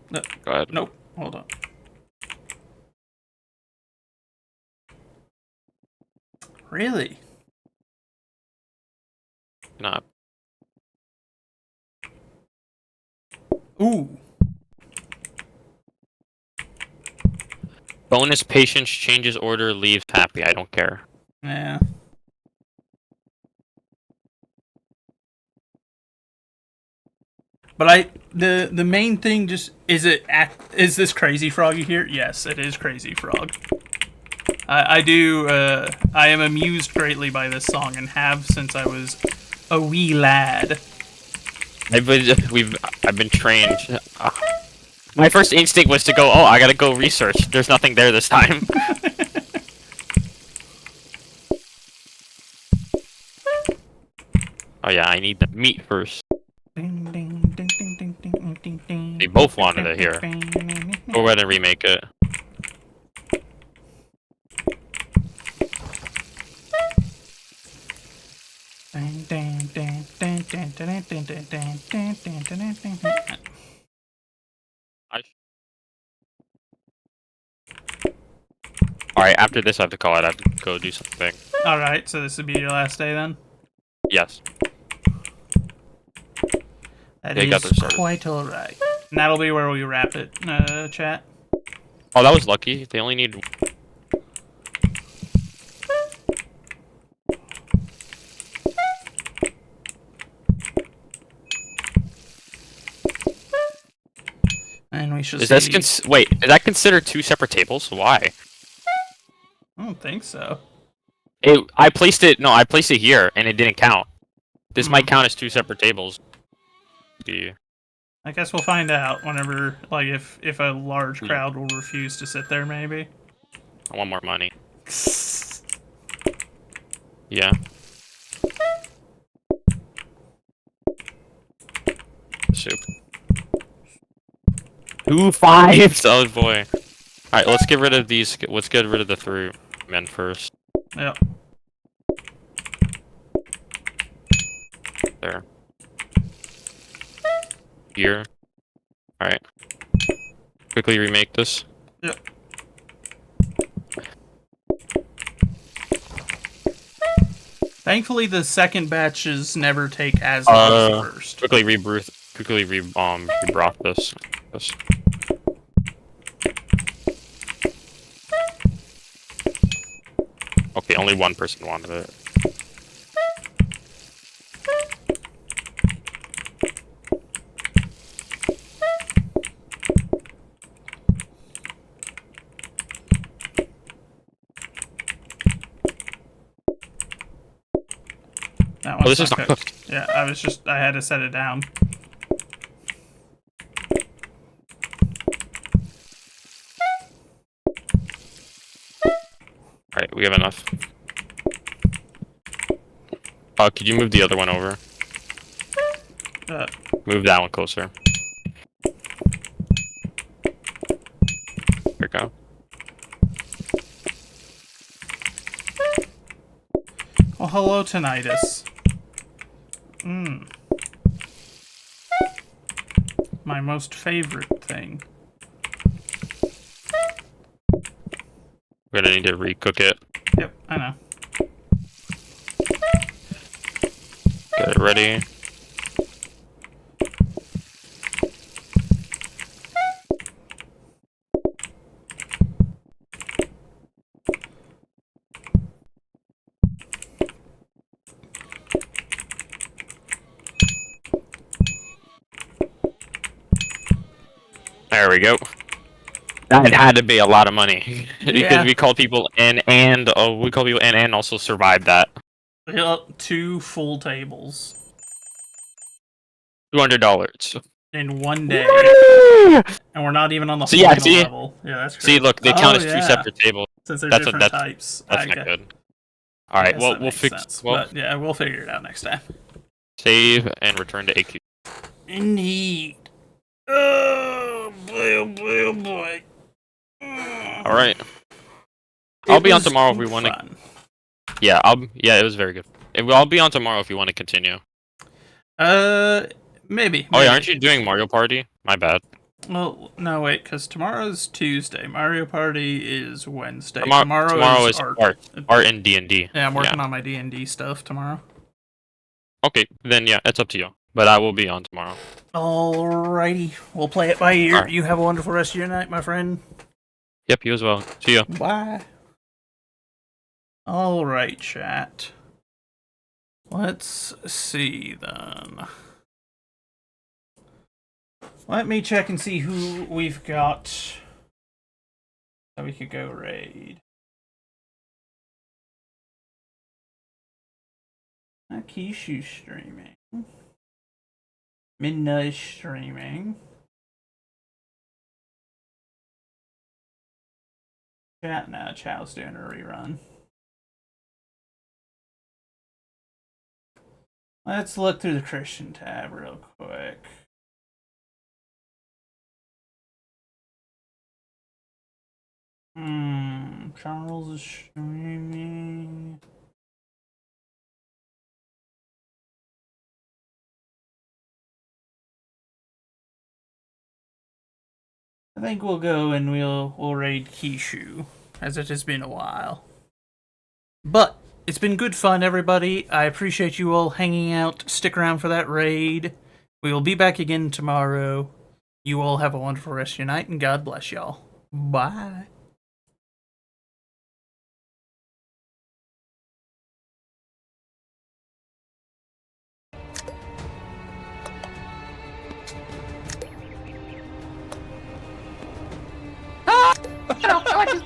No, go ahead. Nope. Hold on. Really? Not. Ooh. Bonus patience changes order, leaves happy. I don't care. Yeah. But the main thing just is this Crazy Frog you hear? Yes, it is Crazy Frog. I am amused greatly by this song and have since I was a wee lad. I've been trained. My first instinct was to go, oh, I gotta go research. There's nothing there this time. Oh yeah, I need the meat first. They both wanted it here. Go ahead and remake it. Alright, after this I have to call it. I have to go do something. Alright, so this would be your last day then? Yes. That They got is their started. quite alright. And that'll be where we wrap it, chat. Oh, that was lucky. They only need... And we should Is that wait, is that considered 2 separate tables? Why? I don't think so. I placed it here, and it didn't count. This might count as 2 separate tables. I guess we'll find out whenever, like, if a large crowd will refuse to sit there, maybe. I want more money. Yeah. Soup. 2 5s! Oh boy. Alright, let's get rid of these. Let's get rid of the 3 men first. Yep. There. Here. Alright. Quickly remake this. Yep. Thankfully, the second batches never take as long as the first. Quickly rebroth this. Okay, only 1 person wanted it. That Oh, one's this is not cooked. Yeah, I had to set it down. Alright, we have enough. Could you move the other one over? Move that one closer. There we go. Well, hello, tinnitus. My most favorite thing. We're gonna need to recook it. Yep, I know. Get it ready. There we go. That had to be a lot of money because Yeah. we call people and also survived that. Yep, 2 full tables $200 in one day, and we're not even on the So yeah, final level. Yeah, that's crazy. See, look, they count as 2 separate tables. Since they're That's different types. That's not good. All right, well, we'll fix. Sense. Well, But yeah, we'll figure it out next time. save and return to AQ. Indeed. Oh boy! Oh boy! Oh boy! All right. I'll be on tomorrow if we want to. Yeah, it was very good. I'll be on tomorrow if you want to continue. Maybe. Oh yeah, aren't you doing Mario Party? My bad. Well, no, wait, because tomorrow's Tuesday. Mario Party is Wednesday. Tomorrow is art and D&D. Yeah, I'm working on my D&D stuff tomorrow. Okay, then yeah, it's up to you. But I will be on tomorrow. Alrighty, we'll play it by ear. All right. You have a wonderful rest of your night, my friend. Yep, you as well. See ya. Bye. Alright, chat. Let's see then. Let me check and see who we've got that we could go raid. Kishu streaming. Midnight streaming. Chat now. Chow's doing a rerun. Let's look through the Christian tab real quick. Charles is streaming. I think we'll go and we'll raid Kishu, as it has been a while. But it's been good fun, everybody. I appreciate you all hanging out. Stick around for that raid. We will be back again tomorrow. You all have a wonderful rest of your night, and God bless y'all. Bye. No, I just...